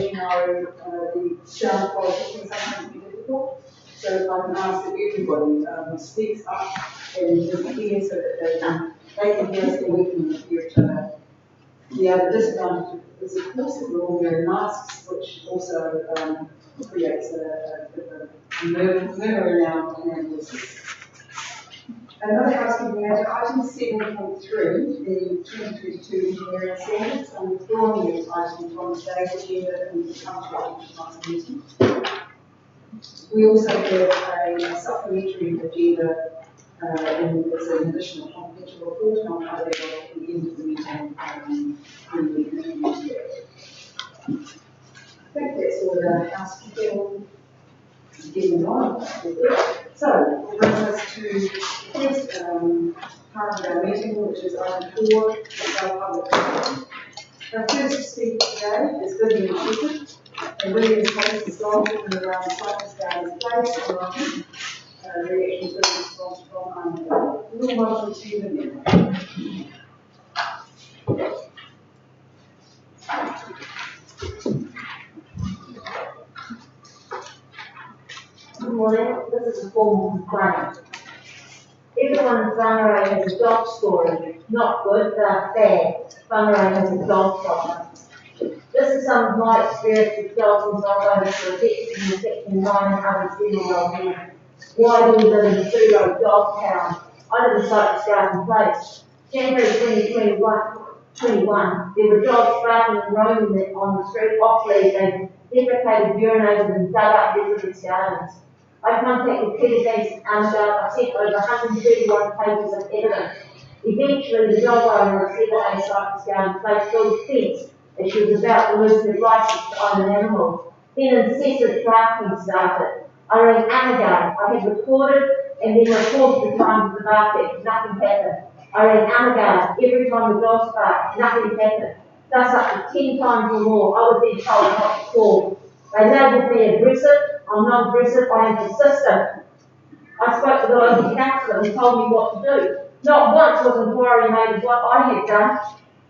you know, the sound quality can sometimes be difficult. So if I can ask that everybody speaks up and is clear so that they can hear us and we can hear each other. The disadvantage is, of course, that we're all wearing masks, which also creates a murmur in our voices. Another housekeeping matter, item 7.3, the 2022 engineering standards. I'm withdrawing this item from today's agenda and will come to our next month's meeting. We also have a supplementary agenda, and there's an additional confidential report, and I'll cover that at the end of the meeting when we introduce it. I think that's all the housekeeping. Getting on. So, it brings us to the first part of our meeting, which is item 4, our public comment. Our first speaker today is Vivian Shepherd, and William's case is long and around Cypress Gardens Place, and reaction to the response from we'll welcome to Vivian. Good morning, this is a formal complaint. Everyone in Whangarei has a dog story. Not good, but bad. Whangarei has a dog problem. This is some of my experience with dogs and dog owners who are affecting mine and others' general well-being. Why do we live in a pseudo dog town? I live in Cypress Garden Place. January 2021, there were dogs barking and roaming on the street off lead. They defecated, urinated and dug up residents' gardens. I contacted Peter Banks and I sent over 131 pages of evidence. Eventually, the dog owner of 7A Cypress Garden Place built a fence as she was about to lose her license to own an animal. Then incessant barking started. I rang Untitled. I had recorded and then recorded the time of the barking. Nothing happened. I rang Untitled. Every time the dogs barked, nothing happened. Thus up to 10 times or more, I was then told not to call. They labelled me aggressive. I'm not aggressive, I am persistent. I spoke to the local councillor who told me what to do. Not once was inquiry made of what I had done.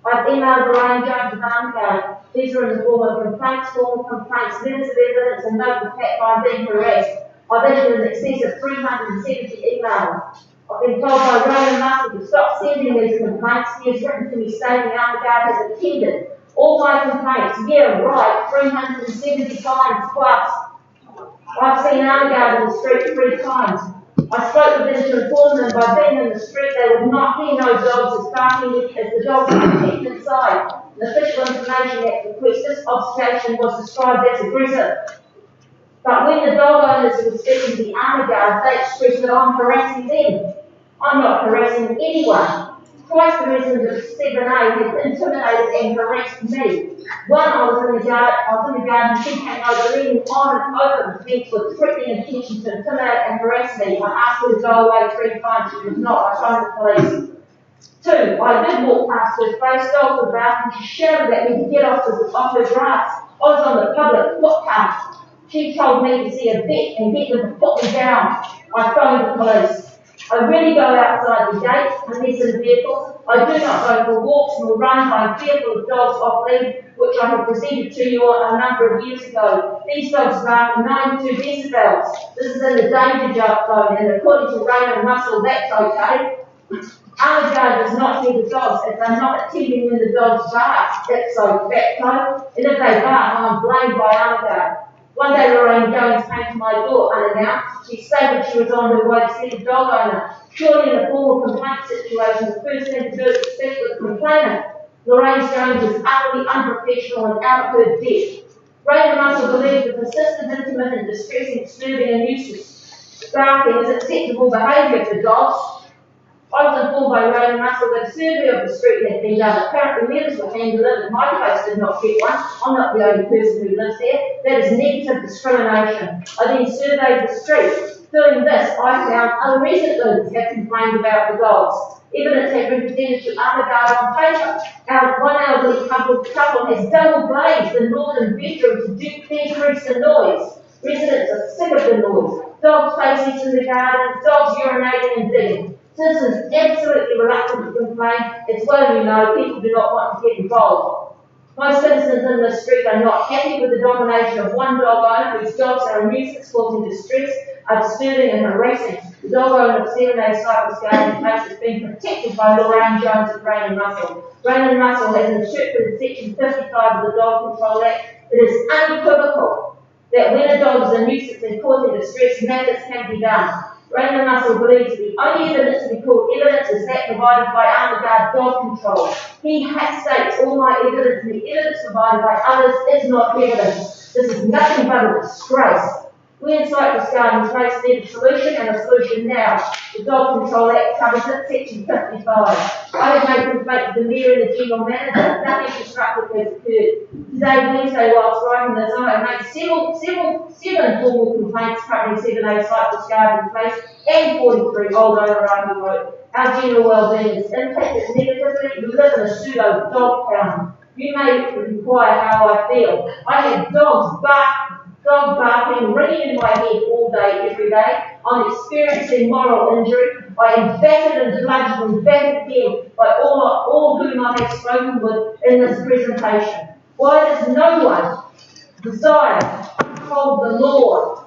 I've emailed Lorraine Jones of Untitled. These are in the form of complaints, letters of evidence, and note the fact I'm being harassed. I've issued in excess of 370 emails. I've been told by Roland Muscle to stop sending these complaints. He has written to me stating Untitled has attended all my complaints. Yeah, right, 370 times plus. I've seen Untitled in the street 3 times. I spoke with them to inform them by being in the street they would not hear no dogs as barking as the dogs were kept inside. The Official Information Act request this observation was described as aggressive. But when the dog owners were speaking to the Untitled, they expressed that I'm harassing them. I'm not harassing anyone. Twice the residents of 7A have intimidated and harassed me. One, I was in the garden, she came over, leaning on and over the fence with threatening intention to intimidate and harass me. I asked her to go away 3 times, she was not. I phoned the police. 2, I did walk past her face, dogs were barking, she shouted at me to get off her grass. I was on the public footpath. She told me to see a vet and get them to put me down. I phoned the police. I rarely go outside the gate unless in vehicles. I do not go for walks nor runs. I am fearful of dogs off lead, which I have presented to you a number of years ago. These dogs bark 92 decibels. This is in the danger zone, and according to Raymond Russell, that's okay. Untitled does not see the dogs if they're not attending when the dogs bark. That's so facto. And if they bark, I'm blamed by Untitled. One day Lorraine Jones came to my door unannounced. She stated she was on her way to see the dog owner. Surely in a formal complaint situation, the first thing to do is to speak with the complainant. Lorraine Jones is utterly unprofessional and out of her depth. Raymond Russell believes the persistent, intermittent, distressing, disturbing and nuisance barking is acceptable behaviour for dogs. I was informed by Roland Russell that a survey of the street had been done. Apparently letters were hand-delivered. My place did not get one. I'm not the only person who lives there. That is negative discrimination. I then surveyed the street. Doing this, I found other residents have complained about the dogs. Evidence had been presented to Untitled on paper. One elderly couple has double glazed the northern bedroom to decrease the noise. Residents are sick of the noise. Dogs faces in the garden, dogs urinating and digging. Citizens absolutely reluctant to complain. It's well you know people do not want to get involved. Most citizens in this street are not happy with the domination of one dog owner whose dogs are a nuisance causing distress, are disturbing and harassing. The dog owner of 7A Cypress Garden Place is being protected by Lorraine Jones and Raymond Russell. Raymond Russell has interpreted Section 55 of the Dog Control Act. It is unequivocal that when a dog is a nuisance and causing distress, matters can be done. Raymond Russell believes the only evidence to be called evidence is that provided by Untitled Dog Control. He states all my evidence and the evidence provided by others is not evidence. This is nothing but a disgrace. We in Cypress Garden Place need a solution and a solution now. The Dog Control Act covers it, Section 55. I have made complaints to the Mayor and the General Manager. Nothing constructive has occurred. Today, Wednesday, whilst writing this, I have made seven formal complaints covering 7A Cypress Garden Place and 43 Old Otarangi Road. Our general well-being is impacted negatively. We live in a pseudo dog town. You may inquire how I feel. I have dog barking, ringing in my head all day, every day. I'm experiencing moral injury. I am battered and bludgeoned and battered again by all whom I have spoken with in this presentation. Why does no one decide to hold the law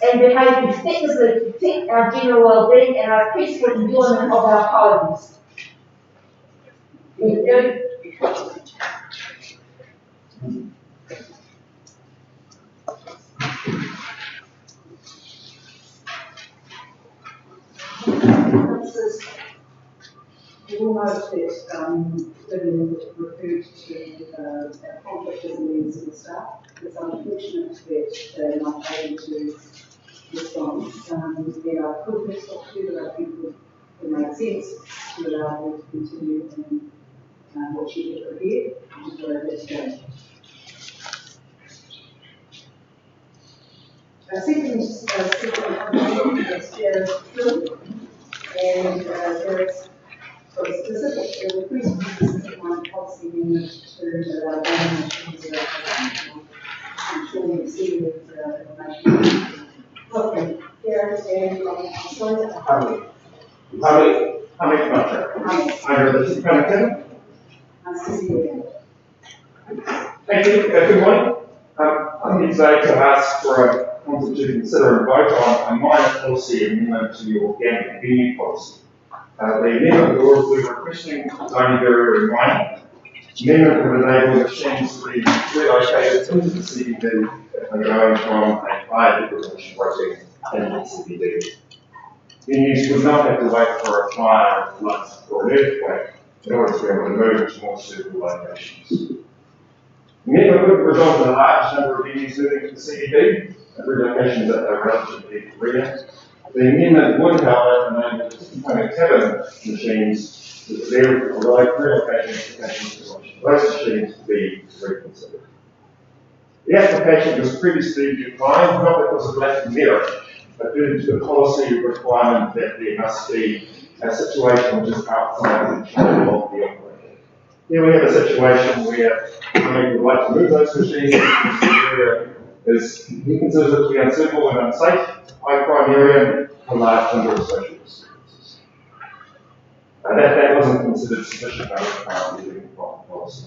and behave effectively to protect our general well-being and our peaceful enjoyment of our homes? Thank you. You will note that Vivian referred to a conflict as a means of the staff. It's unfortunate that they're not able to respond. There are protests or two that I think would make sense to allow her to continue in what she had prepared, which is where that's going. Second is Chair Phil, and there is specific, the request for specific policy amendment to allow government to I'm sure you've seen the information. Okay, here and sorry. How many contracts? Under the superintendent? Nice to see you again. Thank you. Good morning. I'm here today to ask for a council to consider and vote on a minor policy amendment to the organic venue policy. The amendment we're requesting is only very minor. The amendment would enable machines to be relocated into the CBD if they're going from a higher degradation rating in the CBD. Venues would not have to wait for a fire, flood, or an earthquake in order to be able to move to more suitable locations. The amendment would result in a large number of venues moving to the CBD, relocations that are relatively rare. The amendment would, however, enable the tavern machines with their relocation applications to those machines to be reconsidered. The application was previously declined, not because of lack of merit, but due to the policy requirement that there must be a situation which is outside the control of the operator. Here we have a situation where we would like to move those machines into this area as he considers it to be unsuitable and unsafe, high crime area, a large number of social disturbances. That wasn't considered sufficient under the current living policy.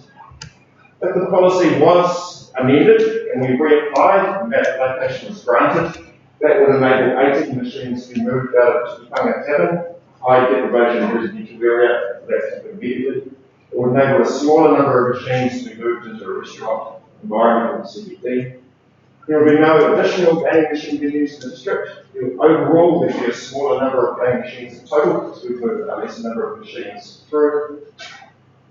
If the policy was amended and we reapplied and that application was granted, that would enable 18 machines to be moved out of Whangarei Tavern, high deprivation residential area, that's happened immediately. It would enable a smaller number of machines to be moved into a restaurant environment in the CBD. There will be no additional gaming machine venues in the district. Overall, there will be a smaller number of gaming machines in total because we've moved a lesser number of machines through.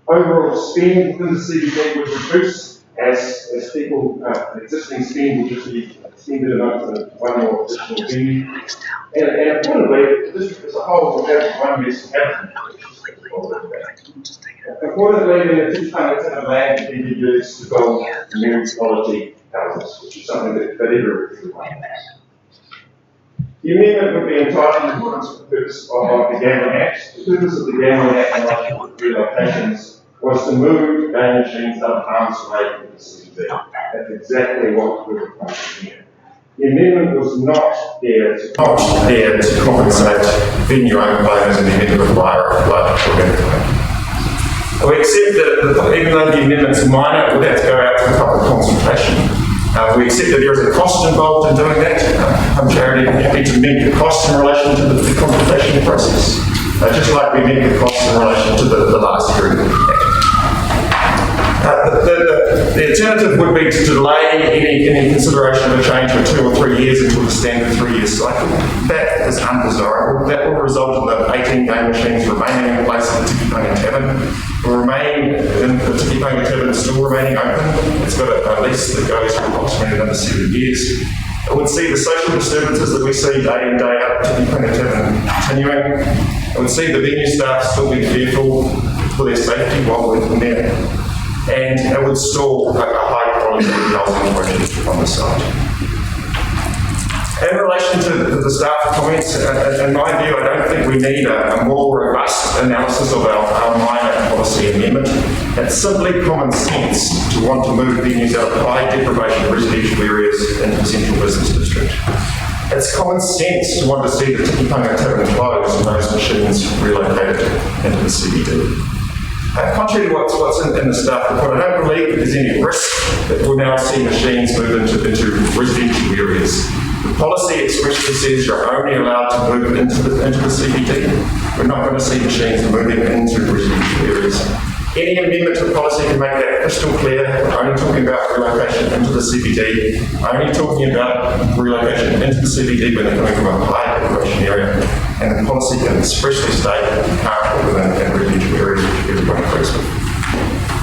Overall spend within the CBD would reduce as people, existing spend will just be extended onto one more additional venue. And importantly, the district as a whole will have one less habitant. Importantly, the 200 land can be used to build new quality houses, which is something that everyone has. The amendment would be entitled in accordance with the purpose of the Gambling Act. The purpose of the Gambling Act in relation to relocations was to move gaming machines out of harm's way from the CBD. That's exactly what we're requiring here. The amendment was not there to compensate venue owners in the event of a fire or flood or anything. We accept that even though the amendment's minor, it would have to go out to a public consultation. We accept that there is a cost involved in doing that. I'm happy to meet the costs in relation to the consultation process, just like we met the costs in relation to the last hearing. The alternative would be to delay any consideration of a change for 2 or 3 years until the standard 3-year cycle. That is undesirable. That will result in the 18 game machines remaining in place at the Tikipunga Tavern. The Tikipunga Tavern still remaining open. It's got a lease that goes for approximately another 7 years. It would see the social disturbances that we see day in, day out at Tikipunga Tavern continuing. It would see the venue staff still be fearful for their safety while working there. And it would stall a high quality housing project on the site. In relation to the staff comments, in my view, I don't think we need a more robust analysis of our minor policy amendment. It's simply common sense to want to move venues out of high deprivation residential areas into the central business district. It's common sense to want to see the Tikipunga Tavern closed and those machines relocated into the CBD. Contrary to what's in the staff report, I don't believe that there's any risk that we'll now see machines move into residential areas. The policy expressly says you're only allowed to move into the CBD. We're not going to see machines moving into residential areas. Any amendment to the policy can make that crystal clear. We're only talking about relocation into the CBD, only talking about relocation into the CBD when they're coming from a high population area. And the policy can expressly state that you can't put them in residential areas which everybody agrees with.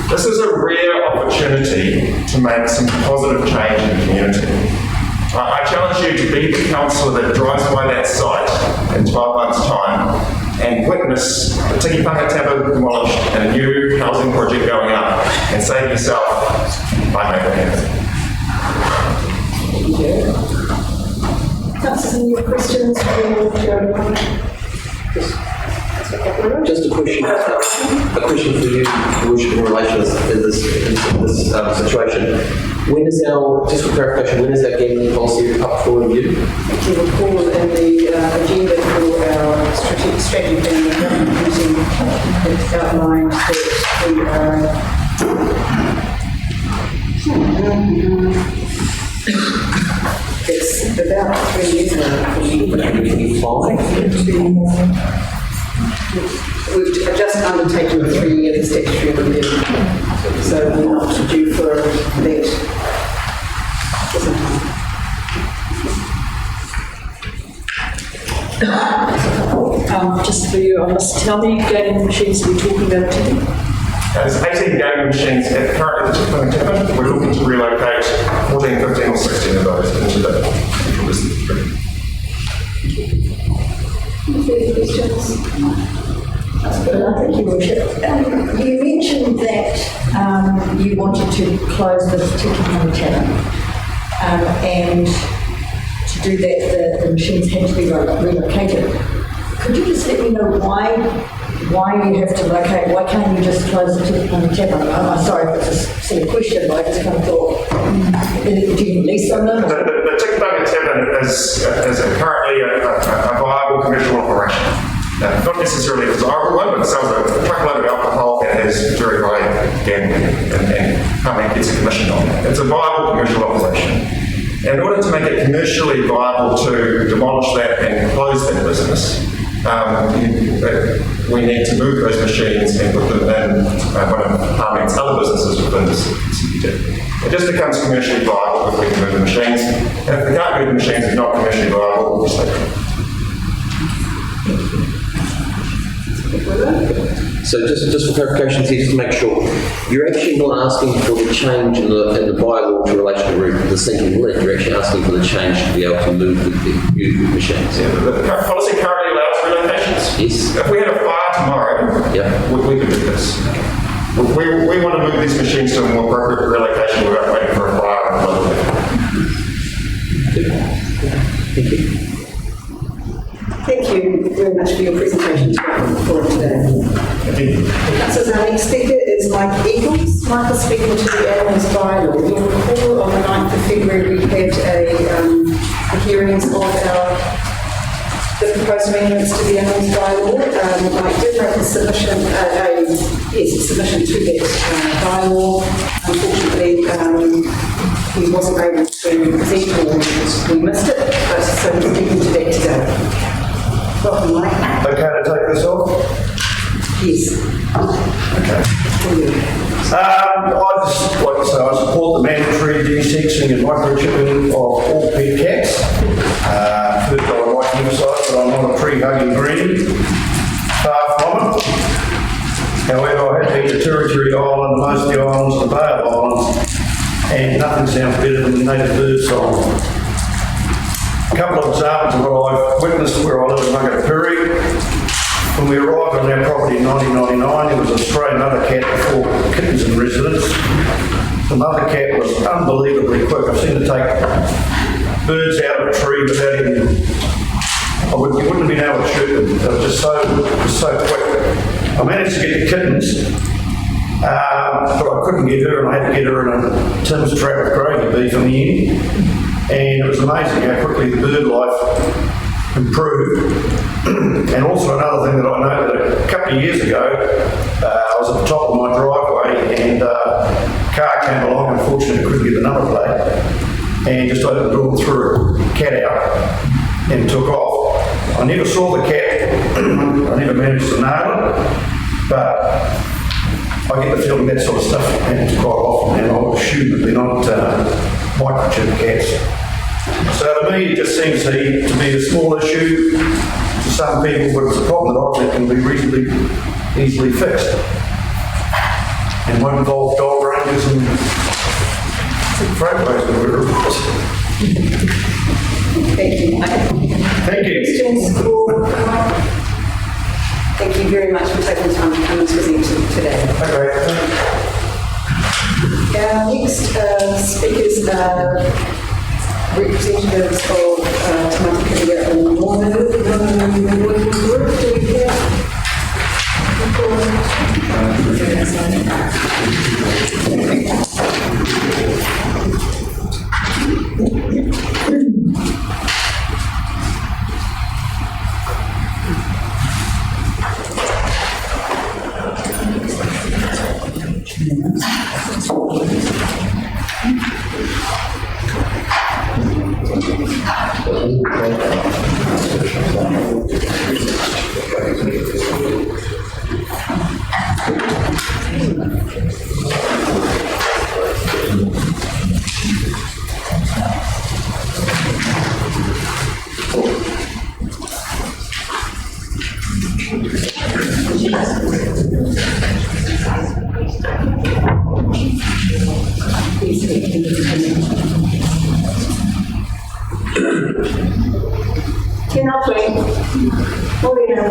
This is a rare opportunity to make some positive change in the community. I challenge you to be the councillor that drives by that site in 12 months' time and witness the Tikipunga Tavern demolished and a new housing project going up and say to yourself, I made it happen. Thank you. Councillors, any questions for Joe? Just a question for you, Worship, in relation to this situation. When is just for clarification, when is that gambling policy up for review? If you recall in the agenda for our strategy plan, the government meeting, it outlined that it's about 3 years now. We've just undertaken a 3-year statutory review, so we're not due for that. Just for you, I must tell me, gaming machines we're talking about today? There's 18 gaming machines currently at the Tikipunga Tavern. We're looking to relocate 14, 15 or 16 of those into the central business district. Any questions? Thank you, Worship. You mentioned that you wanted to close the Tikipunga Tavern, and to do that, the machines had to be relocated. Could you just let me know why you have to locate? Why can't you just close the Tikipunga Tavern? I'm sorry if it's a silly question, but I just kind of thought, do you lease on them? The Tikipunga Tavern is currently a viable commercial operation. Not necessarily a desirable one, but it sells a truckload of alcohol and has very high gambling and can't gets a commission on it. It's a viable commercial operation. In order to make it commercially viable to demolish that and close that business, we need to move those machines and put them in one of Parliament's other businesses within the CBD. It just becomes commercially viable if we can move the machines. And if we can't move the machines, it's not commercially viable, we'll stay. So just for clarification here, just to make sure, you're actually not asking for the change in the bylaw to relation to the sinking lid. You're actually asking for the change to be able to move the machines. Yeah, the policy currently allows relocations. Yes. If we had a fire tomorrow, yeah, we could do this. We want to move these machines to a more appropriate relocation without waiting for a fire and flood. Thank you. Thank you very much for your presentation for today. So our next speaker is Mike Eagles. Mike is speaking to the Animals Bylaw. You'll recall on the 9th of February we had the hearings of the proposed amendments to the Animals Bylaw. Mike did make a submission, Yes, submission to that bylaw. Unfortunately, he wasn't able to present all because we missed it, but so he's speaking to that today. Welcome, Mike. Okay to take this off? Yes. Okay. For you. I just like to say I support the mandatory desexing and microchipping of all pet cats. First, I would like to emphasise that I'm not a tree-hugging greenie, far from it. However, I have been to Territory Island, most of the islands, and the Bay of Islands, and nothing sounds better than the native bird song. A couple of examples of what I've witnessed where I live in Whangarei. When we arrived on our property in 1999, there was a stray mother cat before kittens in residence. The mother cat was unbelievably quick. I've seen her take birds out of a tree without even, you wouldn't have been able to shoot them. They were just so quick. I managed to get the kittens, but I couldn't get her, and I had to get her in a Tim's trap with gravy beef in the end. And it was amazing how quickly the bird life improved. And also another thing that I noted a couple of years ago, I was at the top of my driveway and a car came along, unfortunately couldn't get the number plate, and just opened the door and threw a cat out and took off. I never saw the cat, I never managed to nail it, but I get the feeling that sort of stuff happens quite often, and I would assume that they're not microchip cats. So to me, it just seems to be a small issue to some people, but it's a problem that can be reasonably easily fixed. And won't involve dog ranges and freightways or whatever it was. Thank you, Mike. Thank you. Questions for Mike? Thank you very much for taking the time to come and present today. Okay. Our next speakers are representatives of Tamaki and Whangarei working group. Do we have?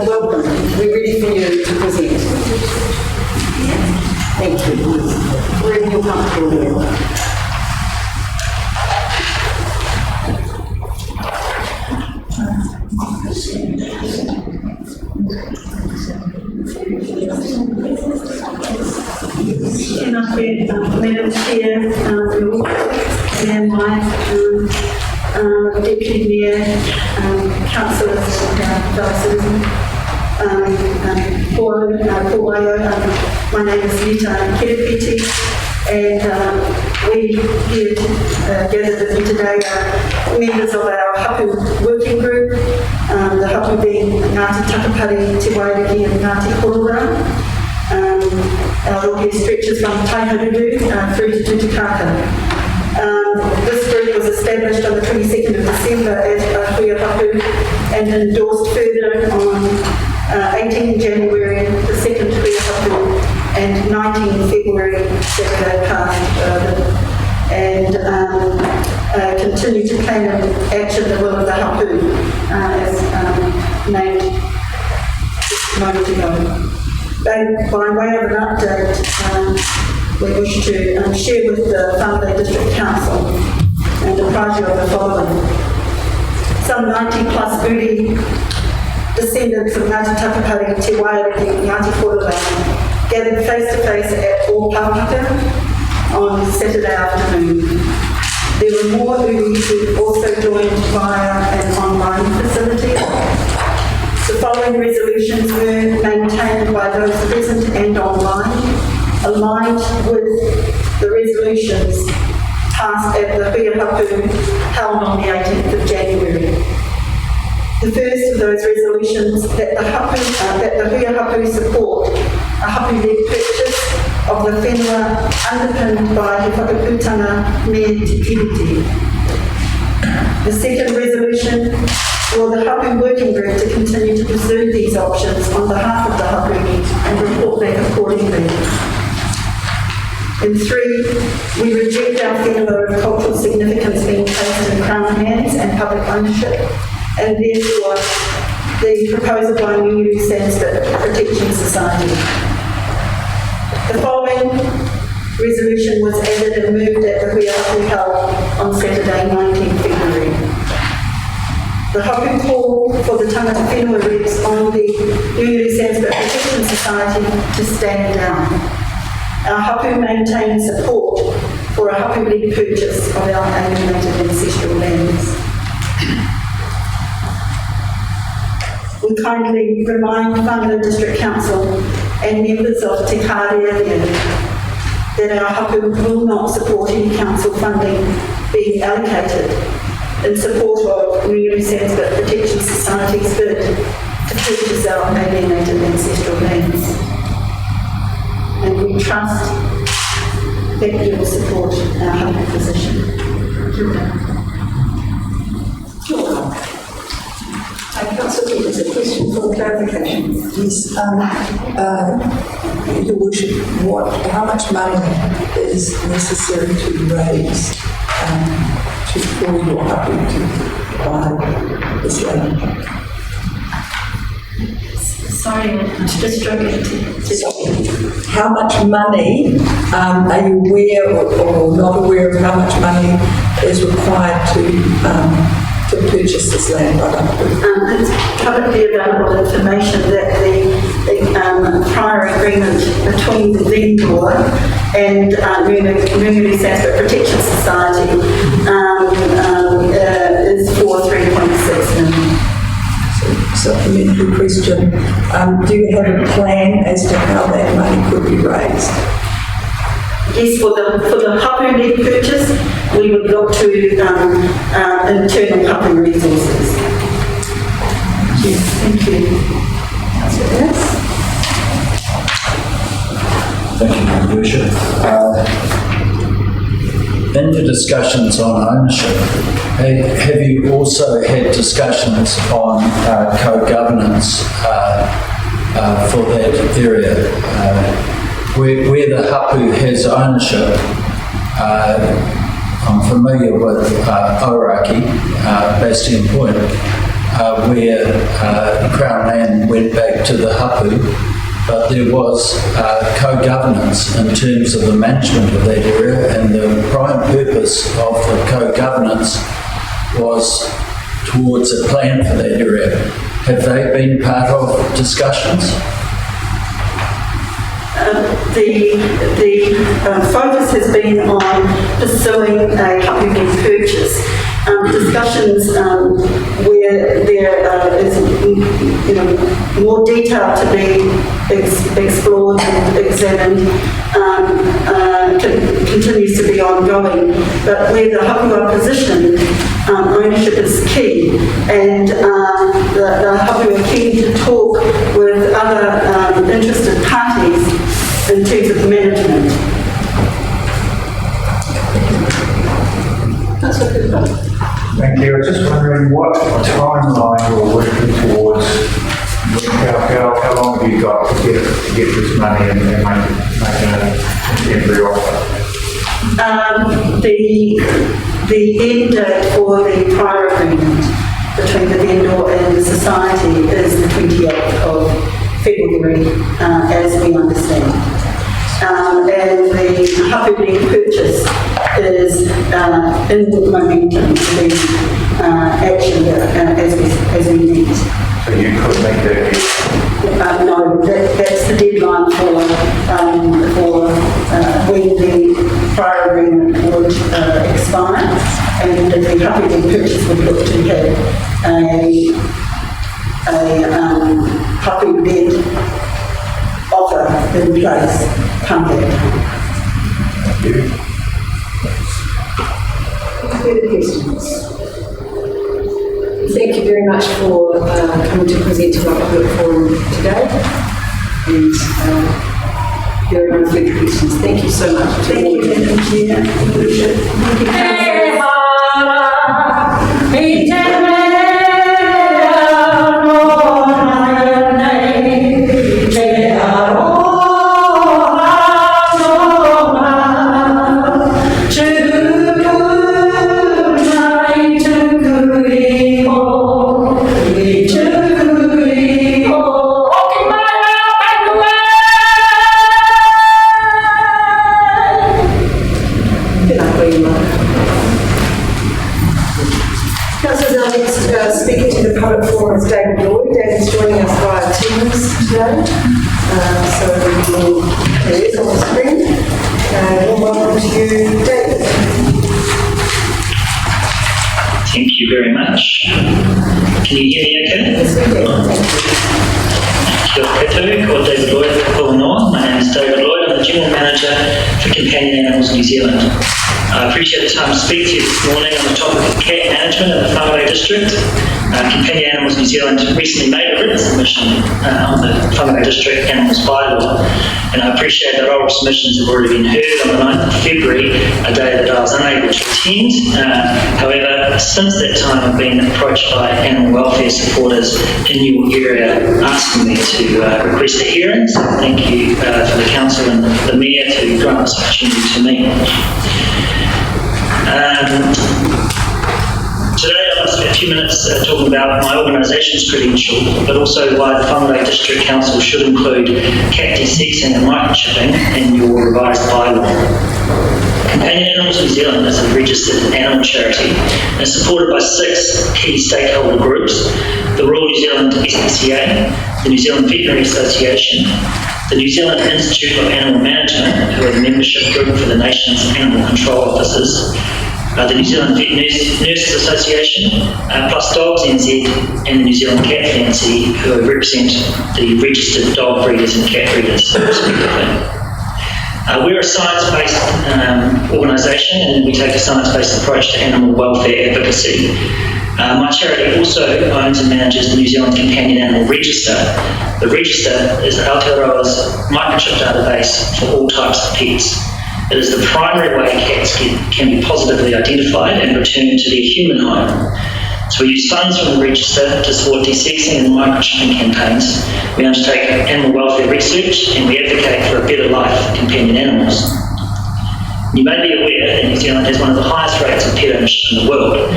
Welcome. We're ready for you to present. Thank you. Wherever you're comfortable here. Madam Chair, and my Deputy Mayor, councillors, fellow citizens, my name is Nita Kiripiti, and we here gathered with me today are members of our Hapu working group, the Hapu being Ngāti Takapari, Te Wairiki and Ngāti Korora. Our role here stretches from Taihururu through to Tutukaka. This group was established on the 22nd of December as Hui Hapu and endorsed further on 18 January, the second Hui Hapu, and 19 February, Saturday past, and continue to claim and action the will of the Hapu as named just a moment ago. By way of an update, we wish to share with the Whangarei District Council and apprise you of the following. Some 90 plus Uri descendants of Ngāti Takapari, Te Wairiki and Ngāti Korora gathered face to face at Ōpāpaka on Saturday afternoon. There were more Uri who also joined via an online facility. The following resolutions were maintained maintained by those present and online, aligned with the resolutions passed at the Huihapu held on the 18th of January. The first of those resolutions that the Huihapu support a hapu-led purchase of the whenua underpinned by He Whakaputanga me Te Kiriti. The second resolution for the Hapu Working Group to continue to pursue these options on behalf of the Hapu and report back accordingly. And 3, we reject our whenua of cultural significance being placed in Crown hands and public ownership, and therefore the proposal by Whangarei Sanskrit Protection Society. The following resolution was added and moved at the Huihapu held on Saturday, 19 February. The hapu call for the tangata whenua reps on the Whangarei Sanskrit Protection Society to stand down. Our hapu maintain support for a hapu-led purchase of our alienated ancestral lands. We kindly remind Whangarei District Council and members of Te Kāre that our hapu will not support any council funding being allocated in support of Whangarei Sanskrit Protection Society's bid to purchase our alienated ancestral lands. And we trust that you will support our hapu position. Councillor Peters, a question for clarification. Yes, Your Worship, how much money is necessary to raise for your hapu to buy this land? Sorry, I'm just struggling to How much money, are you aware or not aware of how much money is required to purchase this land by Hapu? It's publicly available information that the prior agreement between the vendor and Whangarei Sanskrit Protection Society is for 3.6 million. Supplementary question. Do you have a plan as to how that money could be raised? Yes, for the hapu-led purchase, we would look to internal hapu resources. Thank you. Thank you, Your Worship. In your discussions on ownership, have you also had discussions on co-governance for that area? Where the hapu has ownership, I'm familiar with Ōrākei, Bastion Point, where Crown land went back to the hapu, but there was co-governance in terms of the management of that area, and the prime purpose of the co-governance was towards a plan for that area. Have they been part of discussions? The focus has been on pursuing a hapu-led purchase. Discussions where there is more detail to be explored and examined continues to be ongoing, but where the hapu are positioned, ownership is key, and the hapu are keen to talk with other interested parties in terms of management. Thank you. I was just wondering what timeline you're working towards. How long have you got to get this money and make an temporary offer? The end date for the prior agreement between the vendor and the society is the 28th of February, as we understand. And the hapu-led purchase is in momentum to be actioned as we need. So you could make that No, that's the deadline for when the prior agreement would expire, and the hapu-led purchase would look to have a hapu-led structure in place come that time. Further questions? Thank you very much for coming to present to our public forum today. And there are no further questions. Thank you so much. Thank you, Madam Chair. Thank you, Councillors, our next speaker to the public forum is David Lloyd. David's joining us via Teams today. So we will, there he is on the screen. Welcome to you, David. Thank you very much. Can you hear me okay? Yes, we do. Kia ora koutou, ko David Lloyd for Noa. My name is David Lloyd. I'm the General Manager for Companion Animals New Zealand. I appreciate the time to speak to you this morning on the topic of cat management in the Whangarei District. Companion Animals New Zealand recently made a written submission on the Whangarei District Animals Bylaw, and I appreciate that oral submissions have already been heard on the 9th of February, a day that I was unable to attend. However, since that time I've been approached by animal welfare supporters in your area asking me to request a hearing, so thank you for the Council and the Mayor to grant this opportunity to me. Today I'll spend a few minutes talking about my organisation's credential, but also why the Whangarei District Council should include cat desexing and microchipping in your revised bylaw. Companion Animals New Zealand is a registered animal charity and is supported by 6 key stakeholder groups: the Royal New Zealand SPCA, the New Zealand Veterinary Association, the New Zealand Institute of Animal Management, who are the membership group for the nation's animal control officers, the New Zealand Vet Nurses Association, plus Dogs NZ, and the New Zealand Cat Fancy, who represent the registered dog breeders and cat breeders, respectively. We're a science-based organisation, and we take a science-based approach to animal welfare advocacy. My charity also owns and manages the New Zealand Companion Animal Register. The register is Aotearoa's microchip database for all types of pets. It is the primary way cats can be positively identified and returned to their human home. So we use funds from the register to support desexing and microchipping campaigns. We undertake animal welfare research, and we advocate for a better life for companion animals. You may be aware that New Zealand has one of the highest rates of pet ownership in the world,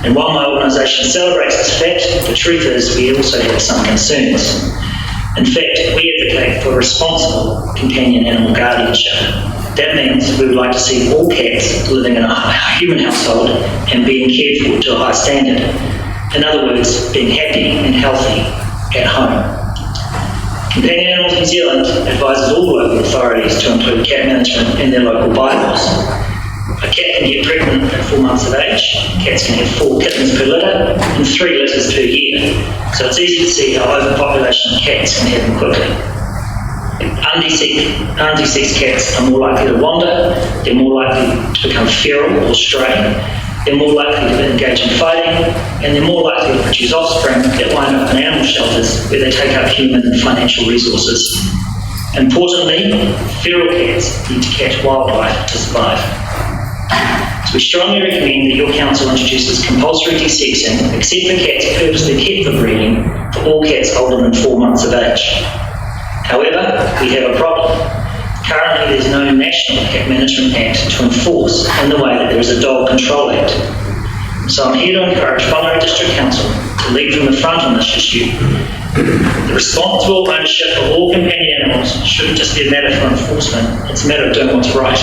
and while my organisation celebrates this fact, the truth is we also have some concerns. In fact, we advocate for responsible companion animal guardianship. That means we would like to see all cats living in a human household and being cared for to a high standard. In other words, being happy and healthy at home. Companion Animals New Zealand advises all local authorities to include cat management in their local bylaws. A cat can get pregnant at 4 months of age, cats can have 4 kittens per litter and 3 litters per year, so it's easy to see how overpopulation of cats can happen quickly. Undesexed cats are more likely to wander, they're more likely to become feral or stray, they're more likely to engage in fighting, and they're more likely to produce offspring that wind up in animal shelters where they take up human and financial resources. Importantly, feral cats need to catch wildlife to survive. So we strongly recommend that your council introduces compulsory desexing, except for cats purposely kept for breeding, for all cats older than 4 months of age. However, we have a problem. Currently, there's no National Cat Management Act to enforce in the way that there is a Dog Control Act. So I'm here to encourage Whangarei District Council to lead from the front on this issue. The responsible ownership of all companion animals shouldn't just be a matter for enforcement, it's a matter of doing what's right.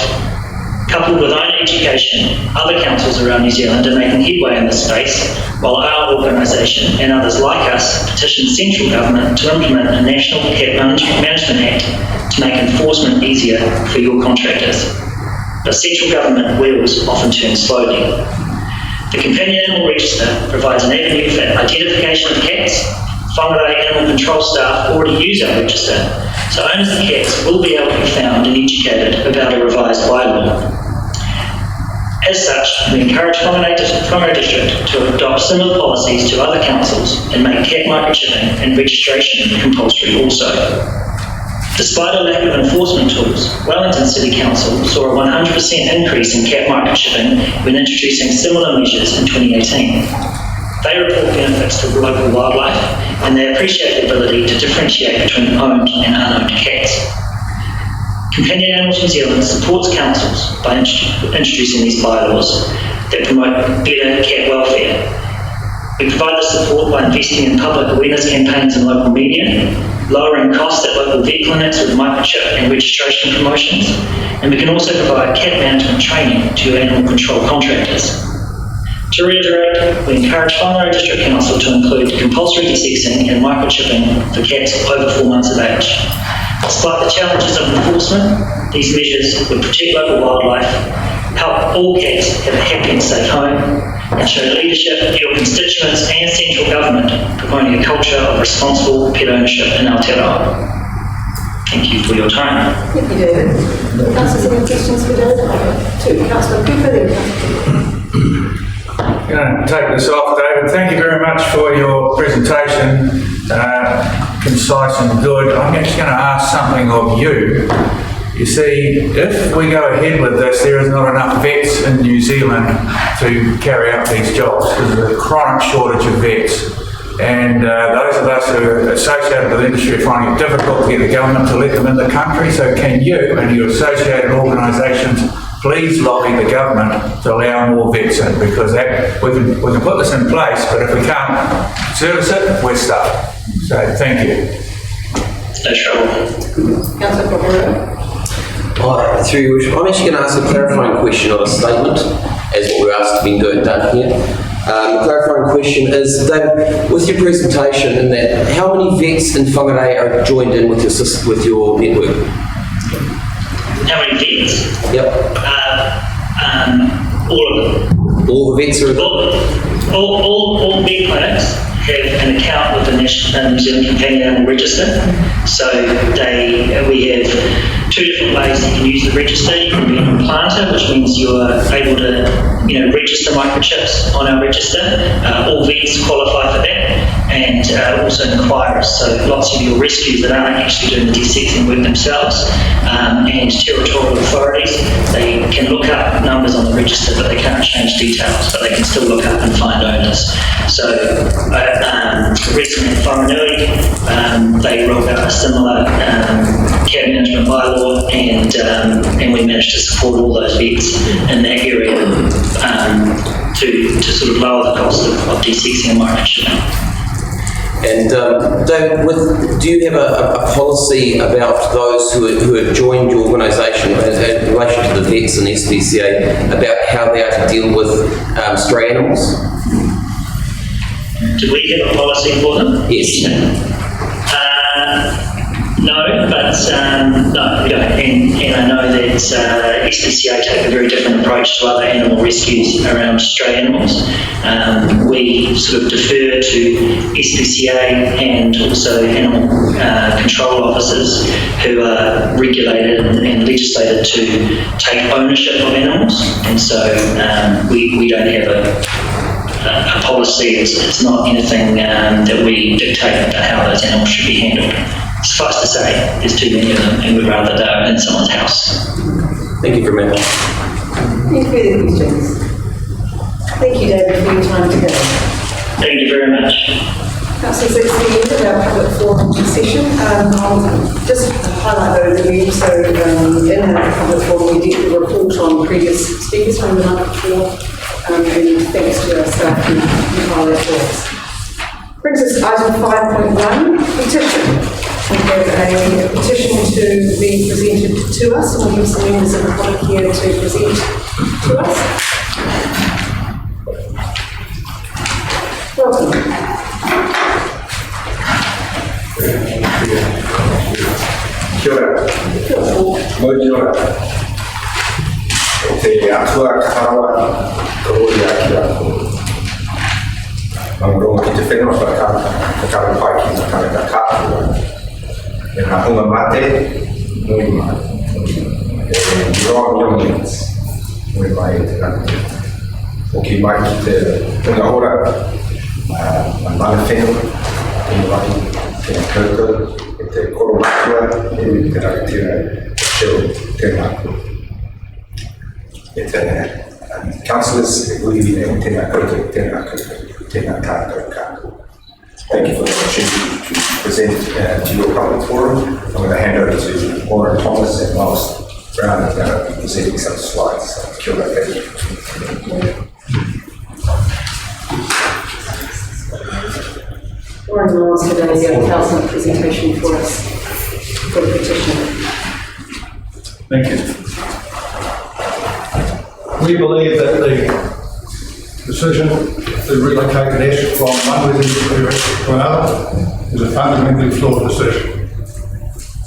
Coupled with own education, other councils around New Zealand are making headway in this space, while our organisation and others like us petition central government to implement a National Cat Management Act to make enforcement easier for your contractors. But central government wheels often turn slowly. The Companion Animal Register provides an avenue for identification of cats, Whangarei animal control staff already use our register, so owners of cats will be able to be found and educated about a revised bylaw. As such, we encourage Whangarei District to adopt similar policies to other councils and make cat microchipping and registration compulsory also. Despite a lack of enforcement tools, Wellington City Council saw a 100% increase in cat microchipping when introducing similar measures in 2018. They report benefits to local wildlife, and they appreciate the ability to differentiate between owned and unowned cats. Companion Animals New Zealand supports councils by introducing these bylaws that promote better cat welfare. We provide this support by investing in public awareness campaigns in local media, lowering costs at local vet clinics with microchip and registration promotions, and we can also provide cat management training to animal control contractors. To reiterate, we encourage Whangarei District Council to include compulsory desexing and microchipping for cats over 4 months of age. Despite the challenges of enforcement, these measures would protect local wildlife, help all cats have a happy and safe home, and show leadership of your constituents and central government promoting a culture of responsible pet ownership in Aotearoa. Thank you for your time. Thank you, David. Councillors, any questions for David? Two. Councillor Cooper, then Councillor. I'm going to take this off, David. Thank you very much for your presentation. Concise and good. I'm actually going to ask something of you. You see, if we go ahead with this, there is not enough vets in New Zealand to carry out these jobs. There's a chronic shortage of vets. And those of us who are associated with the industry are finding it difficult to get the government to let them in the country. So can you and your associated organisations please lobby the government to allow more vets in? Because we can put this in place, but if we can't service it, we're stuck. So thank you. No trouble. Councillor Procurement. Through your worship, I'm actually going to ask a clarifying question, not a statement, as what we're asked to be done here. The clarifying question is, David, with your presentation in that, how many vets in Whangarei are joined in with your network? How many vets? Yep. All of them. All the vets are... All vet clinics have an account with the National New Zealand Companion Animal Register. So we have two different ways you can use the register. You can be an implanter, which means you're able to register microchips on our register. All vets qualify for that, and also inquirers. So lots of your rescues that aren't actually doing the desexing work themselves, and territorial authorities, they can look up numbers on the register, but they can't change details, but they can still look up and find owners. So recently in Whangarei, they rolled out a similar cat management bylaw, and we managed to support all those vets in that area to sort of lower the cost of desexing and microchipping. And David, do you have a policy about those who have joined your organisation in relation to the vets and SPCA about how they are to deal with stray animals? Do we have a policy for them? Yes. No, but no, we don't. And I know that SPCA take a very different approach to other animal rescues around stray animals. We sort of defer to SPCA and also animal control officers who are regulated and legislated to take ownership of animals. And so we don't have a policy. It's not anything that we dictate about how those animals should be handled. Suffice to say, there's too many of them, and we'd rather they're in someone's house. Thank you very much. Any further questions? Thank you, David, for your time today. Thank you very much. Councillors, that's the end of our public forum session. I'll just highlight overview. So in our public forum, we did report on previous speakers from the night before, and thanks to our staff who highlight those. Brings us to item 5.1, petition. We have a petition to be presented to us, and we'll have some members of the public here to present to us. Welcome. Kia ora. Kia ora. O te atua karawa, ka hori a ki a. Mangro ki te whenua whakara pai ki te kare ka kāpua. E ngā hunga mate, nui mai. E wrong young units, nui mai e te rana. O ki mai ki te hunga ora, mana whenua, nui mai, tēnā kaukau, e te koro matua, e te raki tēnā shell, tēnā kua. E tēnā councillors, e ui e tēnā kaukau, tēnā kaukau. Thank you for the opportunity to present to your public forum. I'm going to hand over to Warren Thomas and Miles Brown who are going to be presenting some slides. Kia ora, thank you. Warren Miles today is going to tell some presentation for us for the petition. Thank you. We believe that the decision to relocate an asset from one residence to another is a fundamentally flawed decision.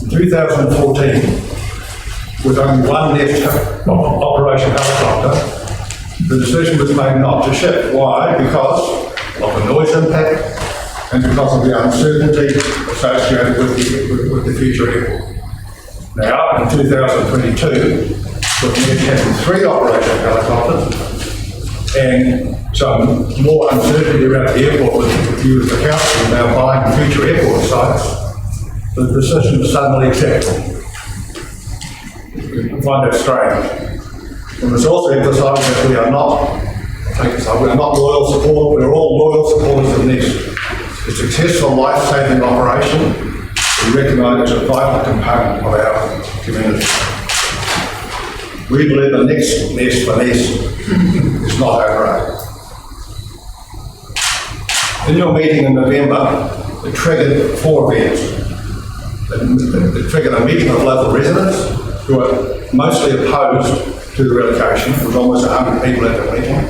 In 2014, with only one left operation helicopter, the decision was made not to shift. Why? Because of the noise impact and because of the uncertainty associated with the future airport. Now, in 2022, with having 3 operation helicopters, and some more uncertainty around the airport with you as the council now buying future airport sites, the decision is suddenly acceptable. I find that strange. And it's also emphasised that we are not loyal support, we're all loyal supporters of NEST. A successful life-saving operation we recognise as a vital component of our community. We believe the next nest for NEST is not overrated. In your meeting in November, it triggered 4 events. It triggered a meeting of local residents who were mostly opposed to the relocation. There was almost 100 people at the meeting.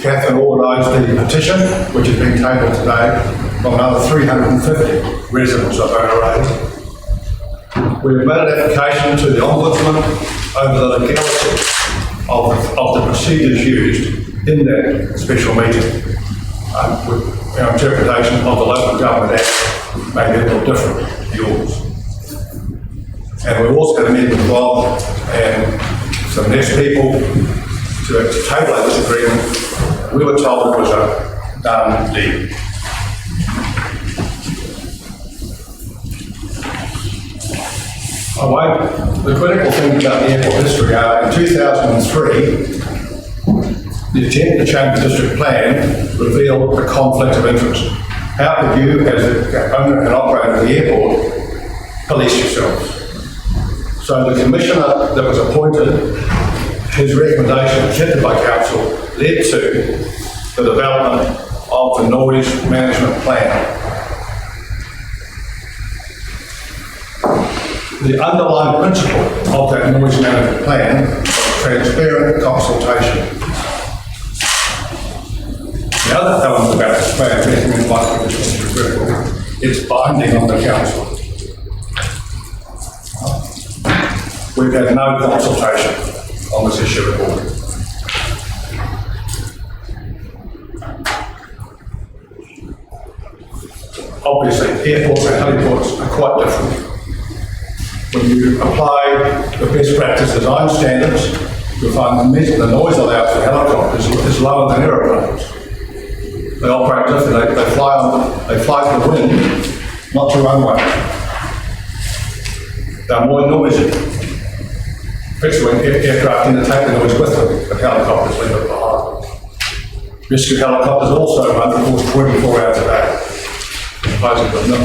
Catherine organised the petition, which has been tabled today, from another 350 residents of Whangarei. We have made an application to the Ombudsman over the legality of the procedures used in that special meeting. Our interpretation of the Local Government Act may be a little different to yours. And we've also had a meeting with Bob and some NEST people to table this agreement. We were told it was a done deal. The critical thing about the airport history are in 2003, the attempt to change the district plan revealed a conflict of interest. How could you, as the owner and operator of the airport, police yourselves? So the commissioner that was appointed, his recommendation accepted by council led to the development of the noise management plan. The underlying principle of that noise management plan was transparent consultation. The other element about this plan, recommended by the Commission, is critical. It's binding on the council. We've had no consultation on this issue at all. Obviously, airports and heliports are quite different. When you apply the best practice design standards, you'll find the noise allowed for helicopters is lower than aeroplanes. They operate differently. They fly to the wind, not to runway. They're more noisy. Especially when aircraft take the noise with them, but helicopters leave it behind. Rescue helicopters also run, of course, 24 hours a day.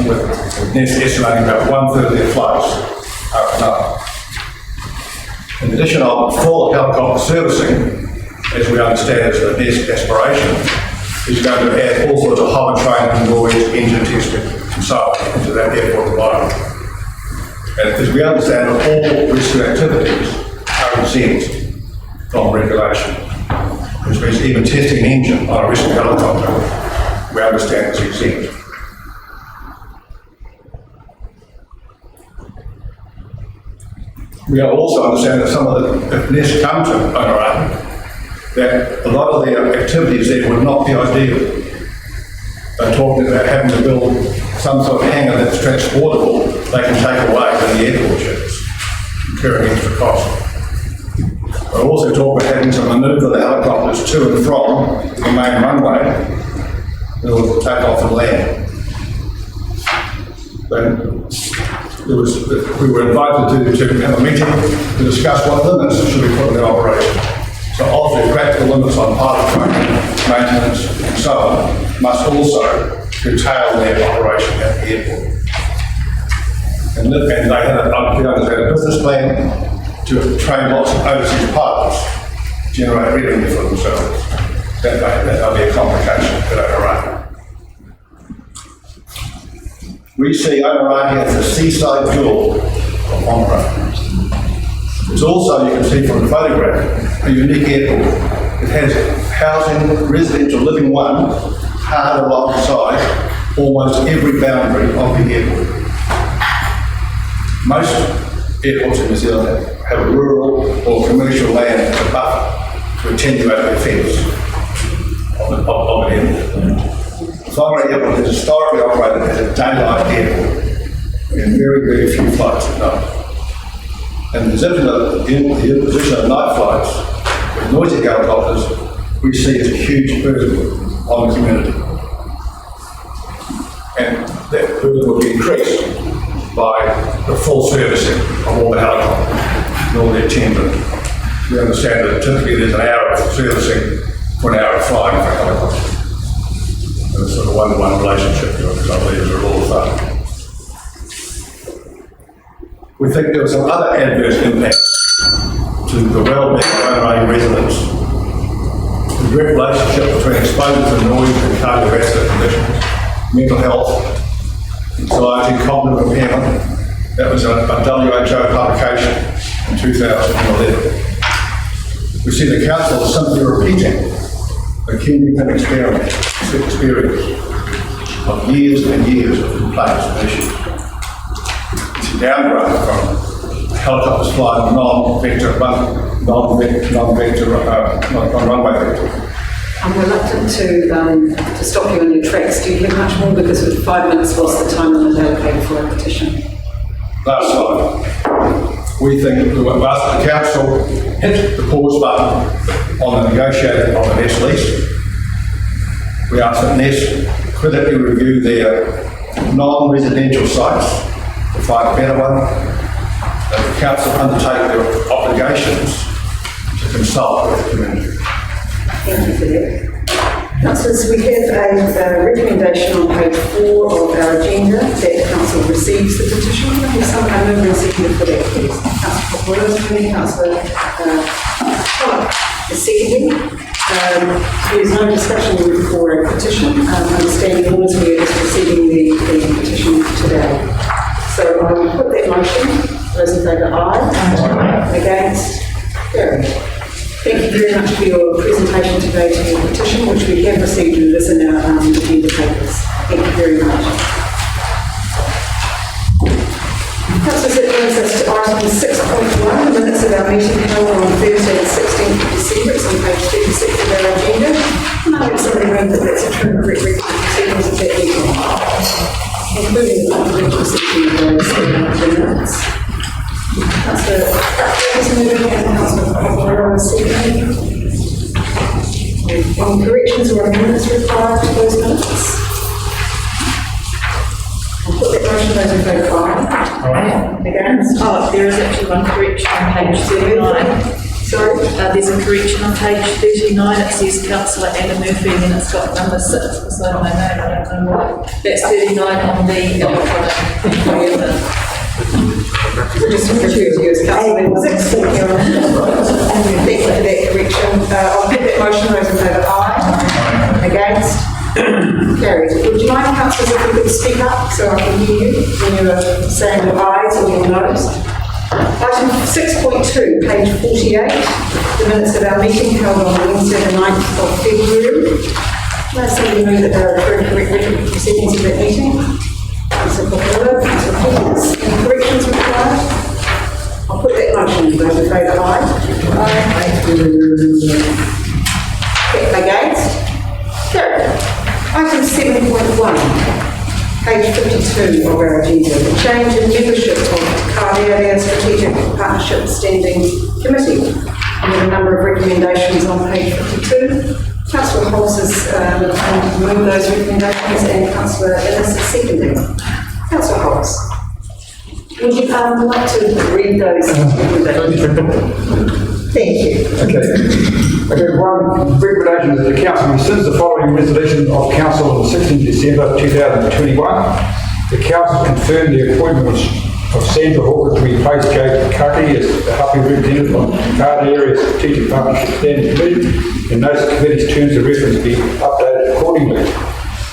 With NEST estimating about 1/3 of their flights are at night. In addition, full helicopter servicing, as we understand is the NEST aspiration, is going to add all sorts of hover training, noise, engine testing, and so on into that airport environment. And as we understand, all rescue activities are exempt from regulation, which means even testing an engine on a rescue helicopter, we understand is exempt. We also understand that some of the, if NEST come to Whangarei, that a lot of their activities there would not be ideal. They're talking about having to build some sort of hangar that's transportable, they can take away when the airport shuts, incurring extra cost. They also talk about having to manoeuvre the helicopters to and from the main runway in order to take off and land. Then we were invited to have a meeting to discuss what limits should be put in the operation. So obviously practical limits on pilot training, maintenance and so on must also curtail their operation at the airport. And they had a business plan to train lots of overseas pilots, generate revenue for themselves. That'll be a complication for Whangarei. We see Whangarei as the seaside jewel of Whangarei. It's also, you can see from the photograph, a unique airport. It has housing, residential, living one, hard alongside almost every boundary of the airport. Most airports in New Zealand have a rural or commercial land as a buffer to attenuate the effects of an airport. Whangarei Airport has historically operated as a daylight airport, and very, very few flights at night. And the imposition of night flights with noisy helicopters we see as a huge burden on the community. And that burden will be increased by the full servicing of all the helicopters and all the attendant. We understand that typically there's an hour of servicing for an hour of flying for a helicopter. And it's sort of one-to-one relationship, because I believe it's a rule of thumb. We think there are some other adverse impacts to the well-being of Whangarei residents. The direct relationship between exposure to noise and cardiovascular conditions, mental health, anxiety, cognitive impairment. That was a WHO publication in 2011. We see the council is simply repeating the Kingdom experience of years and years of complaints and issues. It's a downgrade from helicopters flying non-runway vector. I'm reluctant to stop you on your tracks. Do you have much more? Because with 5 minutes was the time limit allocated for a petition. Last slide. We think we asked the council hit the pause button on the negotiating of the NES lease. We asked that NES critically review their non-residential sites to find a better one. That the council undertake their obligations to consult with the community. Thank you for that. Councillors, we have a recommendation on page 4 of our agenda that the council receives the petition. Can I have someone move and second for that, please? Councillor Popolo, Councillor seconding. There is no discussion for a petition. Understanding Whangarei is receiving the petition today. So I will put that motion. Those in favour, aye. Against? Carried. Thank you very much for your presentation today to your petition, which we have received and is in our agenda papers. Thank you very much. Councillors, that brings us to item 6.1, the minutes of our meeting held on Thursday the 16th of December. It's on page 36 of our agenda. And I have somebody read that that's a true and correct record of proceedings of that meeting, including the confidential section of those minutes. Councillor moving and Councillor Popolo seconding. Any corrections or amendments required to those minutes? I'll put that motion. Those in favour, aye. Against? Oh, there is actually one correction on page 39. Sorry? There's a correction on page 39. It says Councillor Anna Murphy and it's got number 6 beside my name. I don't know why. That's 39 on the electronic. Just refer to you as Councillor 6. Thank you for that correction. I'll put that motion. Those in favour, aye. Against? Carried. Would you mind, councillors, if you could speak up so I can hear you when you're saying your ayes or your noes? Item 6.2, page 48, the minutes of our meeting held on Wednesday the 9th of February. Can I say you move that there are correct record of proceedings of that meeting? Councillor Popolo, Councillor Peters, any corrections required? I'll put that motion. Those in favour, aye. Aye. Item 7.1, page 52 of our agenda, the change in membership of Card Area Strategic Partnership Standing Committee. We have a number of recommendations on page 52. Councillor Holmes has moved those recommendations and Councillor Ellis is seconding. Councillor Holmes, would you like to read those recommendations? Thank you. Okay, one recommendation that the council rescinds the following resolution of council on the 16th December 2021. The council confirmed the appointment of Sandra Hawker to replace Jake Cucky as the Happy representative on the Card Area Strategic Partnership Standing Committee, and those committee's terms of reference be updated accordingly.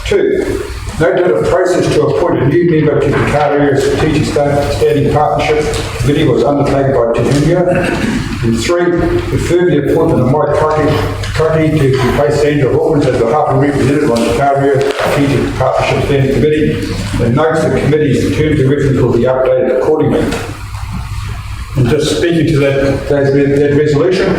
2. Note that a process to appoint a new member to the Card Area Strategic Standing Partnership Committee was undertaken by Tahunga. And 3, confirm the appointment of Mike Cocky to replace Sandra Hawkins as the Harper representative on the Card Area Strategic Partnership Standing Committee, and notes the committee's terms of reference will be updated accordingly. And just speaking to that resolution,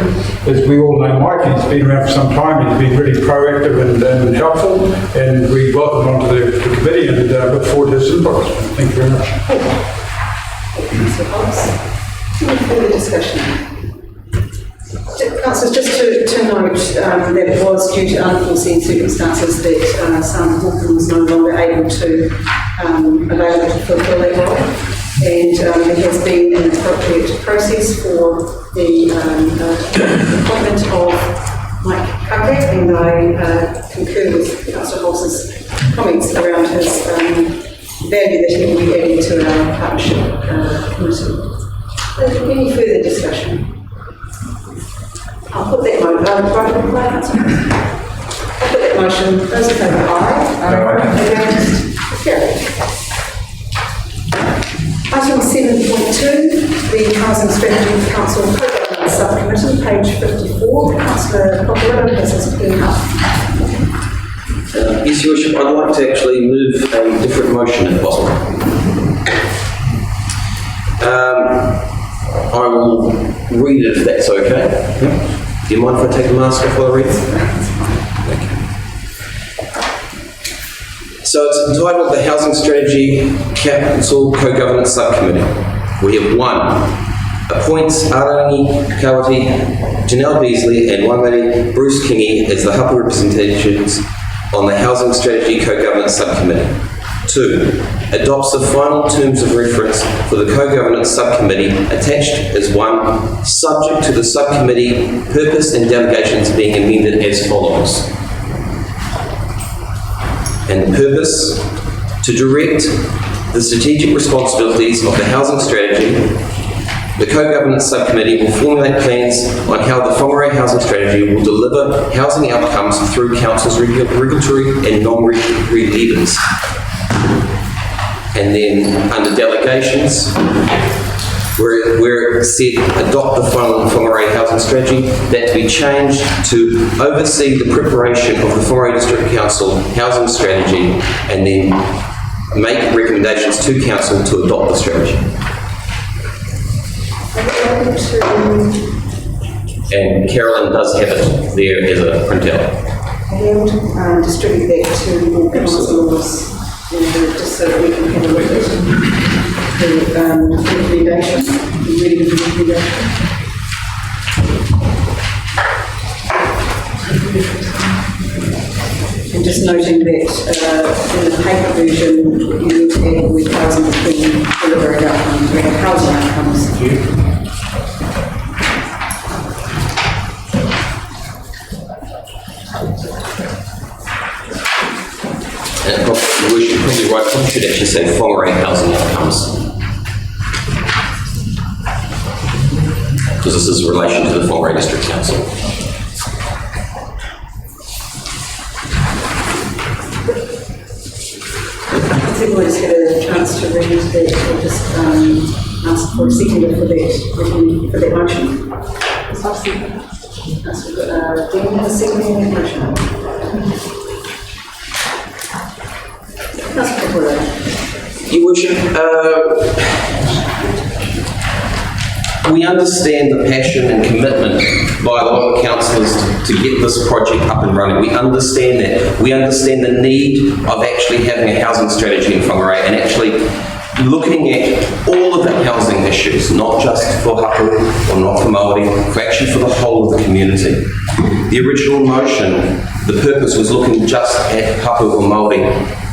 as we all know Mike, he's been around for some time, he's been really proactive and helpful, and we welcome him onto the committee and look forward to his input. Thank you very much. Councillor Holmes, any further discussion? Councillors, just to note that it was due to unforeseen circumstances that Sandra Hawkins was no longer able to available to fulfil that role, and there has been an appropriate process for the appointment of Mike Kake, and I concur with Councillor Holmes' comments around his value that he will be adding to our partnership committee. Any further discussion? I'll put that motion. Those in favour, aye. Against? Carried. Item 7.2, the Housing Strategy Council Co-Government Subcommittee, page 54. Councillor Procurement has his pen up. Yes, Your Worship, I'd like to actually move a different motion if possible. I will read it if that's okay. Yeah. Do you mind if I take the mask off while I read it? Okay. So it's entitled the Housing Strategy Council Co-Governance Subcommittee. We have 1. Appoints Arangi Kawati, Janelle Beasley and Whangarei Bruce Kingi as the Hapa representatives on the Housing Strategy Co-Governance Subcommittee. 2. Adopts the final terms of reference for the Co-Governance Subcommittee attached as 1, subject to the subcommittee purpose and delegations being amended as follows. And the purpose: to direct the strategic responsibilities of the housing strategy. The Co-Governance Subcommittee will formulate plans on how the Whangarei Housing Strategy will deliver housing outcomes through Council's regulatory and non-regulatory levers. And then under delegations, where it said adopt the final Whangarei Housing Strategy, that to be changed to oversee the preparation of the Whangarei District Council Housing Strategy and then make recommendations to Council to adopt the strategy. And Carolyn does have it there as a printout. And distribute that to all councillors, just so that we can have a look at the recommendation, reading of the recommendation. And just noting that in the paper version, you need to add with housing between delivery outcomes, we have housing outcomes. And we should probably write, we should actually say Whangarei housing outcomes. Because this is in relation to the Whangarei District Council. Has everybody's had a chance to read that, or just ask for a seconder for that motion? Dan has seconded that motion. Your Worship, we understand the passion and commitment by a lot of councillors to get this project up and running. We understand that. We understand the need of actually having a housing strategy in Whangarei and actually looking at all of the housing issues, not just for Hapu or not for Māori, but actually for the whole of the community. The original motion, the purpose was looking just at Hapu or Māori,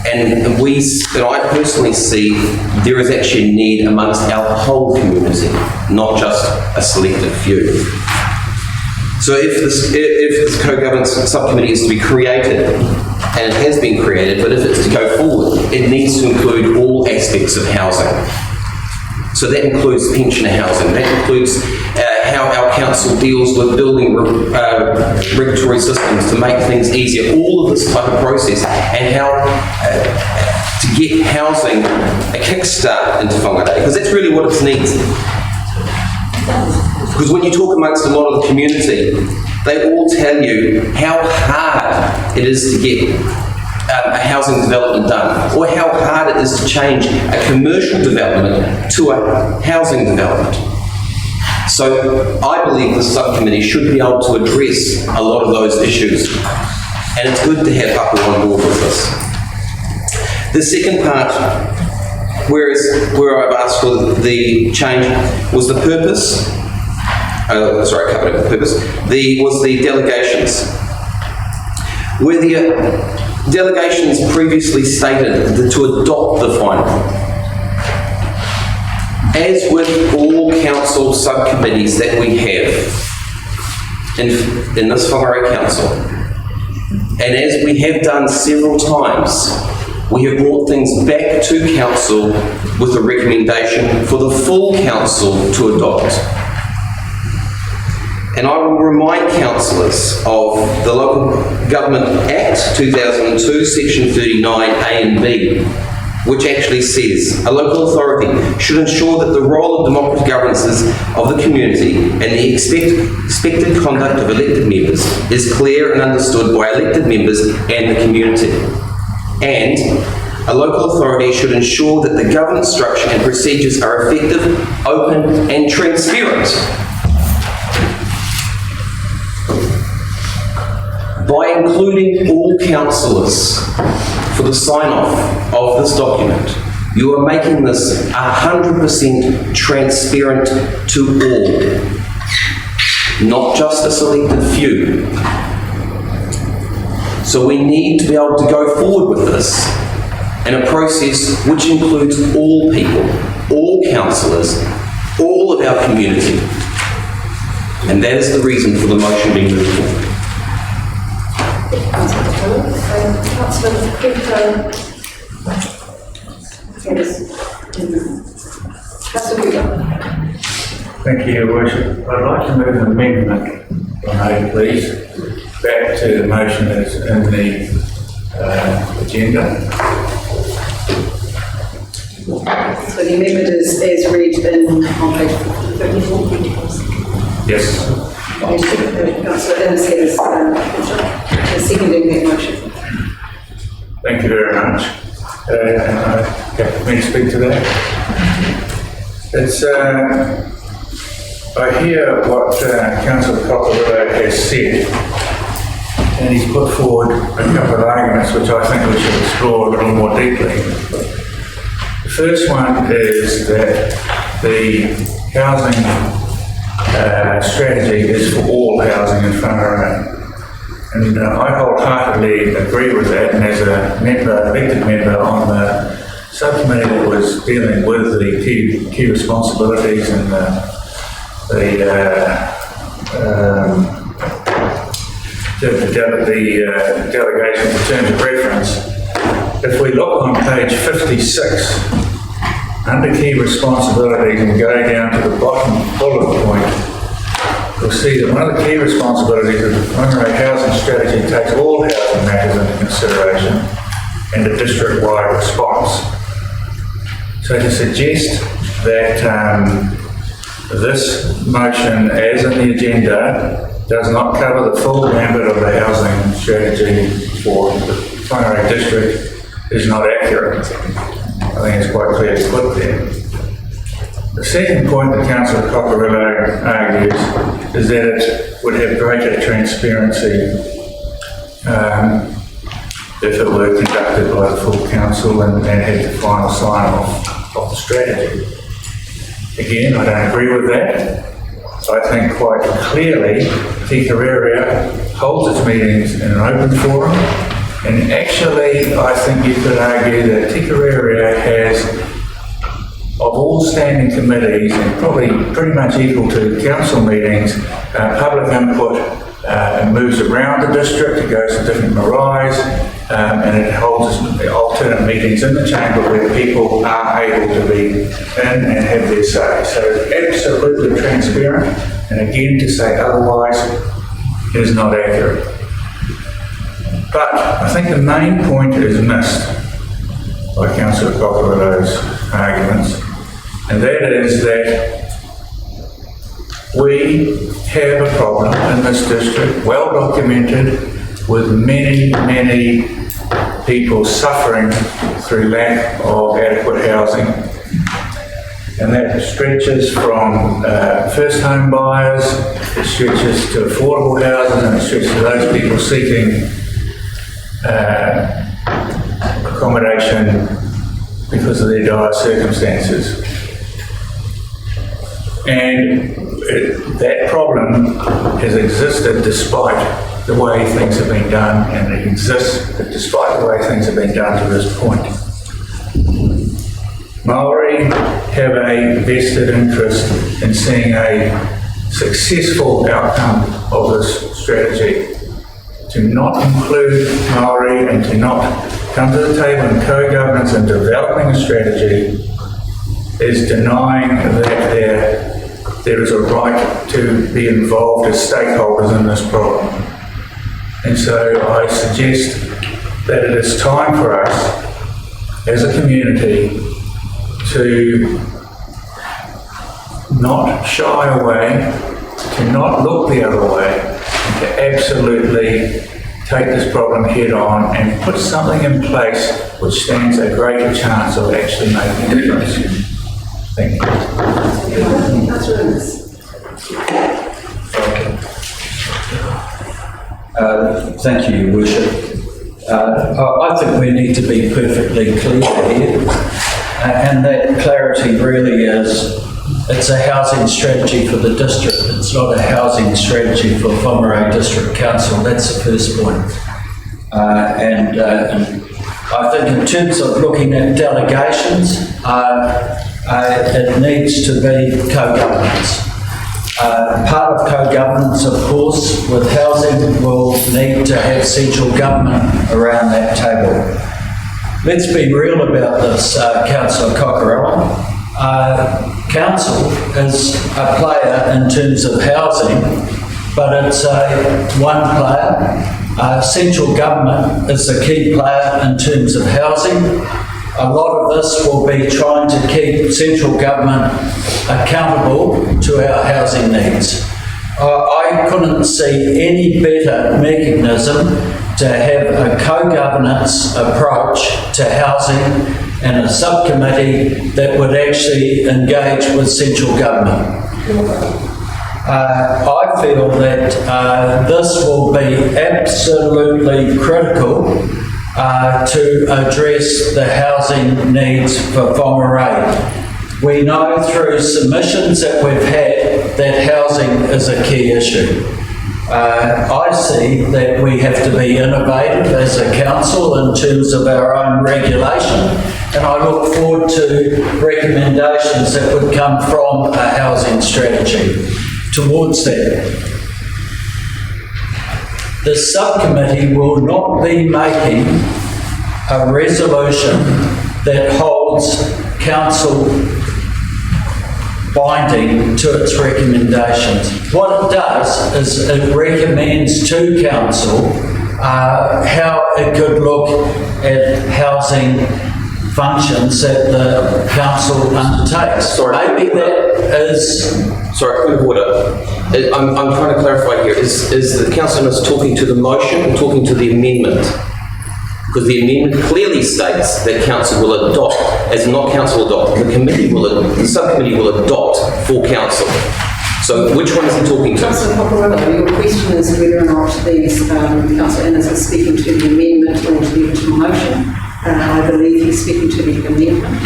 and I personally see there is actually a need amongst our whole community, not just a selected few. So if this co-governance subcommittee is to be created, and it has been created, but if it's to go forward, it needs to include all aspects of housing. So that includes pensioner housing, that includes how our council deals with building regulatory systems to make things easier, all of this type of process, and how to get housing a kickstart into Whangarei, because that's really what it needs. Because when you talk amongst a lot of the community, they all tell you how hard it is to get a housing development done, or how hard it is to change a commercial development to a housing development. So I believe the subcommittee should be able to address a lot of those issues, and it's good to have Hapu on board with this. The second part, where I've asked for the change, was the purpose. Sorry, I covered the purpose. Was the delegations. Where the delegations previously stated that to adopt the final. As with all council subcommittees that we have in this Whangarei Council, and as we have done several times, we have brought things back to council with a recommendation for the full council to adopt. And I will remind councillors of the Local Government Act 2002, Section 39A and B, which actually says a local authority should ensure that the role of democratic governances of the community and the expected conduct of elected members is clear and understood by elected members and the community. And a local authority should ensure that the governance structure and procedures are effective, open and transparent. By including all councillors for the sign-off of this document, you are making this 100% transparent to all, not just a selected few. So we need to be able to go forward with this in a process which includes all people, all councillors, all of our community. And that is the reason for the motion being moved forward. Thank you, Your Worship. I'd like to move an amendment, if I may, please, back to the motion that's in the agenda. So the amendment is as read on page 54. Yes. Councillor Ennis is seconding that motion. Thank you very much. May I speak to that? It's, I hear what Councillor Cocker has said, and he's put forward a couple of arguments which I think we should explore a little more deeply. The first one is that the housing strategy is for all housing in Whangarei. And I wholeheartedly agree with that, and as a elected member on the subcommittee that was dealing with the key responsibilities and the delegation in terms of reference, if we look on page 56, under key responsibilities and go down to the bottom bullet point, you'll see that one of the key responsibilities of the Whangarei housing strategy takes all housing matters into consideration and a district-wide response. So to suggest that this motion, as in the agenda, does not cover the full gambit of the housing strategy for the Whangarei district is not accurate. I think it's quite clear to put there. The second point that Councillor Cockerillo argues is that it would have greater transparency if it were conducted by the full council and had the final sign-off of the strategy. Again, I don't agree with that. I think quite clearly Tikararia holds its meetings in an open forum, and actually I think you could argue that Tikararia has, of all standing committees, and probably pretty much equal to council meetings, public input. It moves around the district, it goes to different maraes, and it holds alternate meetings in the chamber where people are able to be in and have their say. So it's absolutely transparent, and again, to say otherwise is not accurate. But I think the main point is missed by Councillor Cockerillo's arguments, and that is that we have a problem in this district, well documented, with many, many people suffering through lack of adequate housing. And that stretches from first home buyers, it stretches to affordable houses, and it stretches to those people seeking accommodation because of their dire circumstances. And that problem has existed despite the way things have been done, and it exists despite the way things have been done to this point. Maori have a vested interest in seeing a successful outcome of this strategy. To not include Maori and to not come to the table in co-governance and developing a strategy is denying that there is a right to be involved as stakeholders in this problem. And so I suggest that it is time for us as a community to not shy away, to not look the other way, and to absolutely take this problem head on and put something in place which stands a greater chance of actually making a difference. Thank you. Thank you, Your Worship. I think we need to be perfectly clear here, and that clarity really is, it's a housing strategy for the district, it's not a housing strategy for Whangarei District Council. That's the first point. And I think in terms of looking at delegations, it needs to be co-governance. Part of co-governance, of course, with housing will need to have central government around that table. Let's be real about this, Councillor Cockerillo. Council is a player in terms of housing, but it's one player. Central government is the key player in terms of housing. A lot of this will be trying to keep central government accountable to our housing needs. I couldn't see any better mechanism to have a co-governance approach to housing and a subcommittee that would actually engage with central government. I feel that this will be absolutely critical to address the housing needs for Whangarei. We know through submissions that we've had that housing is a key issue. I see that we have to be innovative as a council in terms of our own regulation, and I look forward to recommendations that would come from a housing strategy towards that. The subcommittee will not be making a resolution that holds council binding to its recommendations. What it does is it recommends to council how it could look at housing functions that the council undertakes. Sorry. Maybe that is... Sorry, point of order. I'm trying to clarify here. Is the councillor talking to the motion or talking to the amendment? Because the amendment clearly states that council will adopt, as not council will adopt, the subcommittee will adopt for council. So which one is he talking to? Councillor Pocorello, your question is whether or not these, Councillor Innes is speaking to the amendment or to the original motion. I believe he's speaking to the amendment.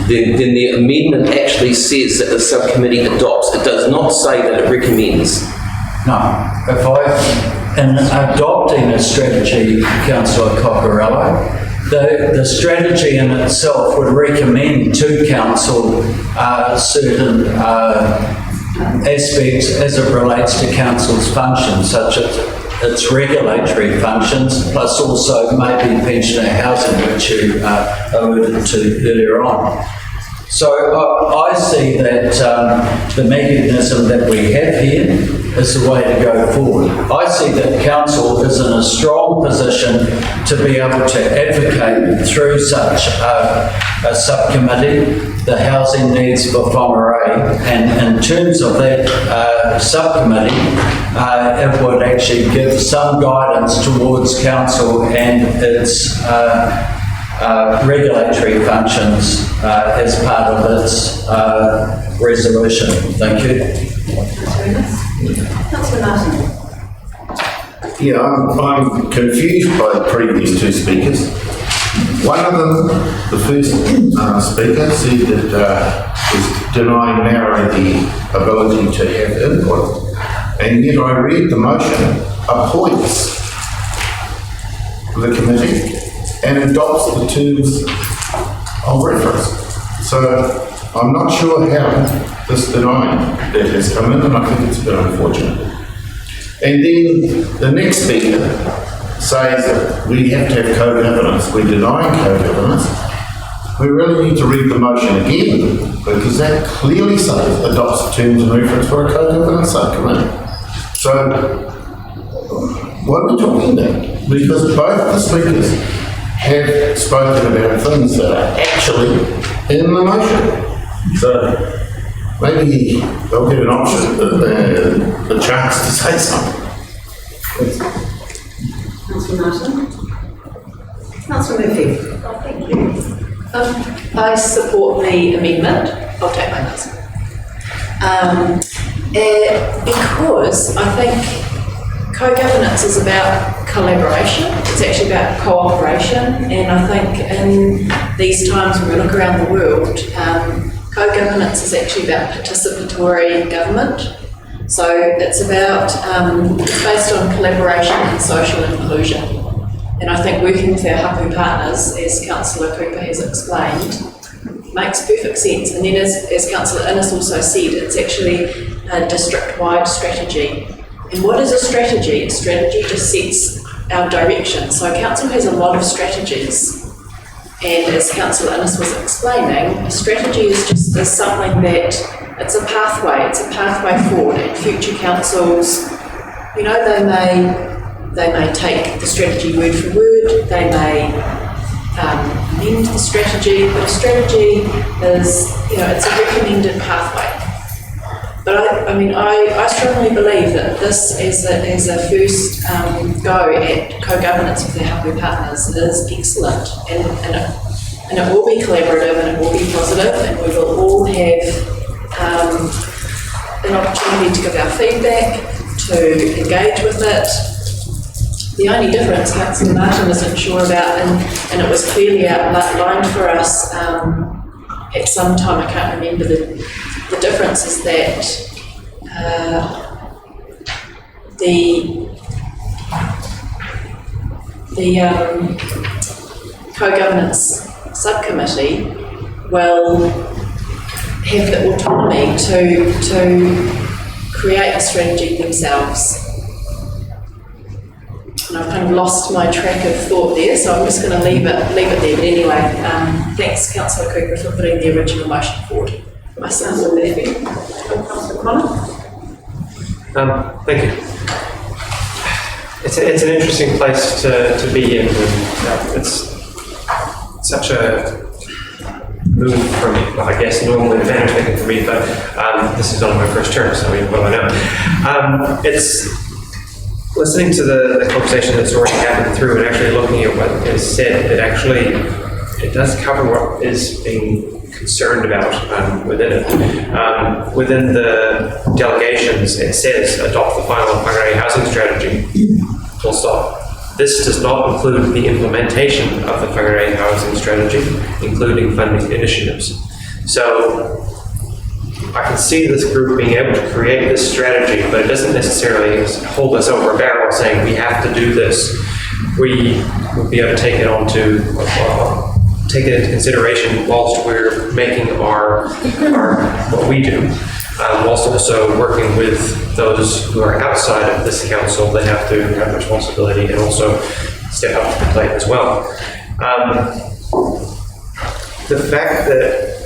Then the amendment actually says that the subcommittee adopts. It does not say that it recommends. No. In adopting a strategy, Councillor Coccarello, the strategy in itself would recommend to council certain aspects as it relates to council's functions, such as its regulatory functions, plus also maybe pensioner housing, which you alluded to earlier on. So I see that the mechanism that we have here is the way to go forward. I see that council is in a strong position to be able to advocate through such a subcommittee the housing needs for Whangarei, and in terms of that subcommittee, it would actually give some guidance towards council and its regulatory functions as part of its resolution. Thank you. Councillor Martin. Yeah, I'm confused by the previous two speakers. One of them, the first speaker, said that was denying Maori the ability to have input, and yet I read the motion appoints the committee and adopts the terms of reference. So I'm not sure how this denying that has come in, and I think it's a bit unfortunate. And then the next speaker says that we have to have co-governance. We're denying co-governance. We really need to read the motion again, because that clearly says adopts terms and reference for a co-governance subcommittee. So what are we talking about? Because both the speakers have spoken about things that are actually in the motion. So maybe they'll get an option, a chance to say something. Councillor Martin. Councillor Murphy. Thank you. I support the amendment. I'll take my notes. Because I think co-governance is about collaboration. It's actually about cooperation, and I think in these times when we look around the world, co-governance is actually about participatory government. So it's about, it's based on collaboration and social inclusion. And I think working with our hapu partners, as Councillor Cooper has explained, makes perfect sense. And then as Councillor Innes also said, it's actually a district-wide strategy. And what is a strategy? A strategy just sets our direction. So council has a lot of strategies. And as Councillor Innes was explaining, a strategy is something that it's a pathway forward, and future councils, you know, they may take the strategy word for word, they may amend the strategy, but a strategy is, you know, it's a recommended pathway. But I strongly believe that this as a first go at co-governance with our hapu partners is excellent, and it will be collaborative, and it will be positive, and we will all have an opportunity to give our feedback, to engage with it. The only difference Councillor Martin isn't sure about, and it was clearly outlined for us at some time, I can't remember the difference, is that the co-governance subcommittee will have the autonomy to create a strategy themselves. And I've kind of lost my track of thought there, so I'm just going to leave it there. But anyway, thanks Councillor Cooper for putting the original motion forward. Myself and Murphy. Councillor Connor. Thank you. It's an interesting place to be in. It's such a move from, well, I guess normally the manager thinking for me, but this is only my first term, so what do I know? It's listening to the conversation that's already happened through and actually looking at what is said, it does cover what is being concerned about within it. Within the delegations, it says adopt the final Whangarei housing strategy. Full stop. This does not include the implementation of the Whangarei housing strategy, including funding initiatives. So I can see this group being able to create this strategy, but it doesn't necessarily hold us over a barrel saying we have to do this. We will be able to take it take it into consideration whilst we're making our what we do, whilst also working with those who are outside of this council that have to have responsibility and also step up to the plate as well. The fact that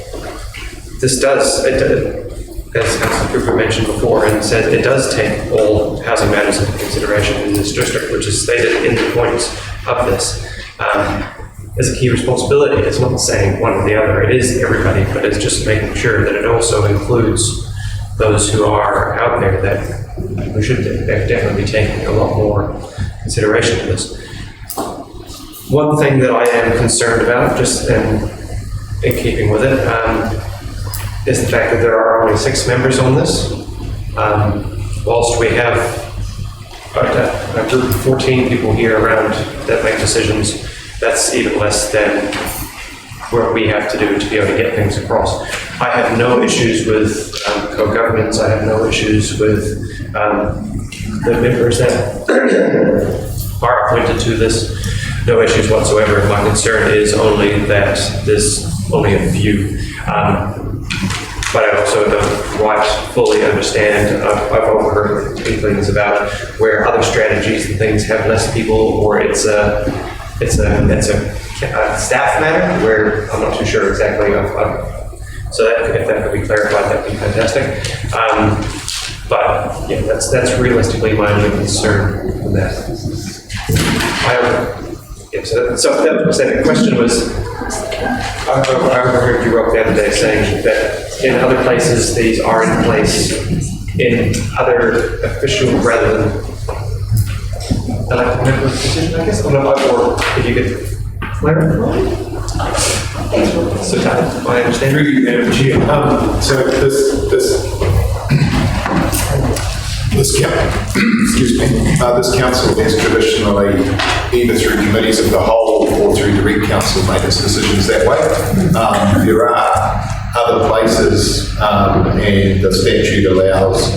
this does, as Councillor Cooper mentioned before, and said it does take all housing matters into consideration in this district, which is stated in the points of this, is a key responsibility. It's not saying one or the other, it is everybody, but it's just making sure that it also includes those who are out there that we should definitely be taking a lot more consideration of this. One thing that I am concerned about, just in keeping with it, is the fact that there are only 6 members on this. Whilst we have a group of 14 people here around that make decisions, that's even less than what we have to do to be able to get things across. I have no issues with co-governance. I have no issues with the members that are appointed to this. No issues whatsoever. My concern is only that there's only a few. But I also don't quite fully understand. I've overheard things about where other strategies and things have less people, or it's a staff matter where I'm not too sure exactly. So that, if that could be clarified, that'd be fantastic. But yeah, that's realistically my only concern with that. So the question was, I overheard you wrote the other day saying that in other places these are in place in other official rather than elected member position, I guess. Or if you could clarify. So I understand. Through you, Madam Chair. So this council has traditionally, either through committees of the whole or through direct council, made its decisions that way. There are other places, and the statute allows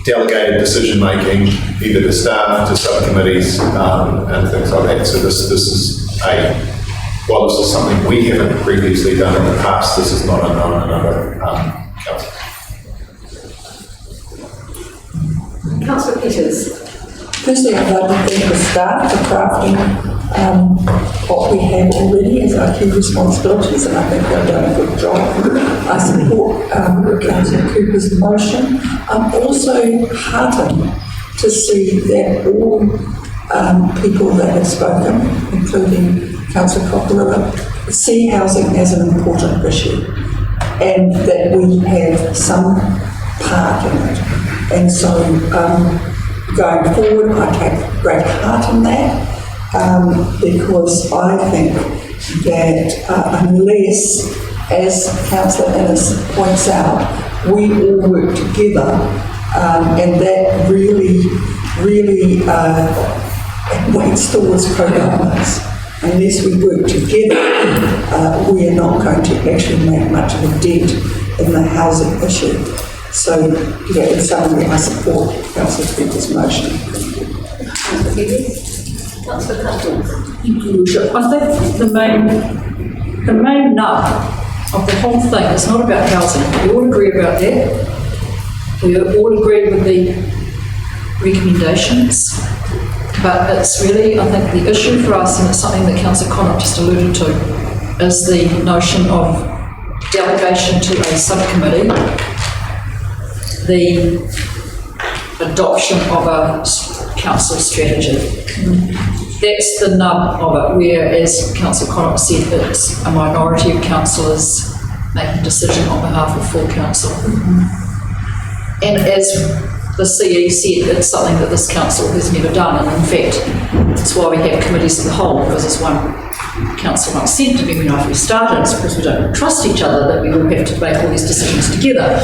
delegated decision making, either to staff, to subcommittees, and things like that. So this is while this is something we haven't previously done in the past, this is not unknown in other councils. Councillor Peters. Firstly, I'd like to thank the staff for crafting what we have already as our key responsibilities, and I think they've done a good job. I support Councillor Cooper's motion. I'm also heartened to see that all people that have spoken, including Councillor Cockburn, see housing as an important issue, and that we have some part in it. And so going forward, I take great heart in that, because I think that unless, as Councillor Innes points out, we all work together, and that really weights towards co-governance. Unless we work together, we are not going to actually make much of a dent in the housing issue. So, in summary, I support Councillor Cooper's motion. Councillor Cummins. Thank you, Worship. I think the main nub of the whole thing is not about housing. We all agree about that. We all agree with the recommendations, but it's really, I think, the issue for us, and it's something that Councillor Connaught just alluded to, is the notion of delegation to a subcommittee, the adoption of a council strategy. That's the nub of it, where, as Councillor Connaught said, it's a minority of councillors making a decision on behalf of full council. And as the CE said it's something that this council has never done, and in fact, that's why we have committees of the whole, because as one council once said to me when I first started, it's because we don't trust each other that we all have to make all these decisions together.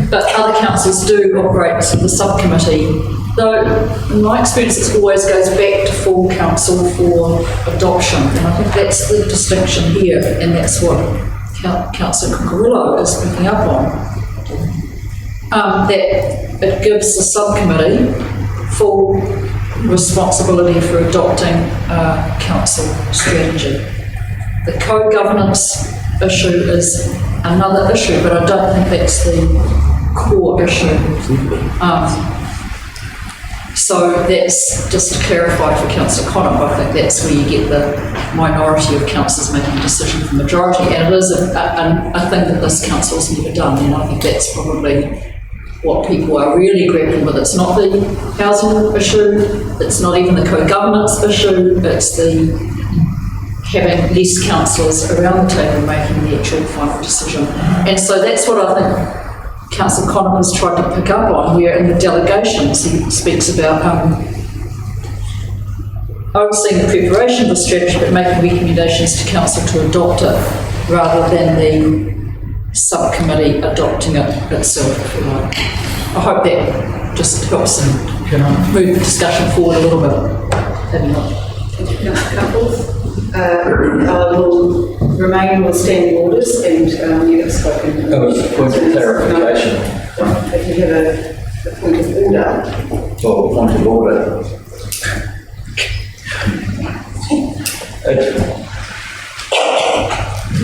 But other councils do operate as the subcommittee, though in my experience it always goes back to full council for adoption, and I think that's the distinction here, and that's what Councillor Cucurulo is picking up on. That it gives the subcommittee full responsibility for adopting a council strategy. The co-governance issue is another issue, but I don't think that's the core issue. So that's just to clarify for Councillor Connop, I think that's where you get the minority of councillors making a decision for the majority, and it is a thing that this council has never done, and I think that's probably what people are really grappling with. It's not the housing issue, it's not even the co-governance issue, it's the having less councillors around the table making the actual final decision. And so that's what I think Councillor Connor has tried to pick up on, where in the delegations he speaks about overseeing the preparation of the strategy but making recommendations to council to adopt it rather than the subcommittee adopting it itself, if you like. I hope that just helps and move the discussion forward a little bit. Thank you, Councillor Couples. I will remain with standing orders, and you have spoken. That was a point of clarification. If you have a point of order. Or point of order.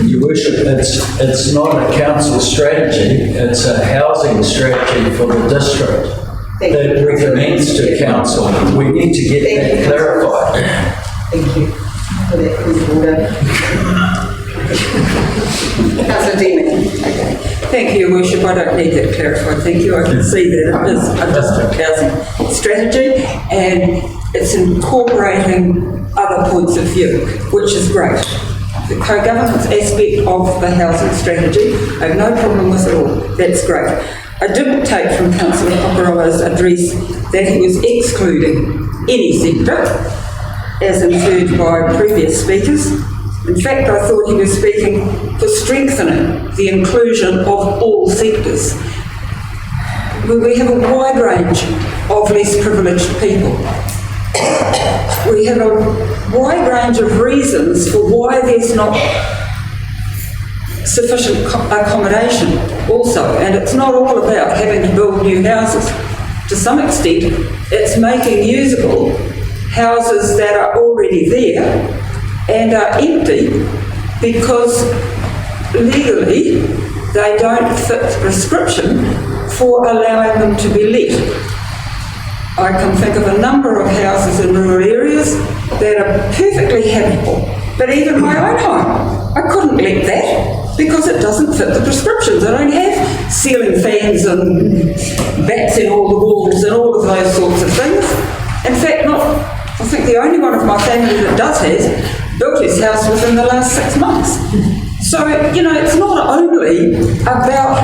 Your Worship, it's not a council strategy, it's a housing strategy for the district that recommends to council. We need to get that clarified. Thank you for that point of order. Councillor Dean. Okay. Thank you, Your Worship. I don't need that clarified. Thank you. I can see that it is a district housing strategy and it's incorporating other points of view, which is great. The co-governance aspect of the housing strategy, I have no problem with it all. That's great. I didn't take from Councillor Cucurulo's address that he was excluding any sector, as inferred by previous speakers. In fact, I thought he was speaking for strengthening the inclusion of all sectors. We have a wide range of less privileged people. We have a wide range of reasons for why there's not sufficient accommodation also, and it's not all about having to build new houses. To some extent, it's making usable houses that are already there and are empty because legally they don't fit the prescription for allowing them to be let. I can think of a number of houses in rural areas that are perfectly habitable, but even my own home, I couldn't let that because it doesn't fit the prescriptions. I don't have ceiling fans and bats in all the walls and all of those sorts of things. In fact, I think the only one of my family that does has built his house within the last 6 months. So, it's not only about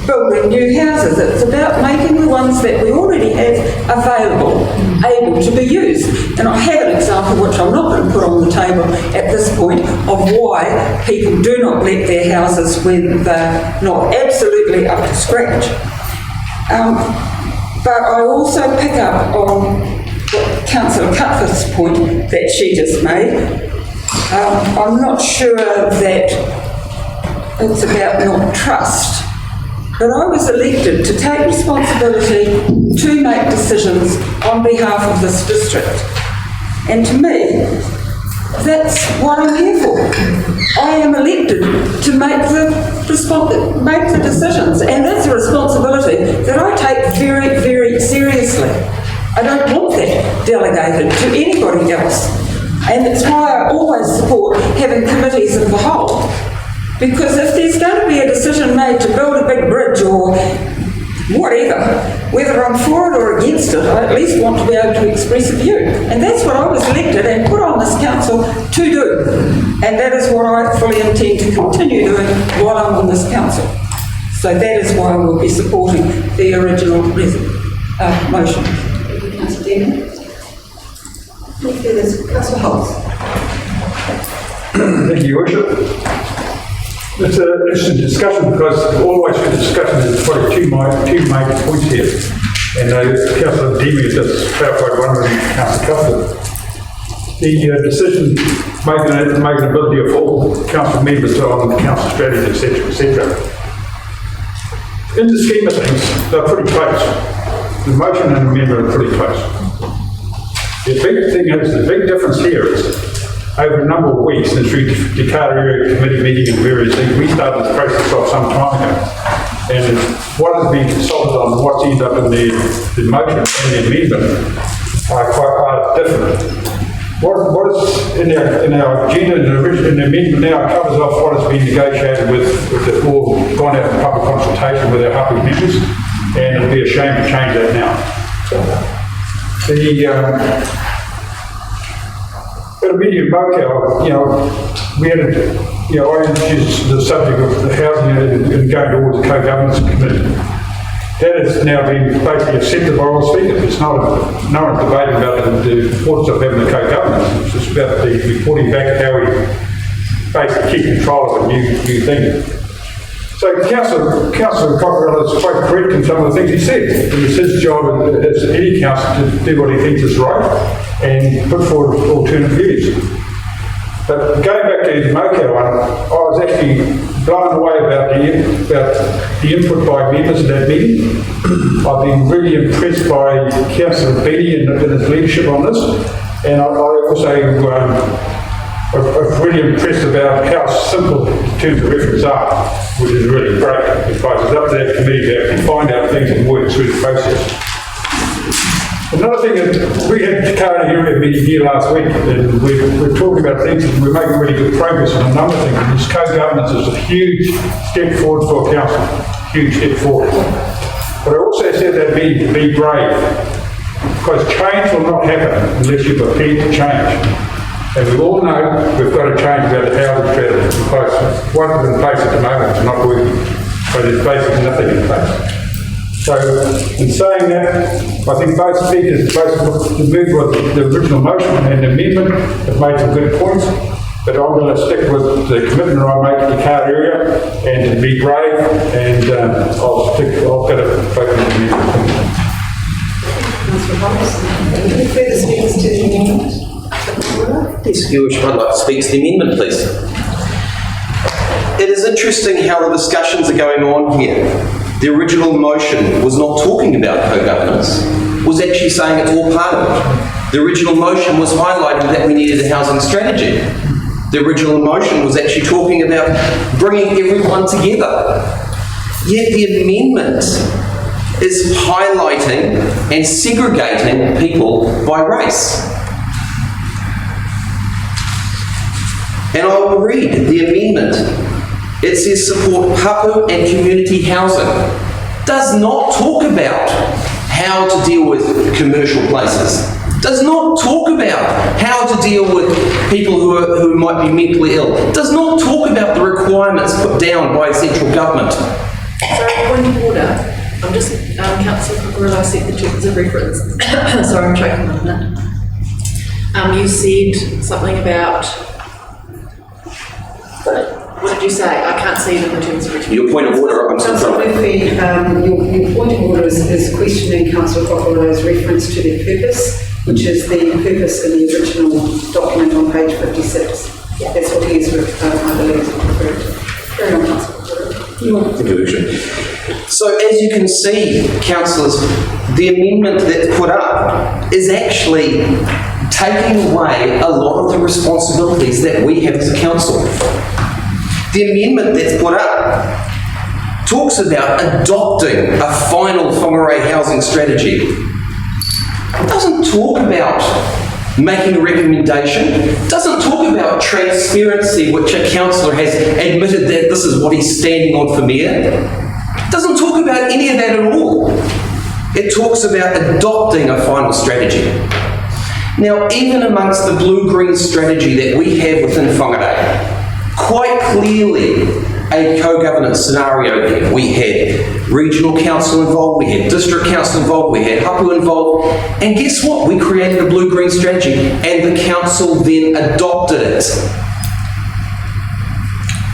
building new houses, it's about making the ones that we already have available, able to be used. And I have an example, which I'm not going to put on the table at this point, of why people do not let their houses when they're not absolutely up to scratch. But I also pick up on Councillor Cutler's point that she just made. I'm not sure that it's about not trust, but I was elected to take responsibility to make decisions on behalf of this district. And to me, that's what I'm here for. I am elected to make the decisions, and that's a responsibility that I take very, very seriously. I don't want that delegated to anybody else. And it's why I always support having committees of the whole. Because if there's going to be a decision made to build a big bridge or whatever, whether I'm for it or against it, I at least want to be able to express a view. And that's what I was elected and put on this council to do. And that is what I fully intend to continue doing while I'm on this council. So that is why we'll be supporting the original resolution. motion. Thank you, Councillor Demon. Any further? Councillor Holmes. Thank you, Your Worship. It's an interesting discussion because all the way through the discussion there's probably two major points here. And Councillor Demi just clarified one with Councillor Cuthbert. The decision making ability of all council members on council strategy, etc., etc. In the scheme of things, they're pretty close. The motion and amendment are pretty close. The big thing is, the big difference here is, over a number of weeks, and through the Carter Area Committee meeting and various things, we started this process off some time ago. And what has been consulted on, what's ended up in the motion and the amendment are different. What is in our agenda and the amendment now covers off what has been negotiated with the board, gone out in public consultation with our happy members, and it'd be a shame to change that now. At immediate Mokel, we had I introduced the subject of the housing and going towards the co-governance committee. That has now been basically accepted by all speakers. It's not no one's debating about the importance of having the co-governance. It's just about the reporting back how we basically keep control of a new thing. So Councillor Cockrell is quite correct in some of the things he said. It's his job as any councillor to do what he thinks is right and put forward alternative views. But going back to the Mokel one, I was actually blown away about the input by members of that meeting. I've been really impressed by Councillor Beattie and his leadership on this, and I also I'm really impressed about how simple the terms of reference are, which is really great, because it's up to that committee to actually find out things and work through the process. Another thing is, we had the Carter Area meeting here last week, and we're talking about things, and we're making really good progress on a number of things. And this co-governance is a huge step forward for council, huge step forward. But I also said that be brave, because change will not happen unless you're prepared to change. And we all know we've got to change about the housing strategy, because what's in place at the moment is not working. So there's basically nothing in place. So, in saying that, I think both speakers, both the move with the original motion and the amendment have made some good points, but I'm going to stick with the commitment I make to the Carter area and to be brave, and I'll get a vote on the amendment. Any further speakers to the amendment? Yes, Your Worship, I'd like to speak to the amendment, please. It is interesting how the discussions are going on here. The original motion was not talking about co-governance, was actually saying it's all part of it. The original motion was highlighting that we needed a housing strategy. The original motion was actually talking about bringing everyone together. Yet the amendment is highlighting and segregating people by race. And I will read the amendment. It says support hapu and community housing. Does not talk about how to deal with commercial places. Does not talk about how to deal with people who might be mentally ill. Does not talk about the requirements put down by central government. Sorry, point of order. I'm just, Councillor Cockrell, I said the terms of reference. Sorry, I'm choking on that. You said something about, what did you say? I can't see it in the terms of reference. Your point of order, I'm so sorry. Your point of order is questioning Councillor Cockrell's reference to the purpose, which is the purpose in the original document on page 56. Yeah. That's what he is, I believe, referring to. Carry on, Councillor Cockrell. So as you can see, councillors, the amendment that's put up is actually taking away a lot of the responsibilities that we have as a council. The amendment that's put up talks about adopting a final Whangarei housing strategy. It doesn't talk about making a recommendation. It doesn't talk about transparency, which a councillor has admitted that this is what he's standing on for mayor. It doesn't talk about any of that at all. It talks about adopting a final strategy. Now, even amongst the blue-green strategy that we have within Whangarei, quite clearly a co-governance scenario here. We had regional council involved, we had district council involved, we had Hapu involved, and guess what? We created a blue-green strategy, and the council then adopted it.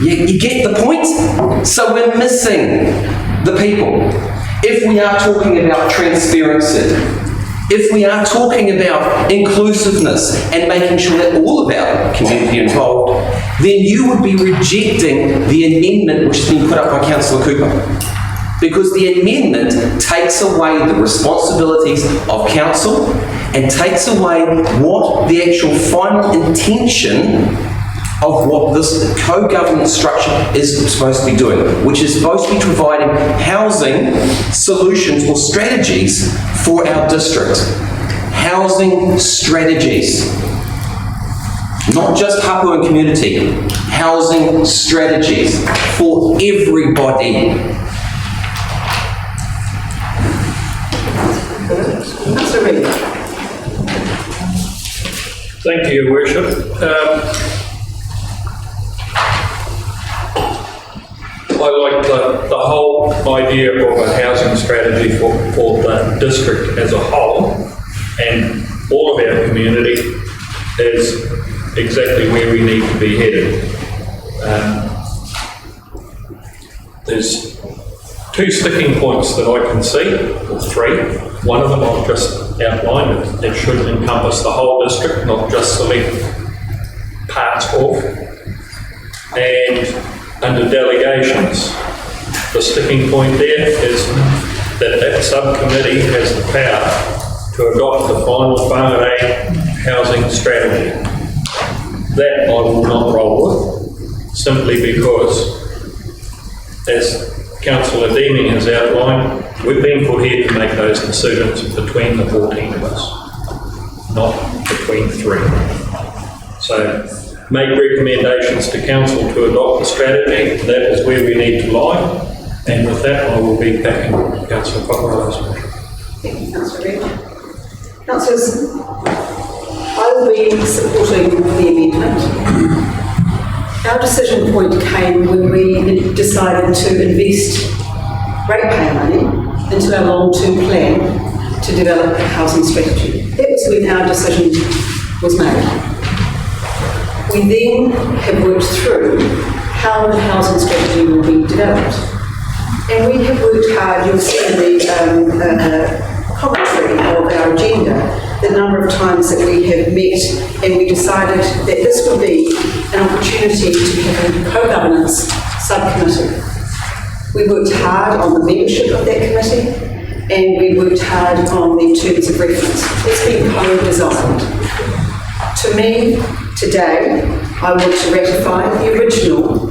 You get the point? So we're missing the people. If we are talking about transparency, if we are talking about inclusiveness and making sure that all of our community involved, then you would be rejecting the amendment which has been put up by Councillor Cooper. Because the amendment takes away the responsibilities of council and takes away what the actual final intention of what this co-governance structure is supposed to be doing, which is supposed to be providing housing solutions or strategies for our district. Housing strategies. Not just Hapu and community. Housing strategies for everybody. Thank you, Your Worship. I like the whole idea of a housing strategy for the district as a whole, and all of our community is exactly where we need to be headed. There's two sticking points that I can see, or three. One of them I've just outlined. It should encompass the whole district, not just select parts of. And under delegations, the sticking point there is that that subcommittee has the power to adopt the final Whangarei housing strategy. That I will not roll with, simply because, as Councillor Deeming has outlined, we've been put here to make those decisions between the 14 of us, not between 3. So, make recommendations to council to adopt the strategy. That is where we need to lie. And with that, I will be backing Councillor Whangarei's motion. Thank you, Councillor Reid. Councillors, I will be supporting the amendment. Our decision point came when we decided to invest ratepayer money into our long-term plan to develop a housing strategy. That was when our decision was made. We then have worked through how the housing strategy will be developed. And we have worked hard, you'll see in the commentary of our agenda, the number of times that we have met, and we decided that this would be an opportunity to have a co-governance subcommittee. We worked hard on the membership of that committee, and we worked hard on the terms of reference. It's been co-designed. To me, today, I want to ratify the original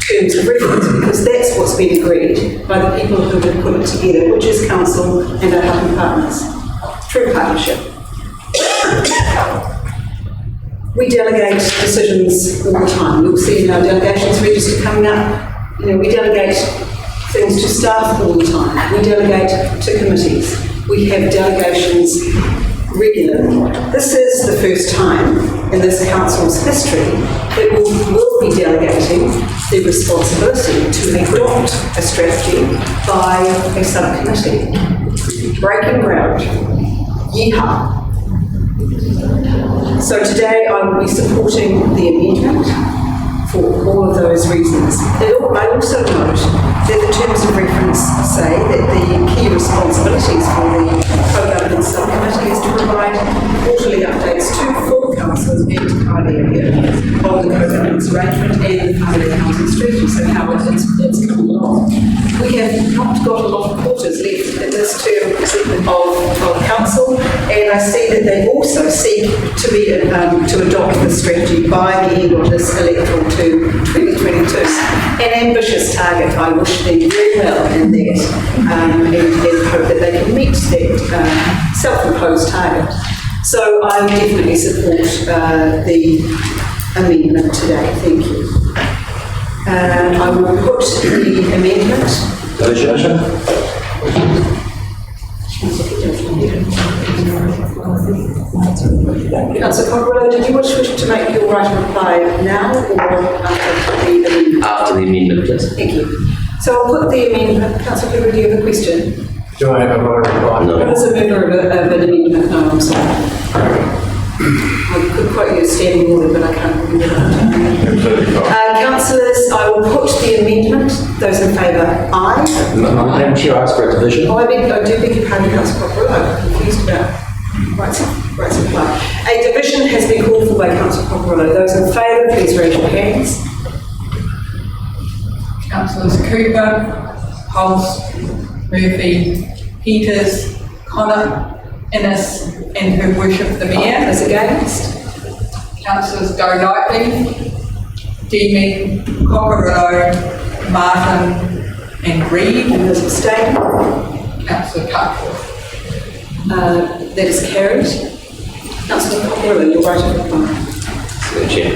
terms of reference because that's what's been agreed by the people who have put it together, which is Council and our Hapu partners, through partnership. We delegate decisions all the time. You'll see in our delegations register coming up, we delegate things to staff all the time. We delegate to committees. We have delegations regularly. This is the first time in this council's history that we will be delegating the responsibility to adopt a strategy by a subcommittee. Breaking ground. Yeehaw. So today I will be supporting the amendment for all of those reasons. I also note that the terms of reference say that the key responsibilities for the co-governance subcommittee is to provide quarterly updates to full councils and to party area on the co-governance arrangement and the Whangarei housing strategy, so how it's coming along. We have not got a lot of quarters left in this term of council, and I see that they also seek to be to adopt the strategy by the end of this electoral term 2022. An ambitious target. I wish them very well in that, and hope that they can meet that self-imposed target. So I definitely support the amendment today. Thank you. I will put the amendment. Councillor Cockerill, did you wish to make your right of reply now or after the amendment? After the amendment, please. Thank you. So I'll put the amendment. Councillor Clifford, do you have a question? Do I have a vote reply? I was a member of an amendment, no, I'm sorry. I could quote you a standing order, but I can't remember that. Councillors, I will put the amendment. Those in favour, aye. Madam Chair, I ask for a division. Oh, I do beg your pardon, Councillor Cockerill. I'm confused about rights of play. A division has been called for by Councillor Cockerill. Those in favour, please raise your hands. Councillors Cooper, Pulse, Murphy, Peters, Connor, Innes, and Her Worship the Mayor. Those against? Councillors Golightly, Deeming, Cockerello, Martin, and Reid. And those abstained? Councillor Cutforth. That is carried. Councillor Cockerill, you're right of reply. Madam Chair.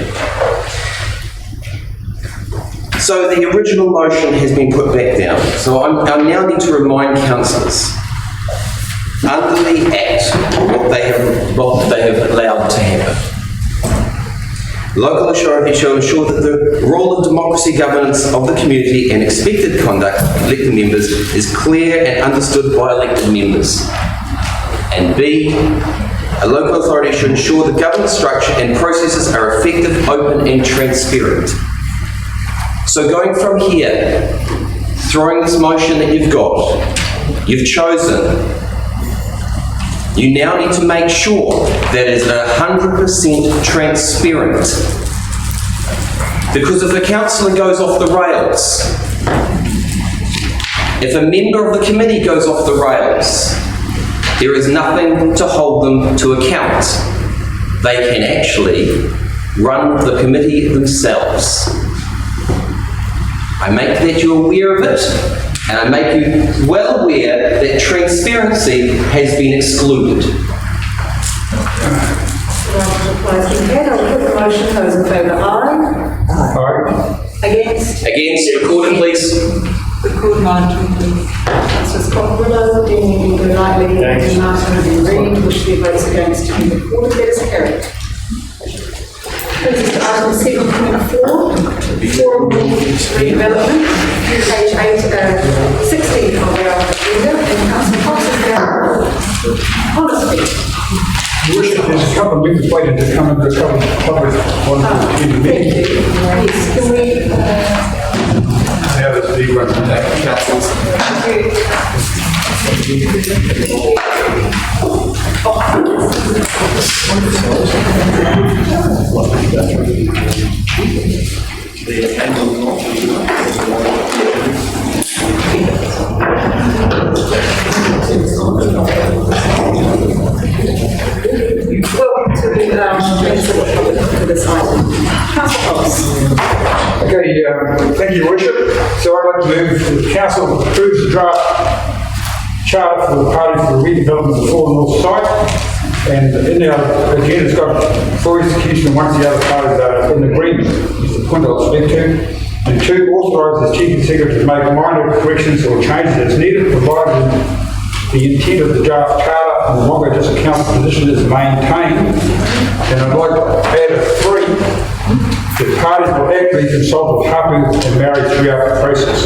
So the original motion has been put back down. So I now need to remind councillors, under the Act, what they have allowed to happen. Local authority shall ensure that the role of democracy governance of the community and expected conduct of elected members is clear and understood by elected members. And B, a local authority should ensure the governance structure and processes are effective, open and transparent. So going from here, throwing this motion that you've chosen, you now need to make sure that it is 100% transparent. Because if the councillor goes off the rails, if a member of the committee goes off the rails, there is nothing to hold them to account. They can actually run the committee themselves. I make that you aware of it, and I make you well aware that transparency has been excluded. I'll put the motion. Those in favour, aye. Aye. Against? Against, recorded please. Record mine, please. Councillors Cockerill, Deeming, Golightly, and Martin and Reid, which their votes against to be recorded. That is carried. This is item 7.4, forum redevelopment, page 16 of our agenda, and Councillor Cox is there. Honestly. Your worship, there's a couple of members waiting to come into the public one Thank you. Yes, can we... Now there's the one from that Welcome to this item. Councillor Cox. Okay, thank you, Your Worship. So I'd like to move that the council approves the draft charter for the party for the redevelopment of the Four North site. And in our agenda, it's got for execution once the other parties are in agreement, is the point I'll speak to. And 2, authorise the Chief Executive to make minor corrections or changes as needed, provided the intent of the draft charter and the Whangarei District Council position is maintained. And I'd like to add a 3. The parties will actively consult with Hapu and Maori throughout the process.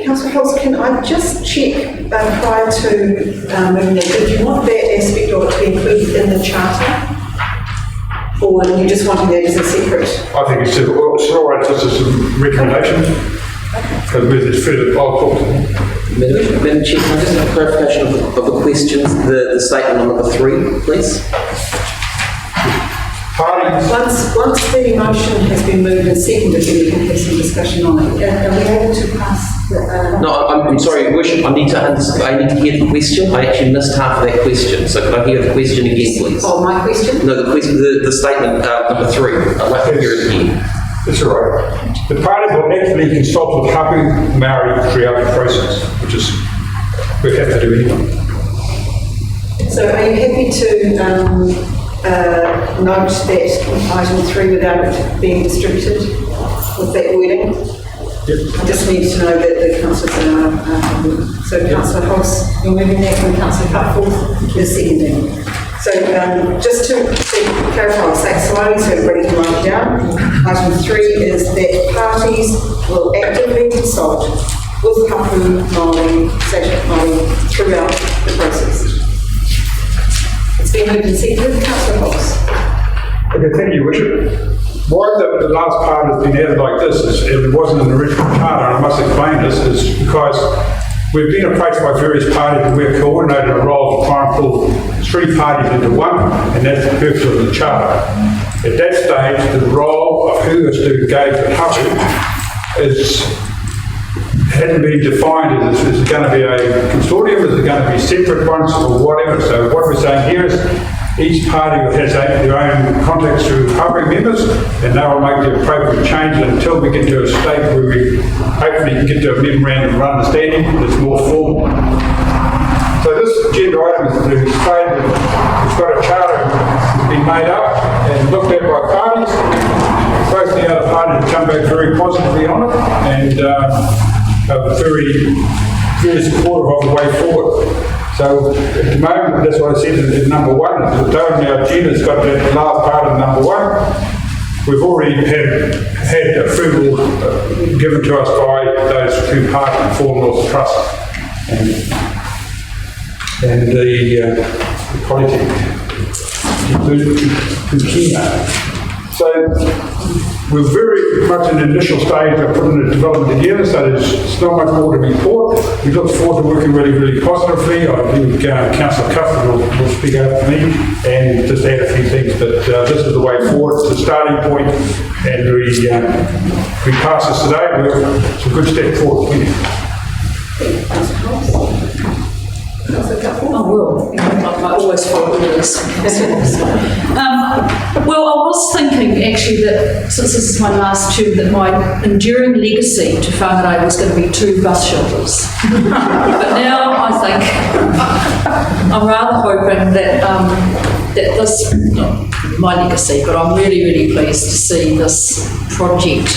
Councillor Hills, can I just check prior to moving that, did you want that aspect of it to be included in the charter? Or are you just wanting that as a separate? I think it's all right, just as a recommendation. Because with this further, I'll talk to them. Madam Chair, can I just have a clarification of the questions, the statement on number 3, please? Once the motion has been moved and seconded, then we can have some discussion on it. Are we able to pass the... No, I'm sorry, Your Worship, I need to hear the question. I actually missed half of that question, so could I hear the question again, please? Oh, my question? No, the statement, number 3. I'd like to hear it again. That's all right. The parties will actively consult with Hapu Maori throughout the process, which is, we have to do anyway. So are you happy to note that item 3 without it being distributed with that wording? Yep. I just need to know that the councillors are so Councillor Hoss, you're moving that, and Councillor Cutforth is seconding. So just to clarify on the same slide, so everybody can write it down. Item 3 is that parties will actively consult with Hapu Māori throughout the process. It's been moved and seconded. Councillor Fox. Okay, thank you, Worship. Why the last part has been added like this is it wasn't in the original charter, and I must explain this, is because we've been approached by various parties and we're coordinating a role to try and pull 3 parties into one, and that's the purpose of the charter. At that stage, the role of who is to engage with Hapu hadn't been defined. Is it going to be a consortium? Is it going to be separate ones or whatever? So what we're saying here is each party has their own contacts through Hapu members, and they will make the appropriate changes until we get to a state where we hopefully can get to a memorandum of understanding that's more formal. So this agenda item is to explain that it's got a charter that's been made up and looked at by parties. Both the other parties have come back very positively on it and are very supportive of the way forward. So at the moment, that's what I said in number 1. Though our agenda's got that last part of number 1, we've already had approval given to us by those 2 parties, Four North Trust and the Polytech, So we're very much in the initial stage of putting the development together, so there's not much more to report. We look forward to working really, really positively. I think Councillor Cuthbert will speak out for me and just add a few things, but this is the way forward. It's a starting point, and we pass this today. It's a good step forward. I will. I always follow this. Well, I was thinking actually that since this is my last term, that my enduring legacy to Whangarei was going to be 2 bus shelters. But now I think I'm rather hoping that that this, not my legacy, but I'm really, really pleased to see this project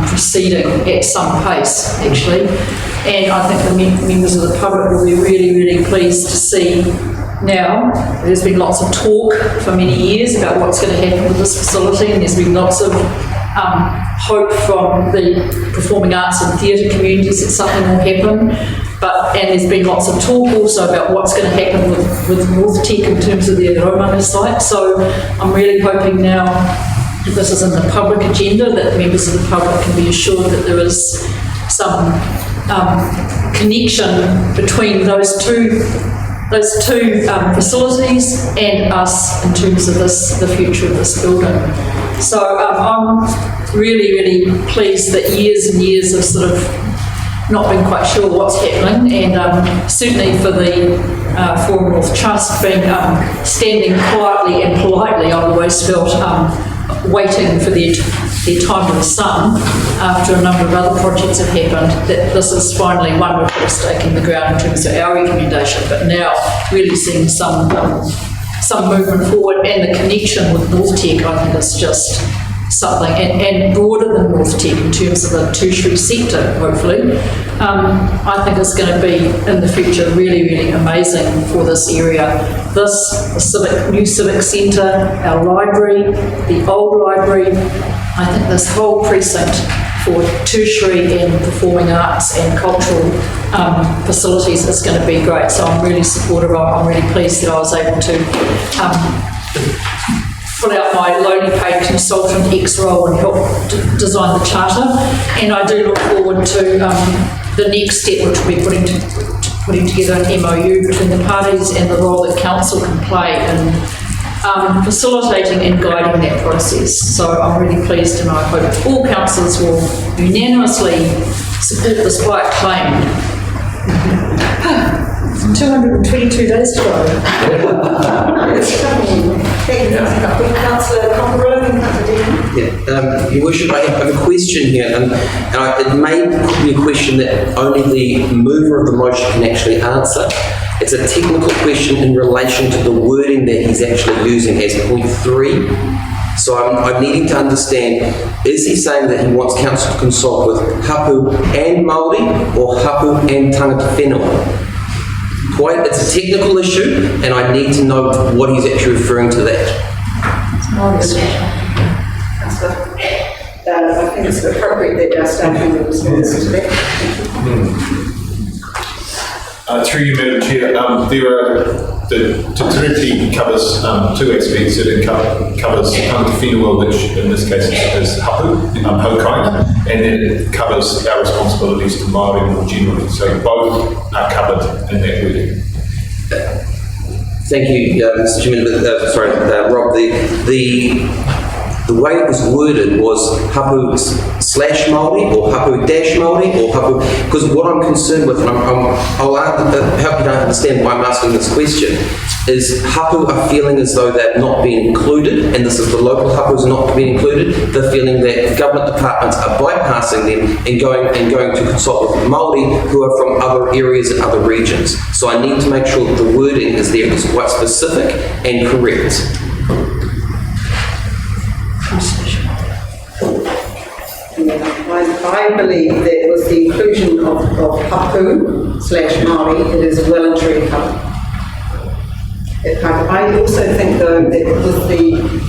proceeding at some pace, actually. And I think the members of the public will be really, really pleased to see now. There's been lots of talk for many years about what's going to happen with this facility, and there's been lots of hope from the performing arts and theatre communities that something will happen. And there's been lots of talk also about what's going to happen with North Tech in terms of their Raumanga site. So I'm really hoping now that this is in the public agenda, that members of the public can be assured that there is some connection between those two facilities and us in terms of the future of this building. So I'm really, really pleased that years and years of sort of not been quite sure what's happening, and certainly for the Four North Trust being standing quietly and politely, I've always felt waiting for their time in the sun after a number of other projects have happened, that this is finally one we've put a stake in the ground in terms of our recommendation, but now really seeing some movement forward, and the connection with North Tech I think is just something, and broader than North Tech in terms of the tertiary sector, hopefully. I think it's going to be in the future really, really amazing for this area. The new civic centre, our library, the old library, I think this whole precinct for tertiary and performing arts and cultural facilities is going to be great. So I'm really supportive. I'm really pleased that I was able to pull out my lowly paid consultant X role and help design the charter. And I do look forward to the next step, which will be putting together an MOU between the parties and the role that council can play in facilitating and guiding that process. So I'm really pleased, and I hope all councillors will unanimously support this by acclaim. 222 days to go. Thank you, Councillor Whangarei and Councillor Dean. Your Worship, I have a question here, and it may be a question that only the mover of the motion can actually answer. It's a technical question in relation to the wording that he's actually using as point 3. So I'm needing to understand, is he saying that he wants council to consult with Hapu and Māori, or Hapu and Tangata Whenua? it's a technical issue, and I need to know what he's actually referring to that. I think it's appropriate that our staff member responds to that. Through you, Madam Chair, the Trinity covers two aspects. It covers Whenua, which in this case is hapu, haukainga, and then it covers our responsibilities to Māori more generally. So both are covered in that wording. Thank you, Mr. Chairman. Rob, the way it was worded was hapu / Māori or hapu - Māori or hapu, because what I'm concerned with, and I'll help you to understand why I'm asking this question, is hapu are feeling as though they're not being included, and this is the local hapus are not being included. They're feeling that government departments are bypassing them and going to consult with Māori who are from other areas and other regions. So I need to make sure that the wording is there, is quite specific and correct. I believe that with the inclusion of hapu / Māori, it is well and truly covered. I also think, though, that with the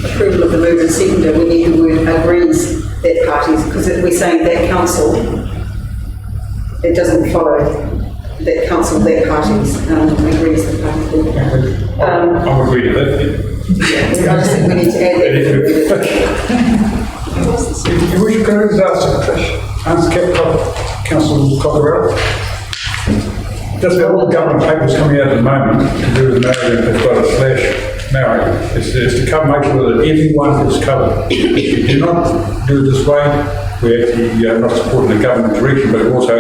approval of the mover and seconder, we need the word agrees that parties, because if we're saying that council, it doesn't follow that council, that parties agrees that parties. I'm agree to that. Yeah, I just think we need to add that. You wish to answer Councillor Cockerell? Just all the government papers coming out at the moment to do with Maori, and they've got a / Maori. It's to make sure that everyone is covered. If you do not do it this way, we actually are not supporting the government direction, but also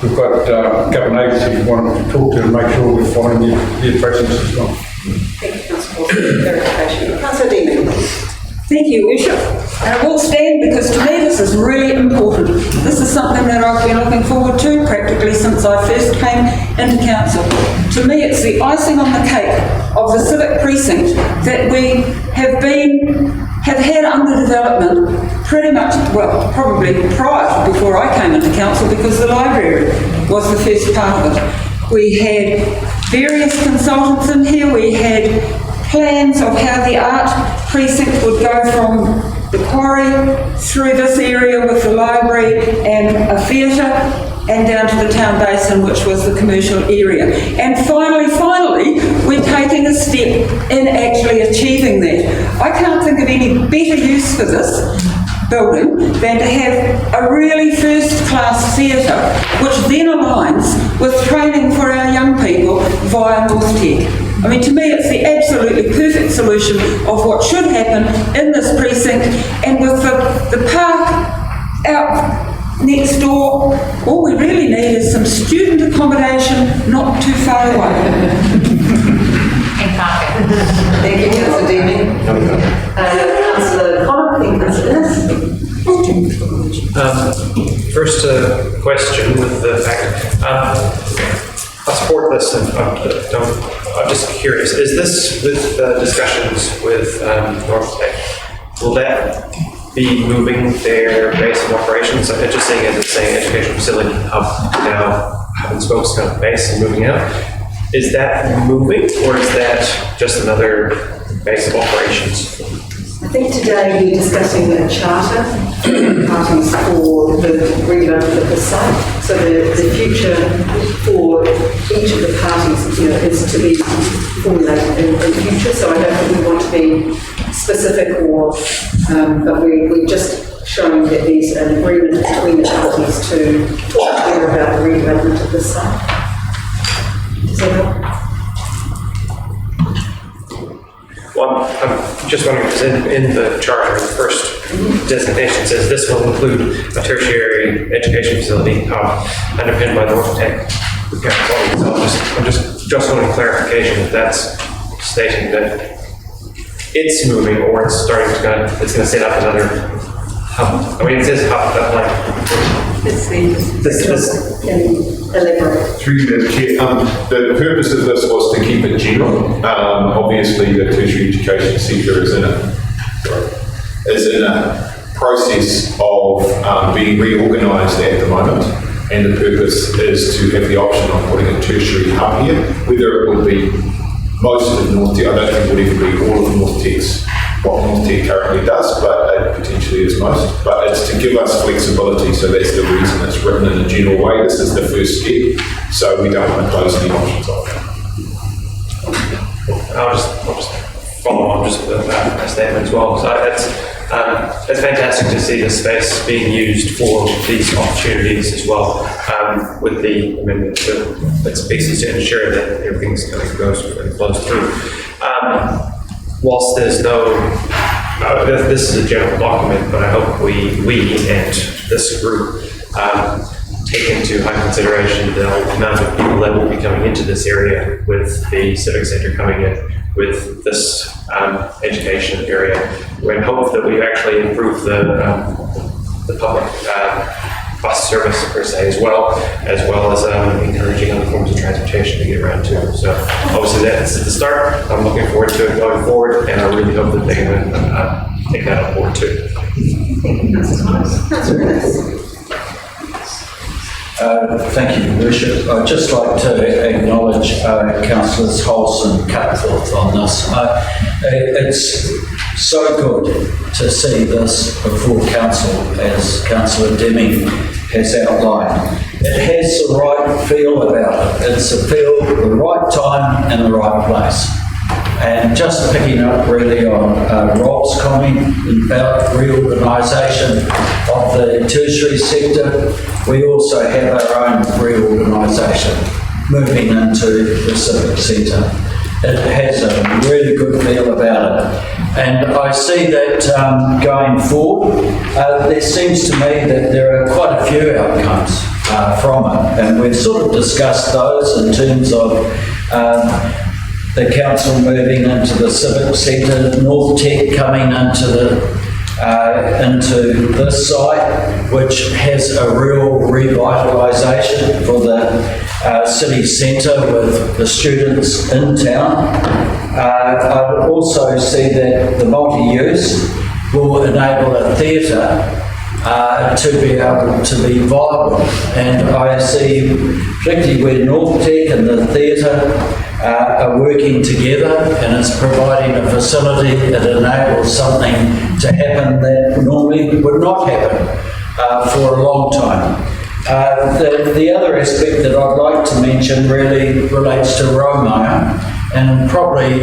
we've got government agencies we want to talk to and make sure we're following the process as well. Thank you, Councillor, for the clarification. Councillor Demon. Thank you, Worship. And I will stand because to me this is really important. This is something that I've been looking forward to practically since I first came into council. To me it's the icing on the cake of the civic precinct that we have had under development pretty much, well, probably prior to before I came into council, because the library was the first part of it. We had various consultants in here, we had plans of how the art precinct would go from the quarry through this area with the library and a theatre and down to the town basin, which was the commercial area. And finally, we're taking a step in actually achieving that. I can't think of any better use for this building than to have a really first-class theatre which then aligns with training for our young people via North Tech. I mean, to me, it's the absolutely perfect solution of what should happen in this precinct, and with the park out next door, all we really need is some student accommodation not too far away. And parking. Thank you, Councillor Deming. Councillor Connor, I think that's First question with the fact, I support this and I'm just curious, is this with discussions with North Tech, will that be moving their base of operations? I'm just seeing as it's saying educational facility hub now, hub and spokes kind of base and moving out. Is that moving or is that just another base of operations? I think today we're discussing a charter for parties for the redevelopment of the site. So the future for each of the parties, is to be formulated in the future. So I don't think we want to be specific or, but we're just showing that there's an agreement between the parties to talk together about the redevelopment of the site. Does that help? Well, I'm just wondering, because in the charter, the first designation says this will include a tertiary education facility underpinned by North Tech. So I'm just wanting clarification if that's stating that it's moving or it's starting to it's going to set up another hub. I mean, it says hub, but like. It's the Through you, Madam Chair. The purpose of this was to keep it general. Obviously, the tertiary education sector is in a process of being reorganised at the moment. and the purpose is to have the option of putting a tertiary hub here. Whether it would be most of North Tech, I don't think it would even be all of North Tech's, what North Tech currently does, but it potentially is most. But it's to give us flexibility, so that's the reason it's written in a general way. This is the first step, so we don't want to close any options off. I'll just follow on just with that statement as well. So it's fantastic to see the space being used for these opportunities as well, with the amendment to its pieces to ensure that everything's kind of flows through. Whilst there's no, this is a general document, but I hope we and this group take into high consideration the amount of people that will be coming into this area with the Civic Centre coming in, with this education area, and hope that we actually improve the public bus service per se as well as encouraging other forms of transportation to get around to. So obviously that's at the start. I'm looking forward to it going forward, and I really hope that they're going to take that on board too. That's very nice. Thank you, Your Worship. I'd just like to acknowledge Councillors Hulse and Cutforth on this. It's so good to see this before Council, as Councillor Deming has outlined. It has the right feel about it. It's a feel, the right time and the right place. And just picking up really on Rob's comment about reorganisation of the tertiary sector, we also have our own reorganisation moving into the Civic Centre. It has a really good feel about it. And I see that going forward, there seems to me that there are quite a few outcomes from it. And we've sort of discussed those in terms of the council moving into the Civic Centre, North Tech coming into this site, which has a real revitalisation for the city centre with the students in town. I'd also see that the multi-use will enable a theatre to be able to be viable, and I see particularly where North Tech and the theatre are working together, and it's providing a facility that enables something to happen that normally would not happen for a long time. The other aspect that I'd like to mention really relates to Romeo, and probably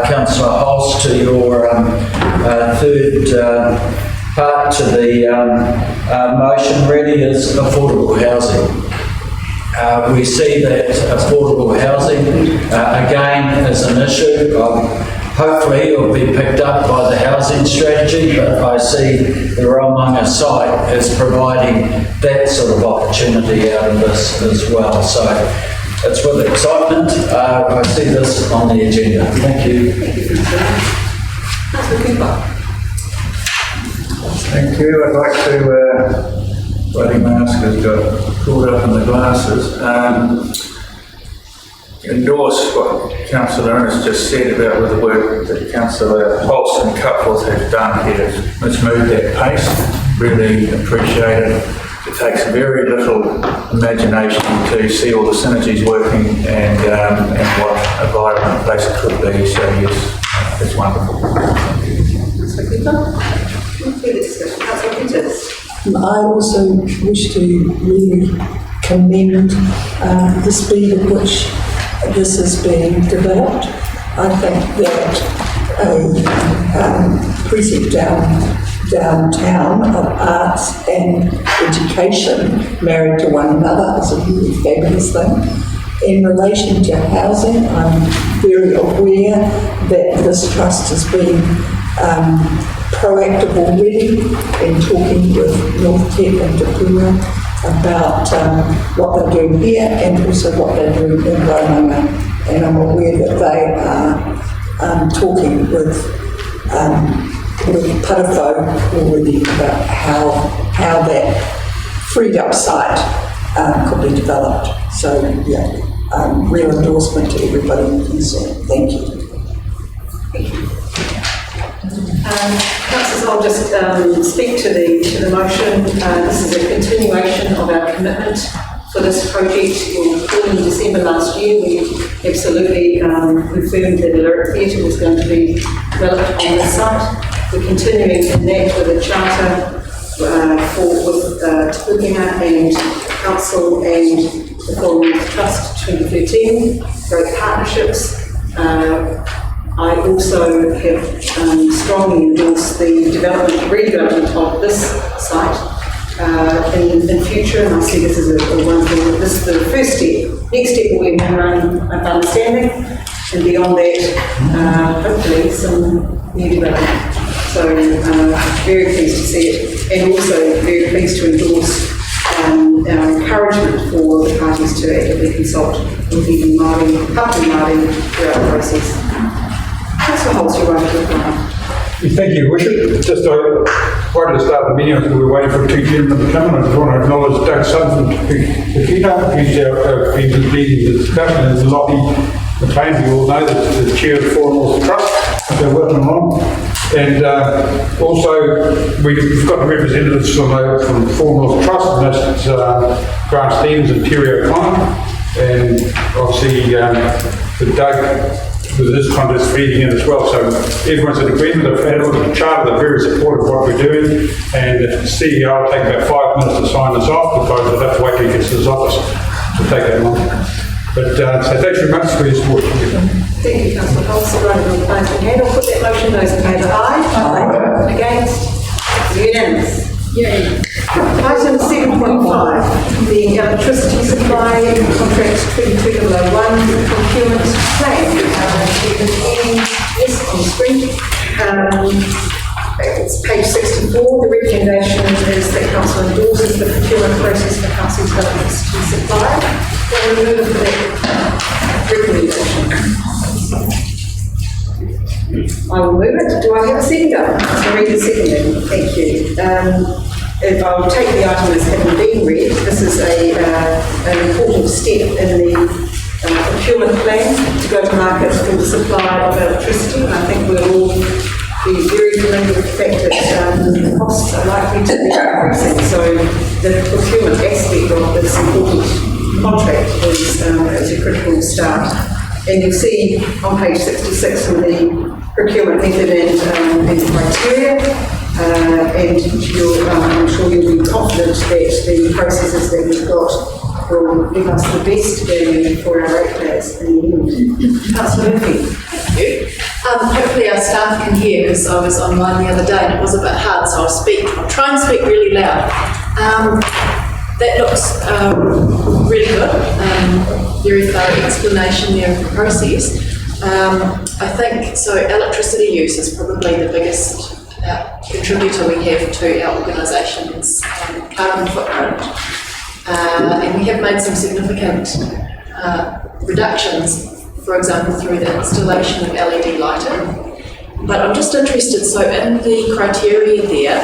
Councillor Hulse, to your third part to the motion really is affordable housing. We see that affordable housing, again, is an issue. Hopefully it will be picked up by the housing strategy, but I see the Raumanga site as providing that sort of opportunity out of this as well. So it's with excitement I see this on the agenda. Thank you. Thank you. I'd like to Bloody mask has got caught up in the glasses. Endorse what Councillor Ernest just said about with the work that Councillor Hulse and Cutforth have done here. Let's move that pace. Really appreciate it. It takes very little imagination to see all the synergies working and what a vibrant place it could be. So yes, it's wonderful. I also wish to really commend the speed at which this is being developed. I think that a precinct downtown of arts and education married to one another is a really fabulous thing. In relation to housing, I'm very aware that this trust has been proactive already in talking with North Tech and Procurement about what they're doing here and also what they're doing in Raumanga. And I'm aware that they are talking with Parafo already about how that freed up site could be developed. So yeah, real endorsement to everybody concerned. Thank you. Councillors, I'll just speak to the motion. This is a continuation of our commitment for this project. You'll recall in December last year, we absolutely confirmed that a lyric theatre was going to be developed on this site. We're continuing in that with a charter with Whangarei and Council and the Procurement Trust 2013, great partnerships. I also have strongly endorsed the redevelopment of this site in future, and I see this as a wonderful, this is the first step. Next step will be a memorandum of understanding, and beyond that, hopefully some new development. So very pleased to see it, and also very pleased to endorse our encouragement for the parties to actively consult with even Māori, Papu Māori throughout the process. Councillor Holtz, you're right to reply. Thank you, Worship. Just right at the start of the meeting, we were waiting for two gentlemen to come, and I just want to acknowledge Doug Sutton from Pekita, who's leading the discussion, and Lottie McLean, you all know, the chair of the Four North Trust, they're working along. And also, we've got representatives from Four North Trust, and that's Grant Stevens and Terry O'Connor, and obviously with Doug, with this contest feeding in as well. So everyone's in agreement. They've had a look at the charter, they're very supportive of what we're doing, and the CEO will take about 5 minutes to sign this off, because we'll have to wait till he gets to his office to take that long. But so thanks very much for your support. Thank you, Councillor Holtz. Right on the plant in hand. I'll put that motion. Those in favour, aye. Aye. Against? Unanimous. Yay. Item 7.5, the electricity supply contract 2201 procurement plan. Yes, on the screen. It's page 64. The recommendation is that Council endorses the procurement process for Council's electricity supply. Can we move for that recommendation? I will move it. Do I have a seconder? I'll read the seconder. Thank you. If I'll take the item as having been read, this is an important step in the procurement plan to go to market for the supply of electricity. And I think we'll all be very familiar with the fact that costs are likely to be increasing. So the procurement aspect of this important contract is a critical start. And you'll see on page 66 of the procurement method and criteria, and I'm sure you'll be confident that the processes that we've got will give us the best value for our ratepayers in the end. Councillor Murphy. Thank you. Hopefully our staff can hear, because I was online the other day and it was a bit hard, so I'll try and speak really loud. That looks really good. Very thorough explanation there of the process. I think, so electricity use is probably the biggest contributor we have to our organisation's carbon footprint. And we have made some significant reductions, for example, through the installation of LED lighting. But I'm just interested, so in the criteria there,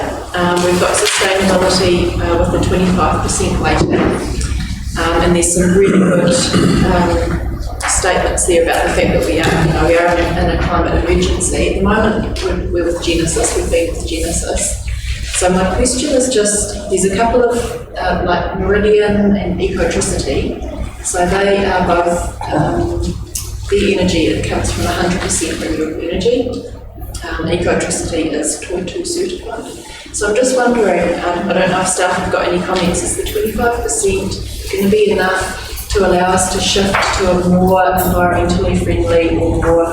we've got sustainability with the 25% weighting. And there's some really good statements there about the fact that we are in a climate emergency. At the moment, we're with Genesis, we've been with Genesis. So my question is just, there's a couple of, like Meridian and Ecotricity. So they are both, the energy, it comes from 100% renewable energy. Ecotricity is Toy2 certified. So I'm just wondering, I don't know if staff have got any comments, is the 25% going to be enough to allow us to shift to a more environmentally friendly or more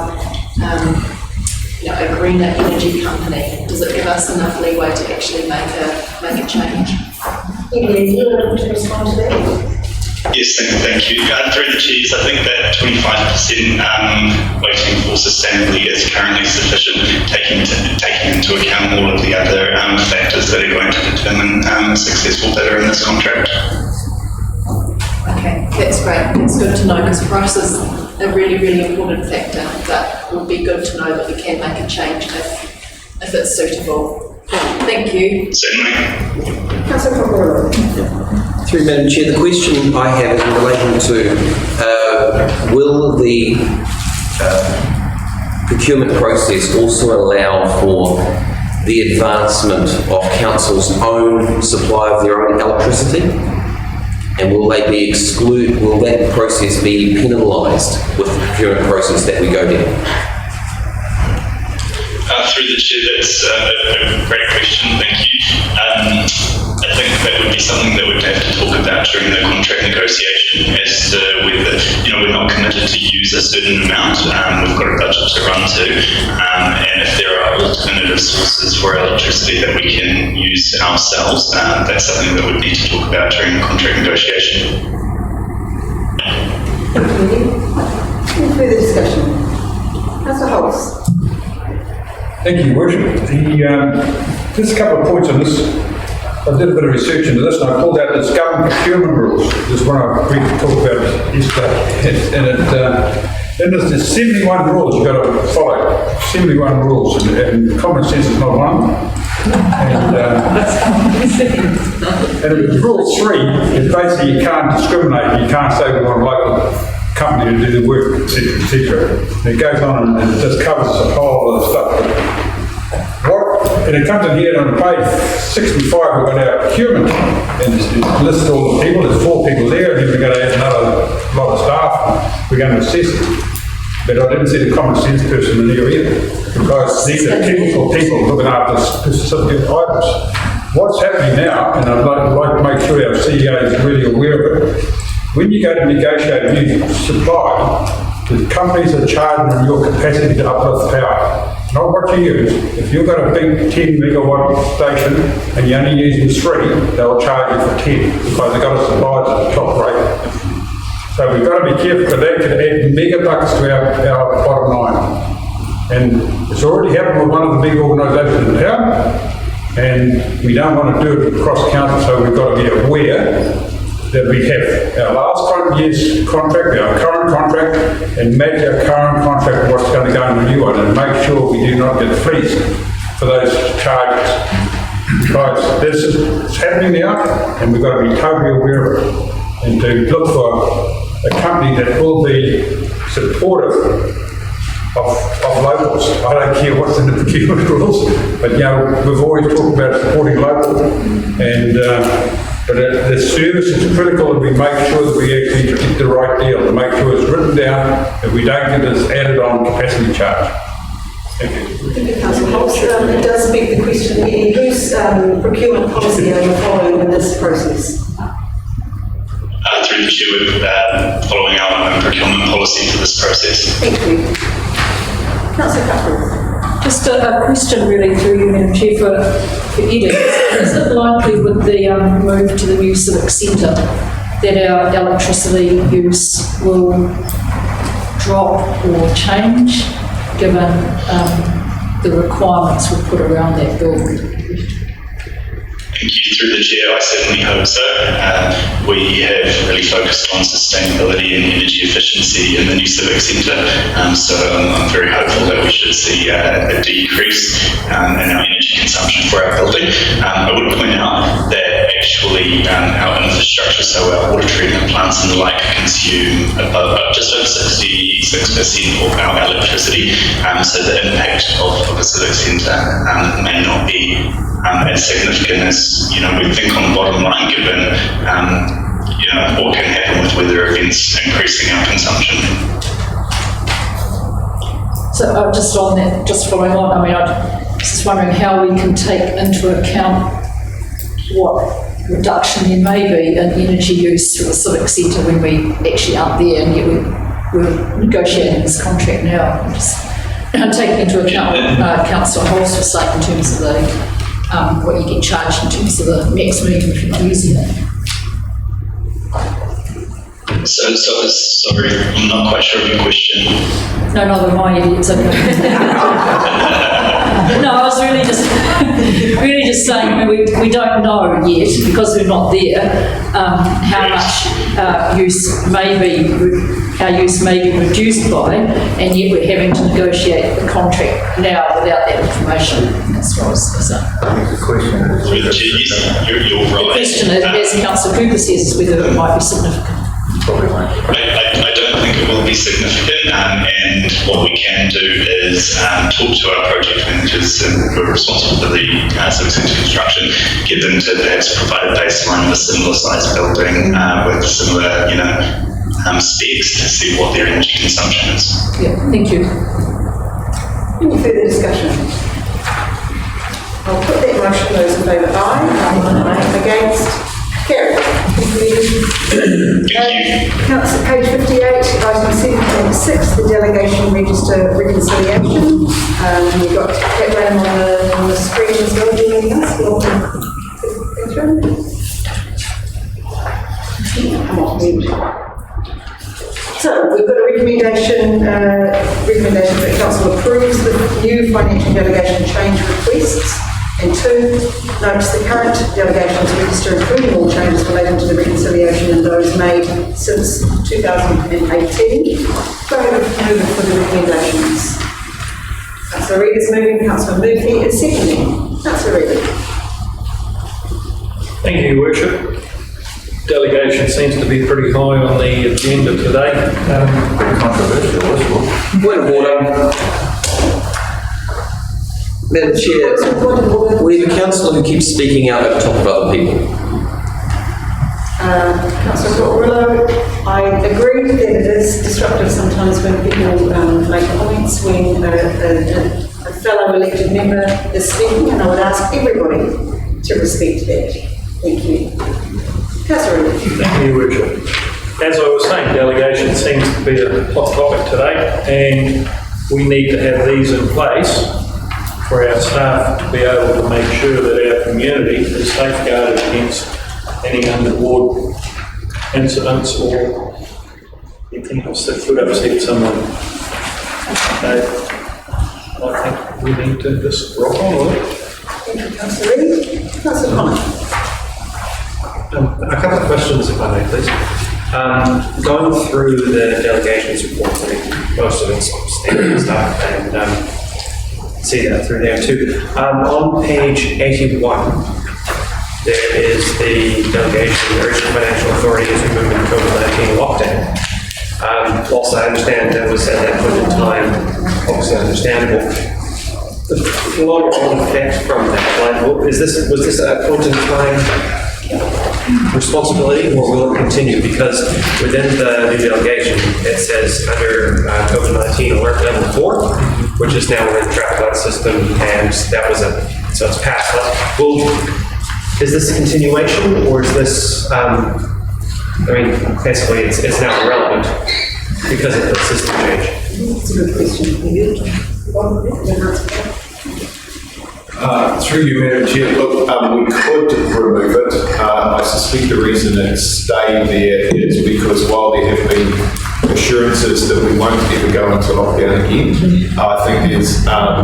a greener energy company? Does it give us enough leeway to actually make a change? Ian, you want to respond to that? Yes, thank you. Through the chairs, I think that 25% weighting for sustainability is currently sufficient, taking into account all of the other factors that are going to determine a successful bidder in this contract. Okay, that's great. That's good to know, because price is a really, really important factor, but it would be good to know that we can make a change if it's suitable. Thank you. Certainly. Councillor Procurement. Through Madam Chair, the question I have is in relation to will the procurement process also allow for the advancement of council's own supply of their own electricity? And will they be will that process be penalised with the procurement process that we go down? Through the chair, that's a great question, thank you. I think that would be something that we'd have to talk about during the contract negotiation as to whether, we're not committed to use a certain amount, we've got a budget to run to, and if there are alternative sources for electricity that we can use ourselves, that's something that we'd need to talk about during the contract negotiation. Any further discussion? Councillor Holmes. Thank you, Your Worship. Just a couple of points on this. I did a bit of research into this and I pulled out this government procurement rules. This one I briefly talked about yesterday. And there's 71 rules you've got to follow. 71 rules, and common sense is not one of them. And rule 3 is basically you can't discriminate. You can't say we want a local company to do the work, etc., etc. And it goes on and it just covers a whole lot of stuff. And it comes in here on page 65, we've got our procurement, and it lists all the people. There's 4 people there, and then we're going to add another lot of staff, and we're going to assess it. But I didn't see the common sense person in there either, because these are technical people looking after specific items. What's happening now, and I'd like to make sure our CEO is really aware of it, when you go to negotiate a new supply, the companies are charging on your capacity to uplift power. Not what you use. If you've got a big 10 megawatt station and you're only using 3, they'll charge you for 10 because they've got to supply it at the top rate. So we've got to be careful because that could add megabucks to our bottom line. And it's already happened with one of the big organisations in town, and we don't want to do it across council, so we've got to be aware that we have our last year's contract, our current contract, and match our current contract with what's going to go in the new one, and make sure we do not get fleeced for those charges. Because this is happening now, and we've got to be totally aware of it, and to look for a company that will be supportive of locals. I don't care what's in the procurement rules, but we've always talked about supporting local, and but the service is critical, and we make sure that we actually get the right deal, to make sure it's written down, and we don't get this added on capacity charge. Thank you. Thank you, Councillor Holmes. It does beg the question, whose procurement policy are you following in this process? Through the chair, we're following our own procurement policy for this process. Thank you. Councillor Cuthbert. Just a question really through you, Madam Chair, for Edith. Is it likely with the move to the new civic centre that our electricity use will drop or change given the requirements we put around that building? Thank you. Through the chair, I certainly hope so. We have really focused on sustainability and energy efficiency in the new civic centre, so I'm very hopeful that we should see a decrease in our energy consumption for our building. I would point out that actually our infrastructure, so our water treatment plants and the like, consume just over 66% of our electricity, so the impact of a civic centre may not be as significant as we think on the bottom line, given what can happen with weather events increasing our consumption. So just on that, just following on, I was just wondering how we can take into account what reduction there may be in energy use through the civic centre when we actually aren't there, and yet we're negotiating this contract now. I'm taking into account what Councillor Holmes was saying in terms of the what you get charged in terms of the maximum if you're using it. So sorry, I'm not quite sure of your question. No, neither am I, it's okay. No, I was really just saying we don't know yet, because we're not there, how much our use may be reduced by, and yet we're having to negotiate the contract now without that information. That's what I was saying. The question you're right. The question is, as Councillor Cooper says, is whether it might be significant. I don't think it will be significant, and what we can do is talk to our project managers who are responsible for the civic centre construction, get them to perhaps provide a baseline of a similar size building with similar, specs to see what their energy consumption is. Yeah, thank you. Any further discussion? I'll put that motion. Those in favour, aye. Aye. Against? Carried. Council, page 58, item 7.6, the delegation register reconciliation. You've got that name on the screen as well. Do you have anything else? Come on, so we've got a recommendation that the council approves the new financial delegation change requests. And 2, notes the current delegations register, including all changes relating to the reconciliation and those made since 2018. Go ahead and move for the recommendations. Councillor Reid is moving, Councillor Murphy is seconding. Councillor Reid. Thank you, Your Worship. Delegation seems to be pretty high on the agenda today. Pretty controversial, as well. Point of order. Madam Chair, we have a councillor who keeps speaking out at the top of other people. Councillor Corillo, I agree that it is disruptive sometimes when people make comments when a fellow elected member is speaking, and I would ask everybody to respect that. Thank you. Councillor Reid. Thank you, Richard. As I was saying, delegation seems to be a hot topic today, and we need to have these in place for our staff to be able to make sure that our community is safeguarded against any untoward incidents or anything else that could upset someone. I think we need to just rock on with it. Thank you, Councillor Reid. Councillor Connor. A couple of questions, if I may, please. Going through the delegations report, I think most of it's standard stuff, and see that through there too. On page 81, there is the delegation urging financial authority as we move into COVID-19 lockdown. Whilst I understand that was at that point in time, obviously understandable. The long-term effect from that, like, was this a point in time responsibility, or will it continue? Because within the new delegation, it says under COVID-19 alert level 4, which is now in the traffic light system, and that was so it's passed. Well, is this a continuation, or is this, basically it's now irrelevant because of the system change? That's a good question. Through you, Madam Chair, look, we could remove it. I suspect the reason it stayed there is because while there have been assurances that we won't ever go into lockdown again, I think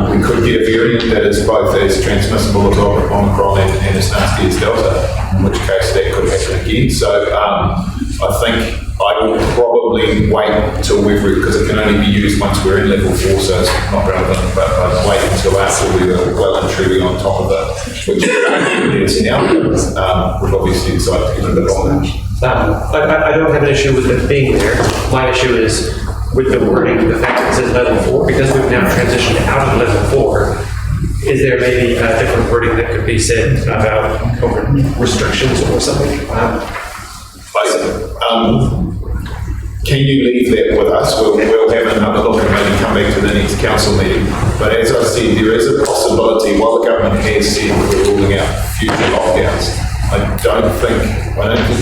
we could get a variant that is both as transmissible as Omicron and as nasty as Delta, in which case that could happen again. So I think I will probably wait until because it can only be used once we're in level 4, so it's not relevant, but I'd wait until after we are well and truly on top of it, which is now. We've obviously decided to give it a bit longer. I don't have an issue with it being there. My issue is with the wording, the fact that it says level 4, because we've now transitioned out of level 4. Is there maybe a different wording that could be said about COVID restrictions or something? Can you leave that with us? We'll have another look and maybe come back to the next council meeting. But as I said, there is a possibility, while the government has said we're ruling out future lockdowns, I don't think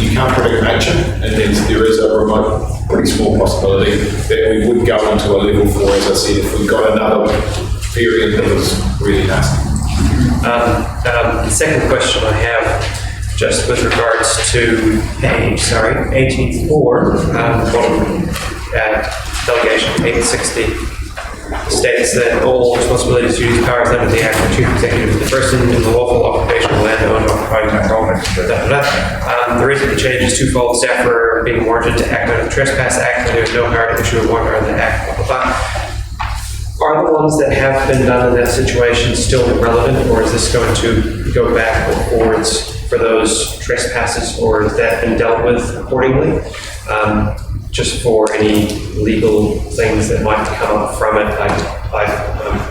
you can't predict nature, and there is a remote, pretty small possibility that we would go into a level 4, as I said, if we got another variant that was really nasty. The second question I have, just with regards to page, 84, delegation 860, states that all responsibilities to use powers under the Act are 2 consecutive to the person in the lawful occupation of land owned or occupied by government. The reason for the change is twofold. Staff are being warranted to act under the Trespass Act, and there is no power to issue a warrant under the Act. Are the ones that have been done in that situation still relevant, or is this going to go back or forwards for those trespasses, or has that been dealt with accordingly? just for any legal things that might come up from it.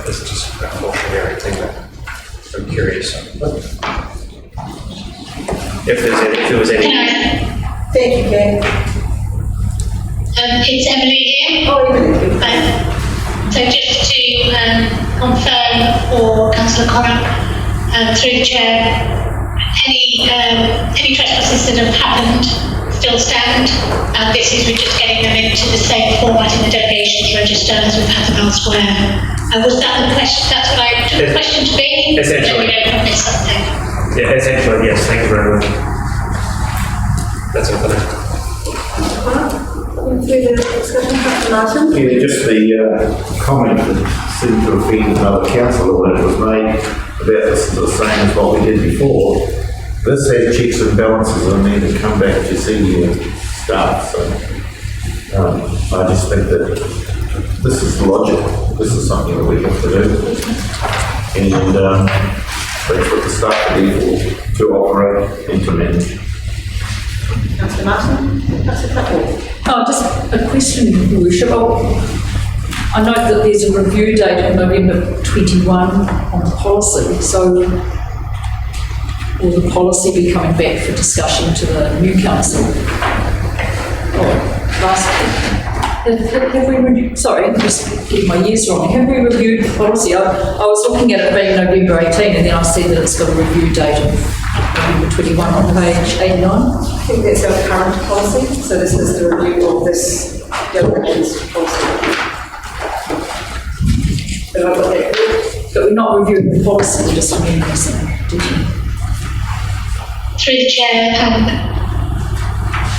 It's just a cautionary thing that I'm curious. If there was any. Thank you, Ken. It's Emily here. Oh, Emily. So just to confirm for Councillor Connor, through the chair, any trespasses that have happened still stand, and this is we're just getting them into the same format in the delegations register as we've had them elsewhere. Was that the question? That's what I took the question to be? Essentially. We don't miss something. Yeah, essentially, yes. Thank you very much. That's all for now. Yeah, just the comment that seemed to have been another councillor when it was made about this is the same as what we did before. This has checks and balances and then to come back to senior staff. So I just think that this is logical. This is something that we have to do. And that's what the staff are there for, to operate and to manage. Councillor Martin? Councillor Cutler? Just a question, Your Worship. I note that there's a review date of November 21 on the policy, so will the policy be coming back for discussion to the new council? Have we reviewed, sorry, I'm just getting my years wrong. Have we reviewed the policy? I was looking at it being November 18 and then I see that it's got a review date of November 21 on page 89. I think that's our current policy, so this is the review of this delegations policy. But I've got that. But we're not reviewing the policy, we're just reviewing something, did you? Through the chair,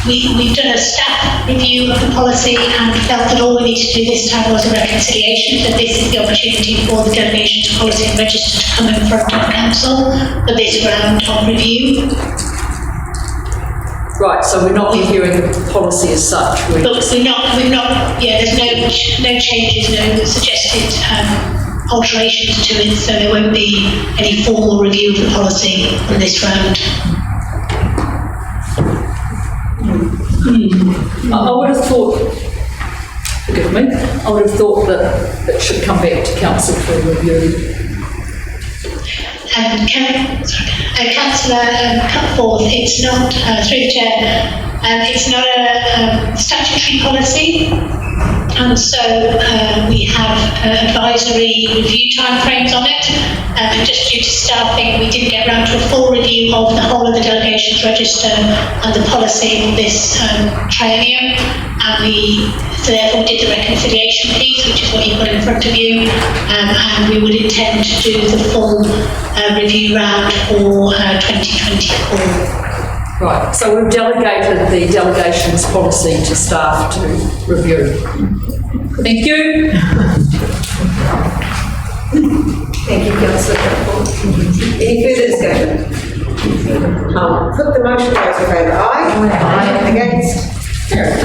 we've done a staff review of the policy and felt that all we need to do this time was a reconciliation, that this is the opportunity for the delegation to policy and register to come in front of council for this round of review. Right, so we're not reviewing the policy as such. But there's no changes, no suggested alterations to it, so there won't be any formal review of the policy in this round. I would have thought, forgive me, I would have thought that it should come back to council for review. Councillor Cutforth, it's not, through the chair, it's not a statutory policy, and so we have advisory review timeframes on it, and just due to staffing we didn't get around to a full review of the whole of the delegations register and the policy in this triennium, and we therefore did the reconciliation piece, which is what you've got in front of you, and we would intend to do the full review round for 2024. Right, so we've delegated the delegations policy to staff to review. Thank you. Thank you, Councillor Cutforth. Any further discussion? Put the motion, those in favour, aye. Aye. Against? Carried.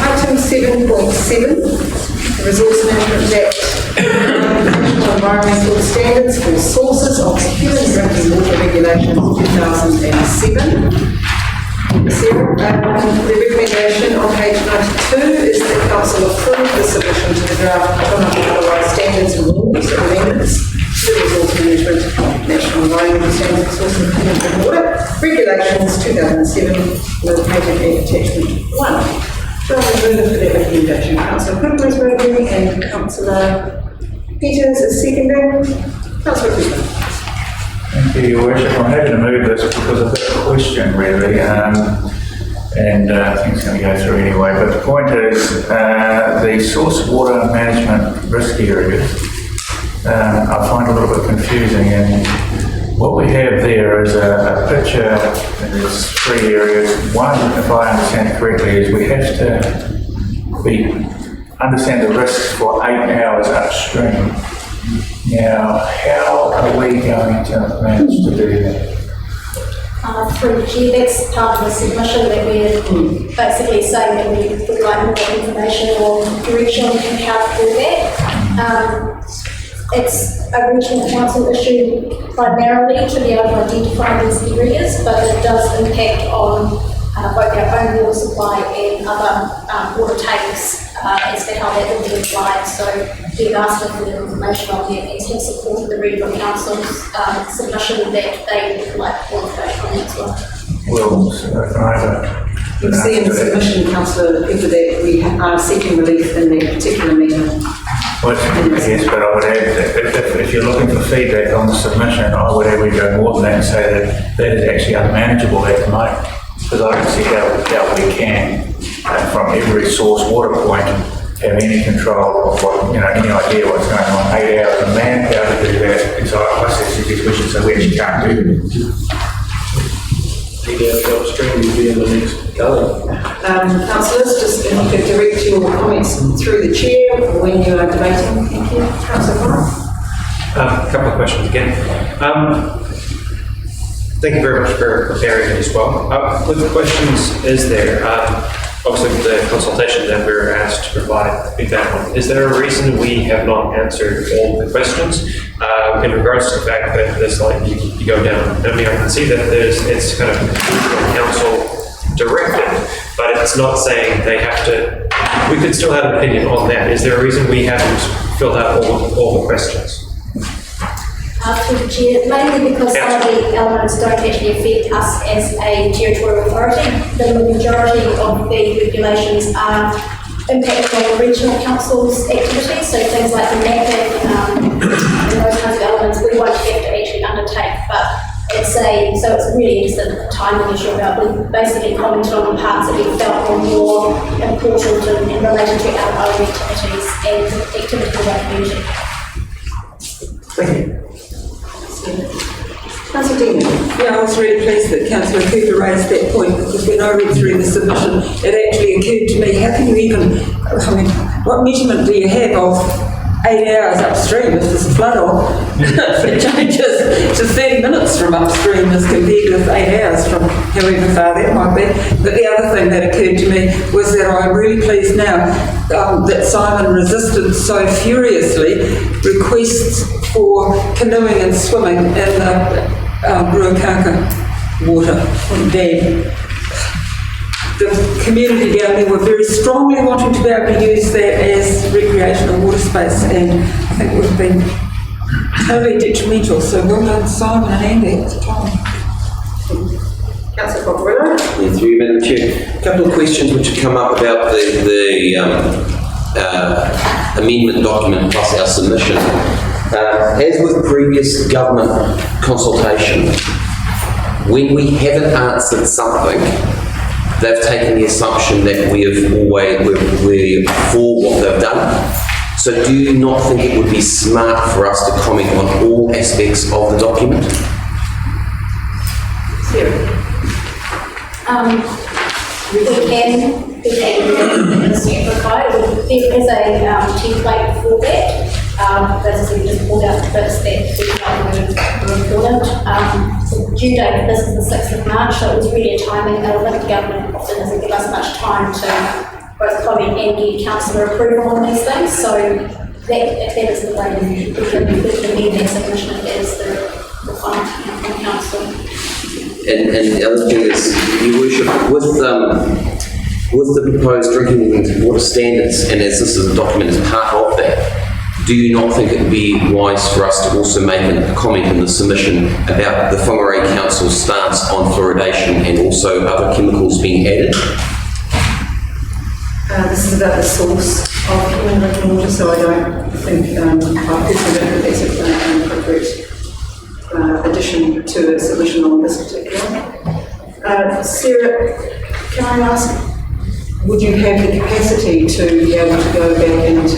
Item 7.7, the Resource Management Act, Environmental Standards for Sources of Secure and Drinking Water Regulations 2007. Sarah, the recommendation on page 92 is that Council approve the submission to the draft otherwise standards and rules and amendments to the Resource Management National Environmental Standards for Sources of Secure and Drinking Water Regulations 2007, located in attachment 1. So I'm going to move for that recommendation. Councillor Cooper is moving and Councillor Peters is seconding. Councillor Cooper. Thank you, Your Worship. I'm happy to move this because I've got a question really, and I think it's going to go through anyway. But the point is, the source water management risk areas, I find a little bit confusing, and what we have there is a picture, and there's three areas. One, if I understand it correctly, is we have to understand the risks for 8 hours upstream. Now, how are we going to manage to do that? Through the chair, that's part of the submission that we're basically saying that we would like more information or direction on how to do that. It's a regional council issue primarily to be able to identify these areas, but it does impact on both their own water supply and other water tanks as to how that will be applied. So we've asked for further information on that and have supported the regional council's submission that they would like more information on that as well. Well, can I have a... You'll see in the submission, Councillor Pepper, that we are seeking relief in that particular matter. Well, yes, but I would add that if you're looking for feedback on the submission, I would add we go more than that and say that that is actually unmanageable at the moment. Because I don't see how we can, from every source water point, have any control of what, any idea what's going on. 8 hours of manpower to do that. And so I suggest we should say we actually can't do that. Upstream will be in the next go. Councillors, just if you could direct your comments through the chair when you are debating. Thank you. Councillor Connor. A couple of questions again. Thank you very much for preparing it as well. With the questions, is there, obviously the consultation that we were asked to provide feedback on, is there a reason we have not answered all the questions in regards to the fact that there's like, you go down, I mean, I can see that it's kind of council directed, but it's not saying they have to, we could still have an opinion on that. Is there a reason we haven't filled out all the questions? Through the chair, mainly because some of the elements don't actually affect us as a territorial authority. The majority of the regulations are impacting on the regional council's activities, so things like the mapping and those kinds of elements we won't have to actually undertake, but it's really just a timing issue about we basically commented on the parts that we felt were more important and related to our own activities and activities of our community. Thank you. Councillor Dean. Yeah, I was really pleased that Councillor Cooper raised that point, because when I read through the submission, it actually occurred to me, how can you even, what measurement do you have of 8 hours upstream if there's a flood on? It changes to 30 minutes from upstream as compared with 8 hours from however far that might be. But the other thing that occurred to me was that I'm really pleased now that Simon resisted so furiously requests for canoeing and swimming in the Ruakaka water dam. The community down there were very strongly wanting to be able to use that as recreational water space, and I think it would have been totally detrimental. So well done, Simon and Andy at the time. Councillor Cockerillo. Yeah, through you, Madam Chair. A couple of questions which have come up about the amendment document plus our submission. As with previous government consultation, when we haven't answered something, they've taken the assumption that we're for what they've done. So do you not think it would be smart for us to comment on all aspects of the document? We can simplify. There is a template for that. As I said, we just pulled out the bits that we felt were important. The due date for this is the 6th of March, so it was really a timing element. The government often doesn't give us much time to both comment and get councillor approval on these things. So that is the way we can amend that submission if that is the final from council. And the other thing is, Your Worship, with the proposed drinking water standards, and as this is a document as part of that, do you not think it would be wise for us to also make a comment in the submission about the Whangarei Council's stance on fluoridation and also other chemicals being added? This is about the source of human drinking water, so I don't think, I personally don't think that's an appropriate addition to the submission on this particular. Sarah, can I ask, would you have the capacity to be able to go back and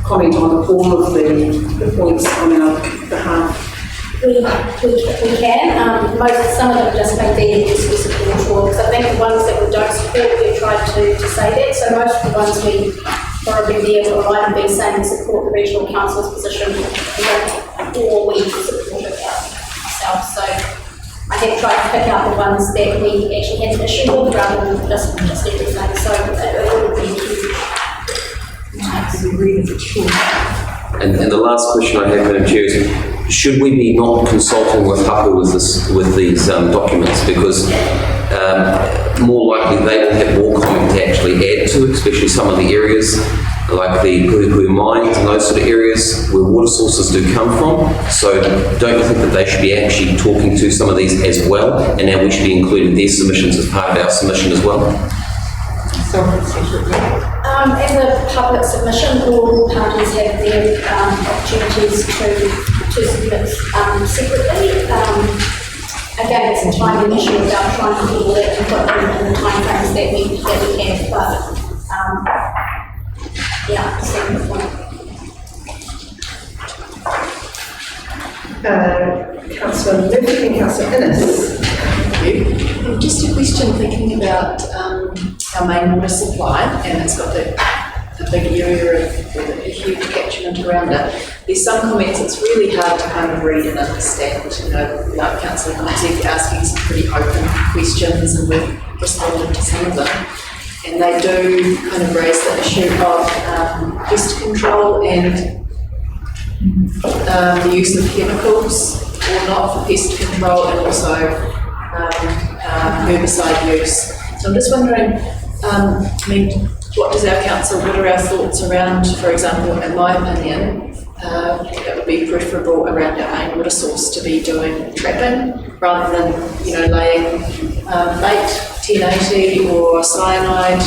comment on all of the points on our behalf? We can. Some of them just may be useful support for, because I think the ones that we don't support, we've tried to say that. So most of the ones we probably be able to write and be saying support the regional council's position, or we support it ourselves. So I have tried to pick out the ones that we actually had an issue with rather than just everything. So it would be huge. And the last question I have, Madam Chair, is should we be not consulting with Hapu with these documents? Because more likely they will have more comment to actually add to, especially some of the areas like the Puhu mines and those sort of areas where water sources do come from. So don't you think that they should be actually talking to some of these as well, and now we should be including their submissions as part of our submission as well? As a public submission, all parties have their opportunities to submit separately. Again, it's a timing issue about trying to do all that and put them in the timeframes that we have, but yeah, same with one. Councillor Murphy and Councillor Innes. Thank you. Just a question thinking about our main water supply, and it's got the big area of a huge catchment around it. There's some comments it's really hard to kind of read and understand, you know, like Councillor Concept asking some pretty open questions, and we've responded to some of them. And they do kind of raise the issue of pest control and the use of chemicals or not for pest control, and also herbicide use. So I'm just wondering, what are our thoughts around, for example, in my opinion, it would be preferable around our main water source to be doing trapping rather than, you know, laying bait, 1080 or cyanide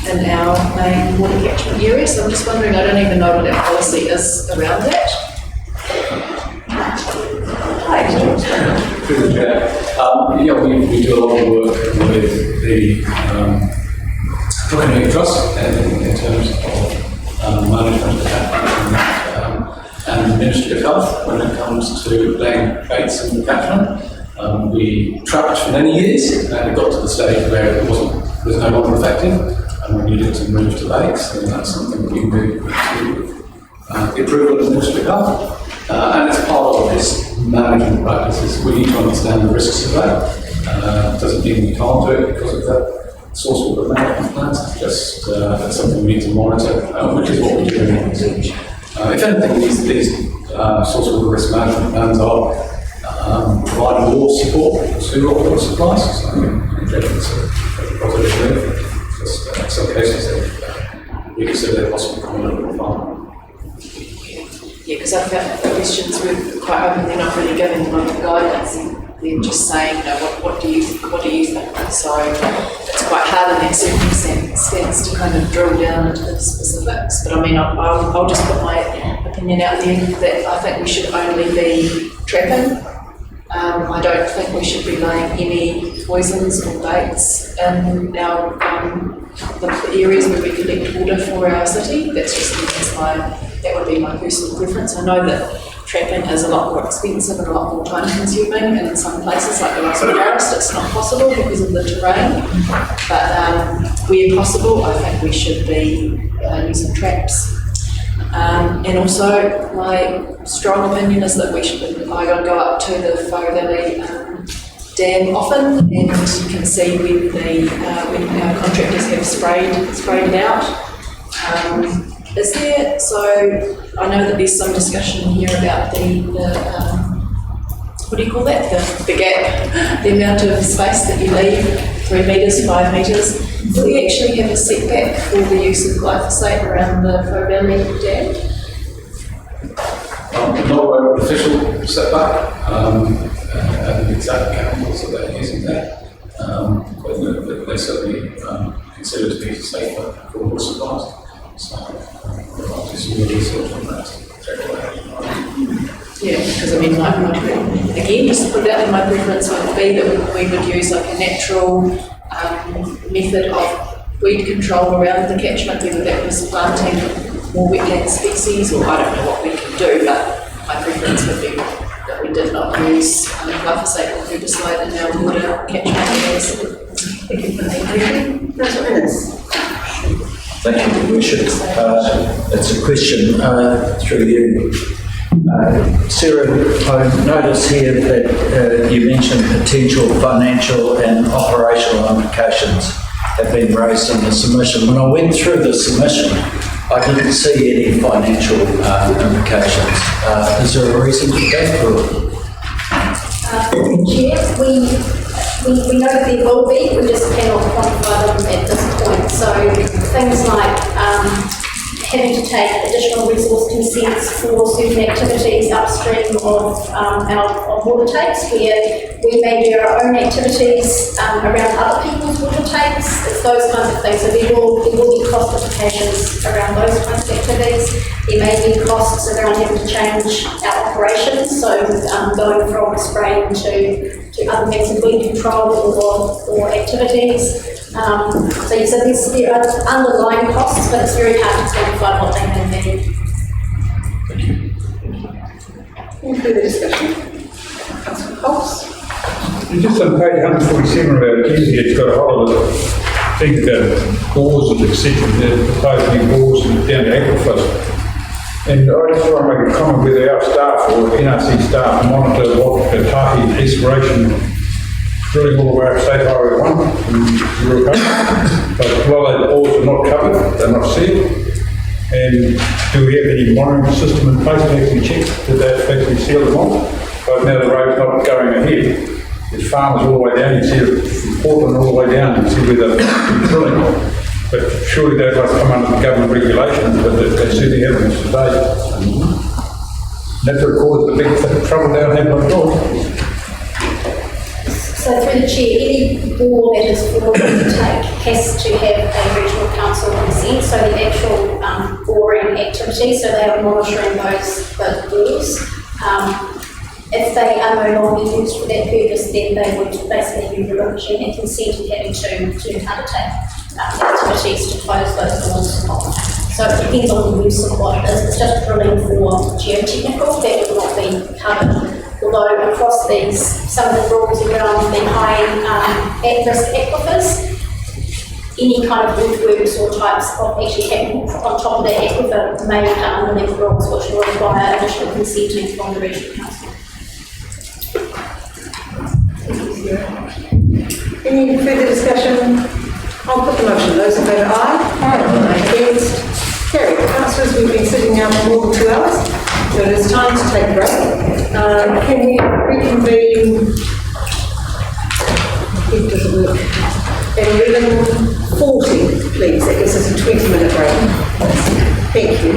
in our main water catchment area. So I'm just wondering, I don't even know what our policy is around that. Through the chair. We do a lot of work with the Procurement Trust in terms of management of that and the Ministry of Health when it comes to laying baits in the catchment. We trapped for many years and it got to the stage where it was no longer effective and we needed to move to baits, and that's something that we moved to the approval of the Ministry of Health. And as part of this management practices, we need to understand the risks of that. Doesn't mean we can't do it because of that source water management plans. It's just that's something we need to monitor, which is what we're doing. If anything, these source water risk management plans are providing more support to water supplies. So I think it's a positive move. Just in some cases, we consider it possible to come a little bit farther. Yeah, because I've got the questions we're quite open, they're not really giving them a guidance, they're just saying, you know, what do you think? So it's quite hard in that circumstance to kind of drill down into the specifics. But I mean, I'll just put my opinion out there that I think we should only be trapping. I don't think we should be laying any poisons or baits in our the areas where we collect water for our city. That would be my personal preference. I know that trapping is a lot more expensive and a lot more time consuming, and in some places like the Russell Forest it's not possible because of the terrain. But where possible, I think we should be using traps. And also, my strong opinion is that I go up to the Whangarei dam often, and you can see when our contractors have sprayed it out. So I know that there's some discussion here about the what do you call that? The gap, the amount of space that you leave, 3 metres, 5 metres. Do we actually have a setback for the use of glyphosate around the Whangarei dam? Not aware of an official setback, and the exact chemicals that they're using there, but they certainly consider it to be safer for water supplies. So, I'll do some more research on that. Yeah, because I mean, again, just to put it out there, my preference would be that we would use like a natural method of weed control around the catchment, whether that was planting more wetland species, or I don't know what we can do, but my preference would be that we did not use glyphosate or herbicide in our water catchment areas. Thank you for that. Councillor Innes. Thank you, Your Worship. It's a question through you. Sarah, I notice here that you mentioned potential financial and operational implications have been raised in the submission. When I went through the submission, I didn't see any financial implications. Is there a reason for that? Chair, we know that there will be, we just cannot quantify them at this point. So things like having to take additional resource consents for certain activities upstream of our water takes, where we may do our own activities around other people's water takes. It's those kinds of things. So there will be cost implications around those kinds of activities. There may be costs around having to change our operations, so going from spraying to other things that we control or activities. So you said there are underlying costs, but it's very hard to quantify what they may be. Any further discussion? Councillor Cox? Just on page 147 of our agenda, it's got a whole lot of things about bores and etc. They're proposing bores down to aquifers. And I just want to make a comment whether our staff or NRC staff monitor what the Tahi exploration drilling all the way up State Highway 1 from Rural But a lot of those bores are not covered, they're not sealed. And do we have any monitoring system in place to actually check that they're actually sealed or not? But now the road's not going ahead. There's farmers all the way down, you see it from Portland all the way down, you see where they're drilling. But surely they must come under the government regulations, but they certainly haven't today. That's what caused the big trouble down here by George. So through the chair, any bore that is for water take has to have a regional council consent, so the actual boring activity, so they are monitoring those bores. If they are no longer used for that purpose, then they would basically be relinquishing their consent and having to undertake activities to close those bores off. So it depends on the use of what it is. It's just drilling for geotechnical, that will not be covered. Although across these, some of the rules around the high at-risk aquifers, any kind of earthworks or types of actually happening on top of the aquifer may come under these rules, which will require additional consenting from the regional council. Any further discussion? I'll put the motion. Those in favour, aye. Aye. Against? Carried. Councillors, we've been sitting now for more than 2 hours, so it is time to take a break. Can we reconvene? It doesn't work. At 11:40, please. That gives us a 20-minute break. Thank you.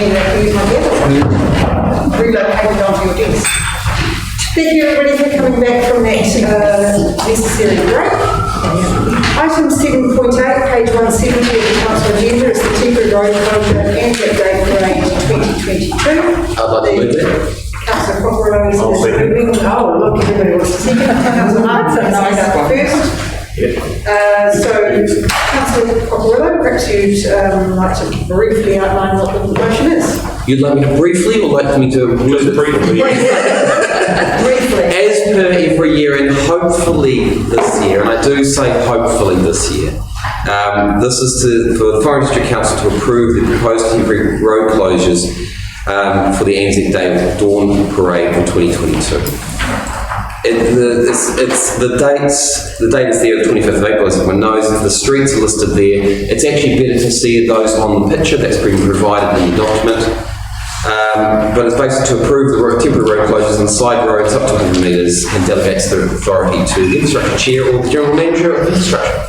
need to use my gavel. Relocated onto your desk. Thank you everybody for coming back from that necessary break. Item 7.8, page 170 of the council agenda is the temporary road closure and update parade 2022. I'd like to move that. Councillor Cockerill is moving. Oh, look, everybody wants to second. Councillor Martin, first. So, Councillor Cockerill, perhaps you'd like to briefly outline what the motion is. You'd like me to briefly, or like me to move it briefly? Briefly. As per every year, and hopefully this year, and I do say hopefully this year, this is for the Whangarei District Council to approve the proposed temporary road closures for the Anzac Day Dawn Parade in 2022. It's the dates. The date is there, the 25th of April, as everyone knows. The streets are listed there. It's actually better to see those on the picture that's been provided in the document. But it's basically to approve the temporary road closures on side roads up to 100 metres and delegates the authority to the infrastructure chair or the general manager of infrastructure.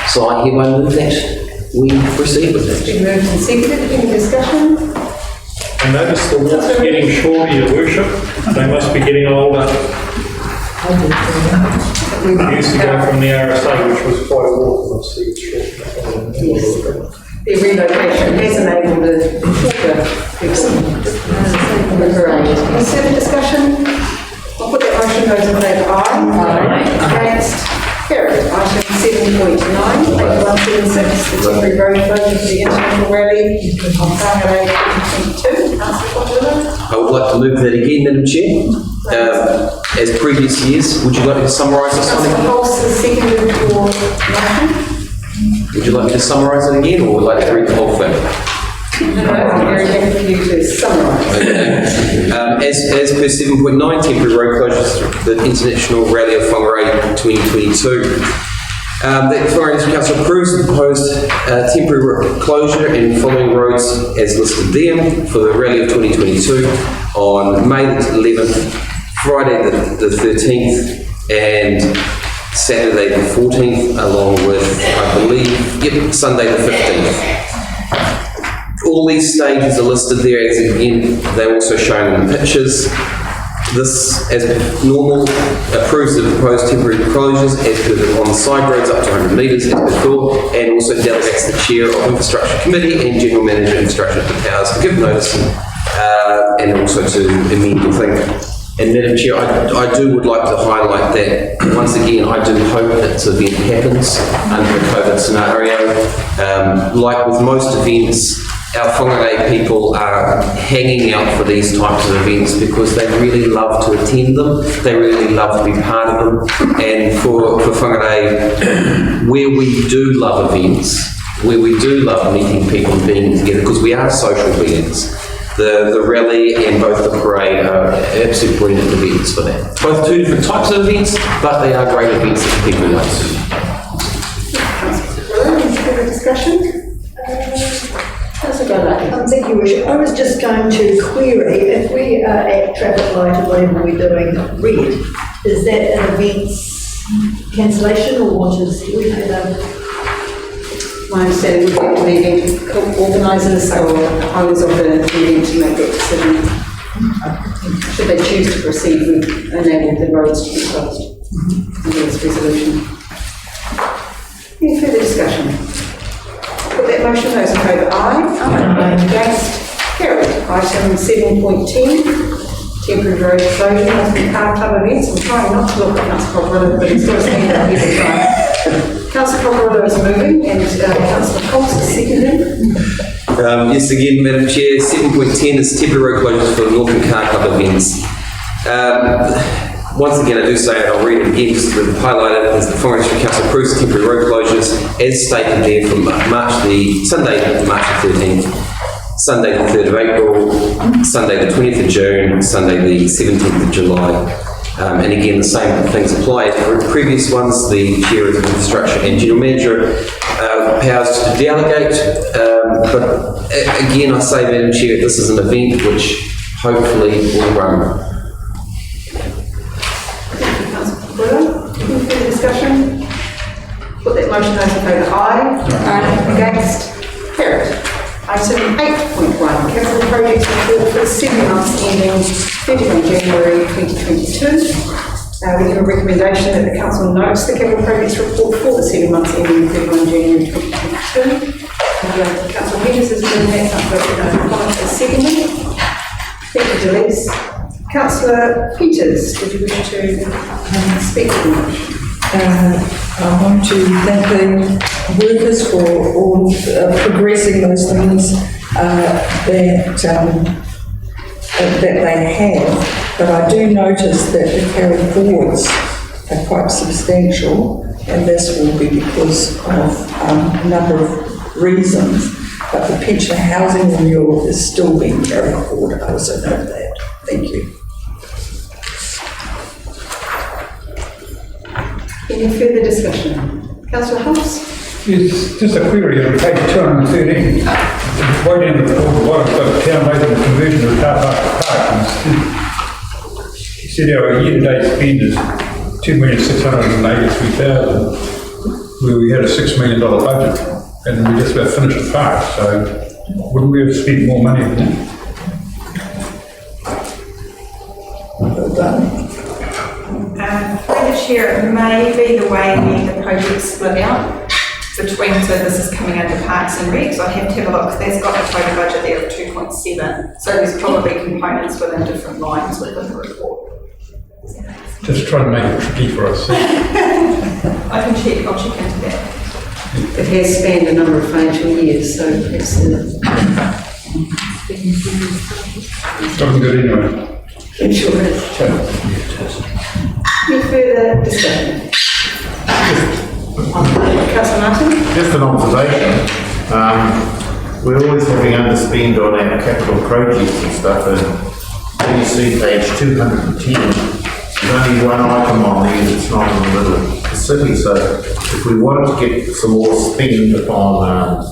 So I hereby move that we proceed with that. It's been moved and seconded. Any discussion? I notice the walk's getting shorter, Your Worship. They must be getting older. We used to go from the RSA, which was quite a walk, and I see it's short. Yes. The relocation has enabled a shorter parade. Any further discussion? I'll put that motion, those in favour, aye. Against? Carried. Item 7.9, page 176, the temporary road closure for the International Rally on Whangarei 2022. Councillor Cockerill. I would like to move that again, Madam Chair. As previous years, would you like me to summarise this one Councillor again? Holmes has seconded your motion. Would you like me to summarise it again, or would you like to read the whole thing? I'm very happy for you to summarise. Okay. As per 7.9, temporary road closures for the International Rally of Whangarei 2022. The Whangarei District Council approves the proposed temporary closure and following roads as listed there for the Rally of 2022 on May the 11th, Friday the 13th, and Saturday the 14th, along with, I believe, Sunday the 15th. All these stages are listed there, as again, they're also shown in the pictures. This, as normal, approves the proposed temporary closures as per the on side roads up to 100 metres as before, and also delegates the chair of infrastructure committee and general manager of infrastructure the powers to give notice and also to amend the thing. And Madam Chair, I would like to highlight that, once again, I do hope that this event happens under the COVID scenario. Like with most events, our Whangarei people are hanging out for these types of events because they really love to attend them, they really love to be part of them, and for Whangarei, where we do love events, where we do love meeting people and being together, because we are social beings, the rally and both the parade are absolutely brilliant events for that. Both two different types of events, but they are great events that people like to. Any further discussion? Thank you, Worship. I was just going to query, if we are at traffic light or whatever we're doing red, is that an event's cancellation or what is it? My understanding would be the event organisers or owners of the event to make that decision. Should they choose to proceed, we enable the roads to be closed under this resolution. Any further discussion? Put that motion, those in favour, aye. Against? Carried. Item 7.10, temporary road closure, Northern Car Club events. I'm trying not to look at Councillor Cockerill, but he's got his hand up every time. Councillor Cockerill is moving and Councillor Cox is seconding. Yes, again, Madam Chair, 7.10 is temporary road closures for the Northern Car Club events. Once again, I do say, and I'll read it again just to highlight it, as the Whangarei District Council approves the temporary road closures as stated there from Sunday, March the 13th, Sunday the 3rd of April, Sunday the 20th of June, Sunday the 17th of July. And again, the same things apply as for previous ones. The chair of infrastructure and general manager powers to delegate. But again, I say, Madam Chair, this is an event which hopefully will run. Any further discussion? Put that motion, those in favour, aye. Against? Carried. Item 8.1, capital projects report for the 7 months ending 31 January 2022. We have a recommendation that the council notes the capital projects report for the 7 months ending 31 January 2022. Councillor Peters has been that up for a second. Thank you, Delise. Councillor Peters, did you wish to speak to the motion? I want to thank the workers for all progressing those things that they have, but I do notice that the carry forwards are quite substantial, and this will be because of a number of reasons, but the pension housing renewal is still being carried forward. I also note that. Thank you. Any further discussion? Councillor Hobbs? Yes, just a query on page 213. Right in the bottom, got town making a conversion of car park to parking. He said our year-to-date spend is $2,683,000, where we had a $6 million budget, and we just about finished the park, so wouldn't we have spent more money than that? Well done. Through the chair, it may be the way the project's split out between, so this is coming under Parks and Recs. I'd have to have a look, there's got a total budget there of 2.7, so there's probably components within different lines within the report. Just trying to make it tricky for us. I can check, I'll check into that. It has spanned a number of financial years, so perhaps Doesn't good anyway. I'm sure it is. Any further discussion? Councillor Martin? Just an observation. We're always having underspend on our capital projects and stuff, and when you see page 210, there's only one item on there that's not in the middle of the city, so if we wanted to get some more spend on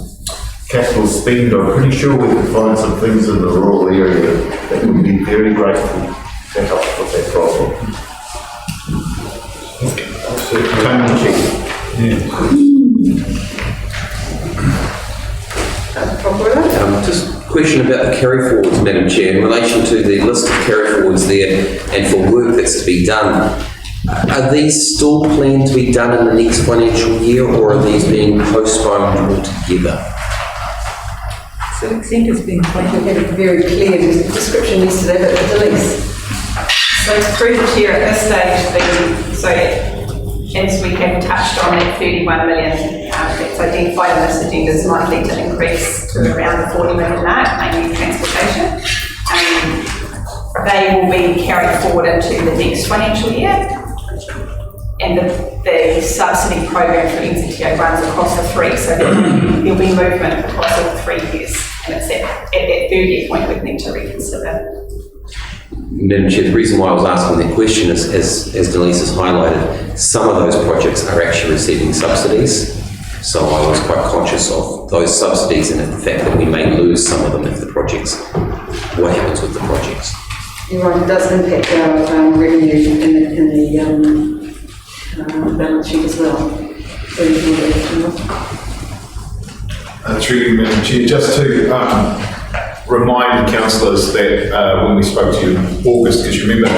capital spend, I'm pretty sure we could find some things in the rural area that would be very grateful to help with that problem. Just a question about the carry forwards, Madam Chair, in relation to the list of carry forwards there and for work that's to be done. Are these still planned to be done in the next financial year, or are these being postponed altogether? So the extent has been quite a very clear description yesterday, but Delise. So through the chair at this stage, as we have touched on, that 31 million that's identified in this agenda is likely to increase to around the 40 million mark, mainly transportation. They will be carried forward into the next financial year, and the subsidy program for NZTO runs across the three, so there'll be movement across all 3 years, and it's at that 30th point we need to reconsider. Madam Chair, the reason why I was asking that question is, as Delise has highlighted, some of those projects are actually receiving subsidies. So I was quite conscious of those subsidies and the fact that we may lose some of them if the projects, what happens with the projects. You're right, it does impact our revenue in the balance sheet as well. Through you, Madam Chair, just to remind councillors that when we spoke to you in August, because you remember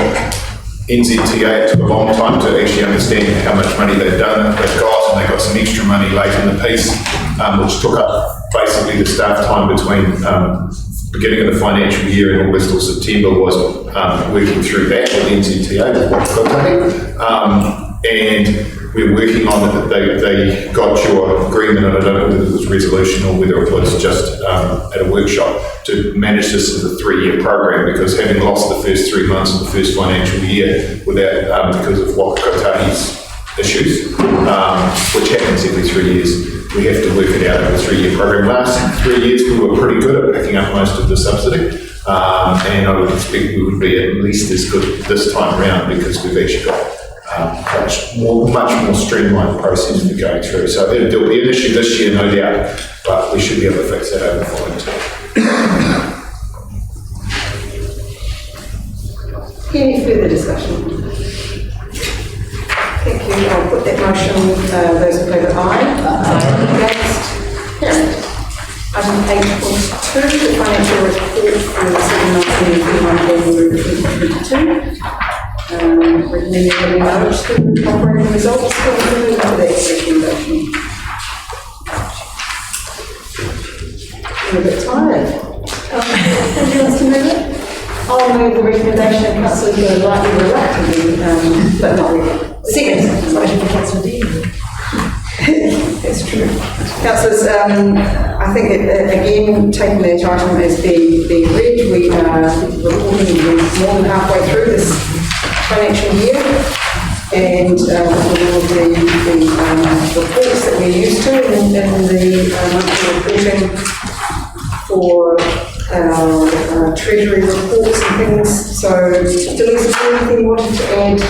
NZTA took a long time to actually understand how much money they've got, and they got some extra money late in the piece, which took up basically the staff time between beginning of the financial year in August or September was working through that with NZTA, and we're working on it. They got your agreement, and I don't know whether it was resolution or whether it was just at a workshop to manage this as a 3-year program, because having lost the first 3 months of the first financial year without because of Whangarei issues, which happens every 3 years, we have to work it out over a 3-year program. Last 3 years we were pretty good at picking up most of the subsidy, and I would expect we would be at least as good this time around, because we've actually got much more streamlined process we're going through. So there'll be an issue this year, no doubt, but we should be able to fix that over the following term. Any further discussion? Thank you. I'll put that motion. Those in favour, aye. Against? Carried. Item 8.2, the financial report for the 7 months ending 31 January 2022. Recommending that we acknowledge the operating results for the recommendation. I'm a bit tired. Who wants to move it? I'll move the recommendation of councillors lightly reluctantly, but not really. Second. Motion for councillor Dean. That's true. Councillors, I think again, taking that item as being read, we are reporting more than halfway through this financial year, and with all of the reports that we're used to in the monthly reporting for our treasury reports and things. So, Delise, is there anything you wanted to add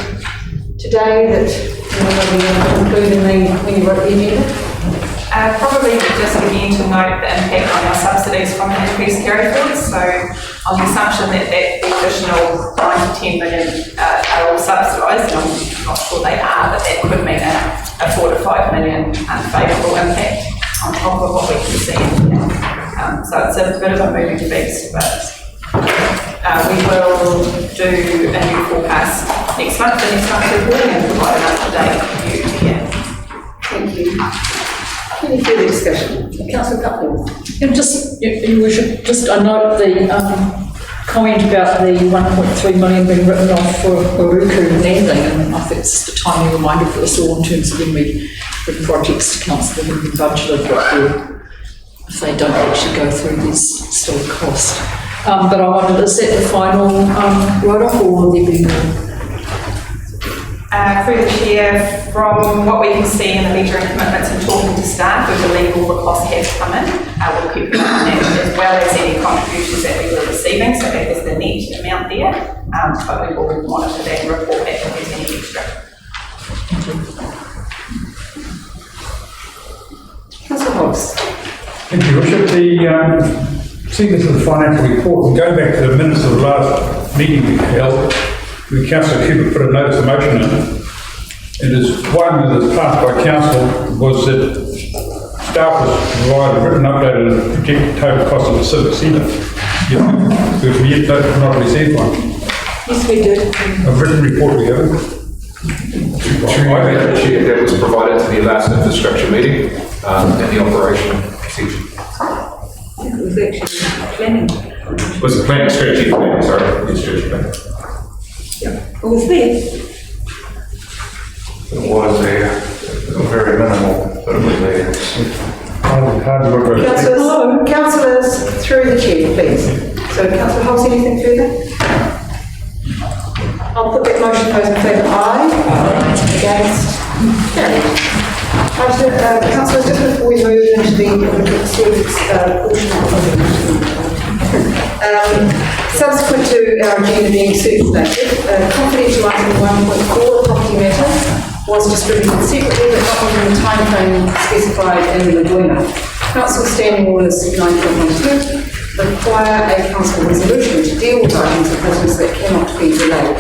today that you want to include when you wrote the agenda? Probably just again to note the impact on our subsidies from the increased carry forwards. So on the assumption that the additional 9 to 10 million are all subsidised, and I'm not sure they are, but that could mean a 4 to 5 million unfavourable impact on top of what we can see. So it's a bit of a moving feast, but we will do a new forecast next month, the next month's reporting, and provide an up-to-date view here. Thank you. Any further discussion? Councillor Cutler. Your Worship, just I note the comment about the 1.3 million being written off for Whangarei landing, and I think it's just a timely reminder for us all in terms of when we bring projects to council that have been budgeted, but if they don't actually go through, there's still a cost. But I wondered, is that the final write-off, or will there be more? Through the chair, from what we can see in the measuring commitments and talking to staff, we believe all the costs have come in. We'll keep an eye on that, as well as any contributions that we were receiving, so that is the net amount there. But we will monitor that and report back if there's any extra. Councillor Hobbs. Thank you, Worship. Seeing this as a financial report, and going back to the minutes of the last meeting we held, the Councillor Cooper put a notice of motion in. It is one that was passed by council was that staff was provided a written update on the projected total cost of the civic centre. Because we yet not received one. Yes, we did. A written report we haven't. That was provided to the last infrastructure meeting and the operation section. It was actually planning. Was it planning strategy planning? Sorry, it's strategy planning. Yeah, it was there. It was there, very minimal, but it was there. Councillors, through the chair, please. So, Councillor Hobbs, anything further? I'll put that motion. Those in favour, aye. Against? Carried. Councillors, just before we move into the service portion of the subsequent to our agenda being circulated, confidential item 1.4, property matters, was distributed separately but not within the time frame specified in the agreement. Council Standing Orders 9.12 require a council resolution to deal with items of business that cannot be delayed.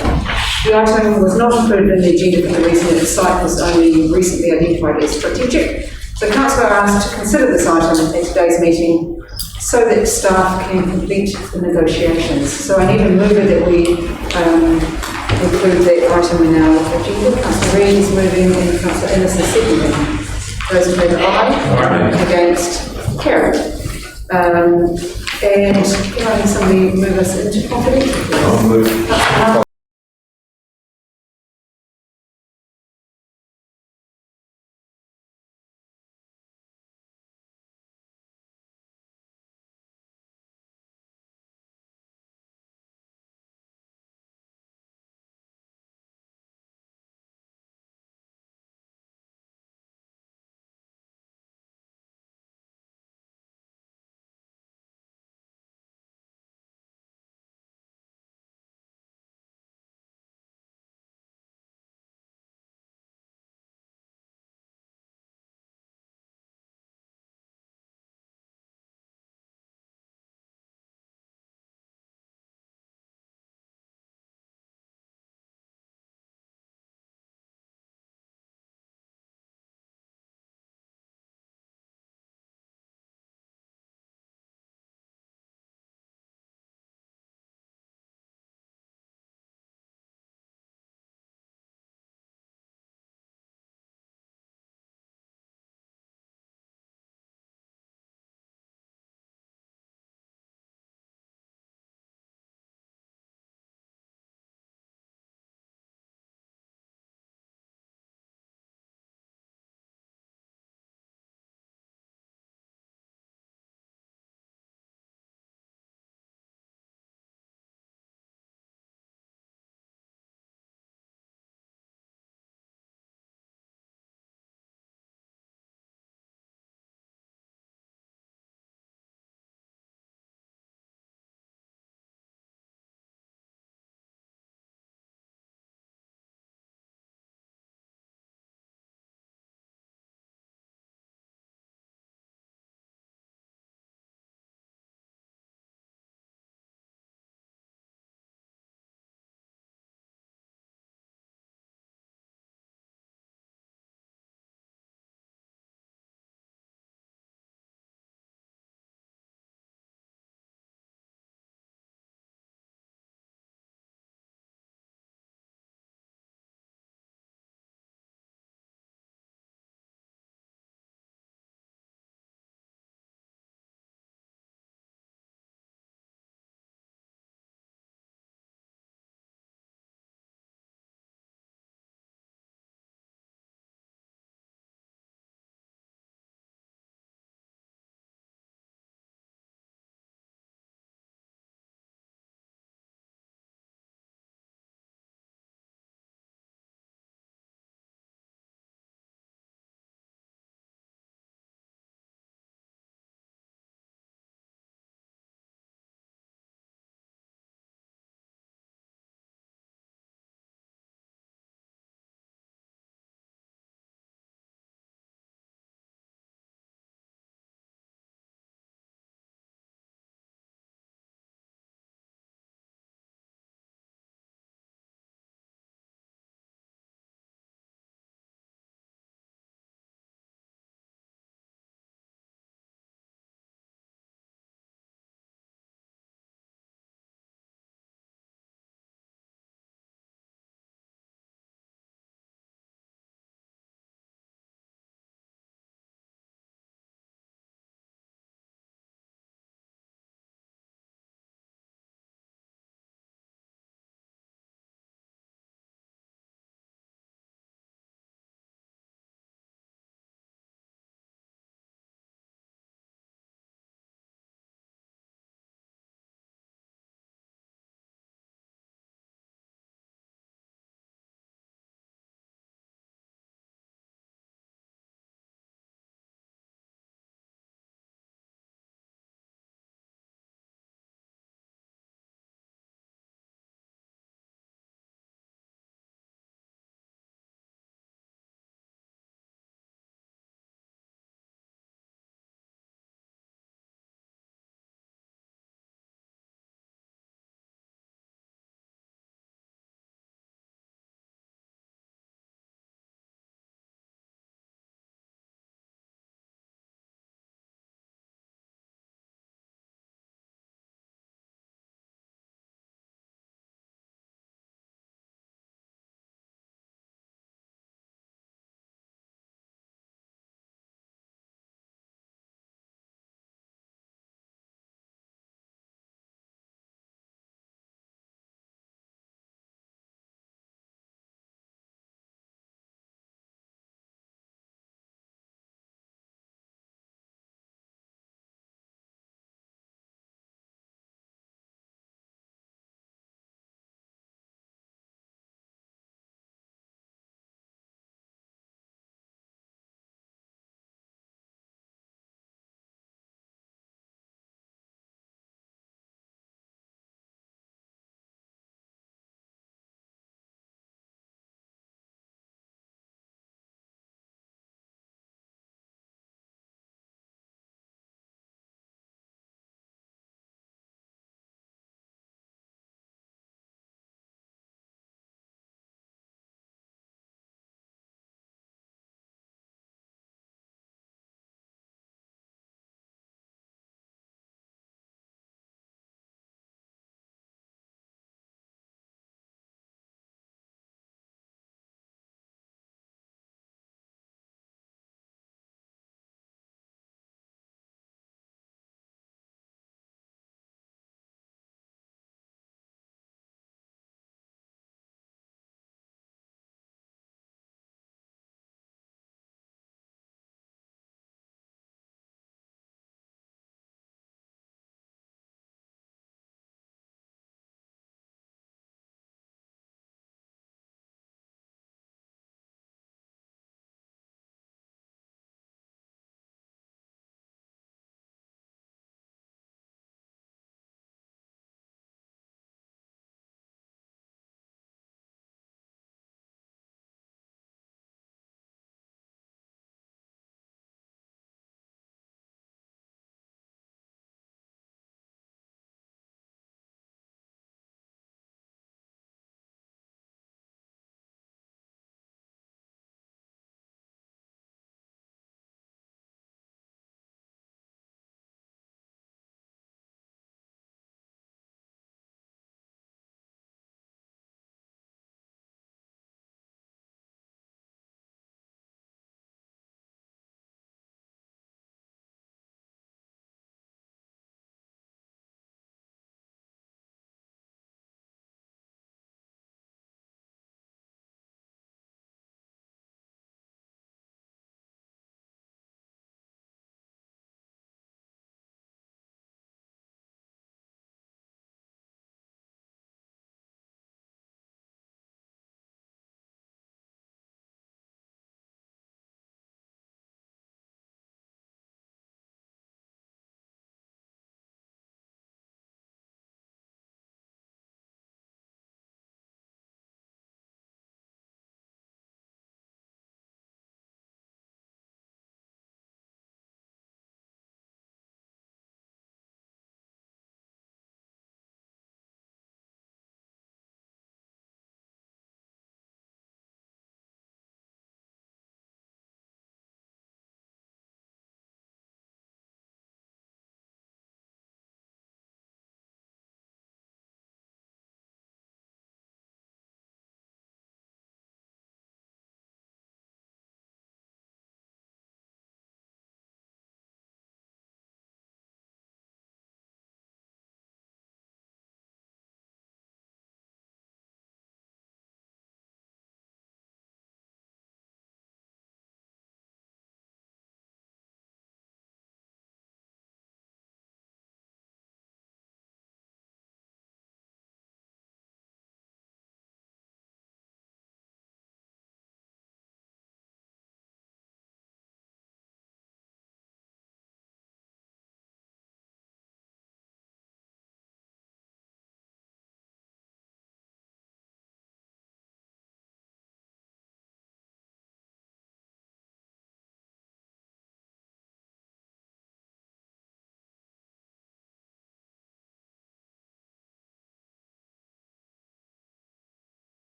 The item was not included in the agenda for the reason that the site was only recently identified as strategic. So council are asked to consider this item at today's meeting so that staff can complete the negotiations. So I need a mover that we include that item in our agenda. Councillor Reid is moving and Councillor Ennis is seconding. Those in favour, aye. Against? Carried. And can I have somebody move us into confidential, please? I'll move.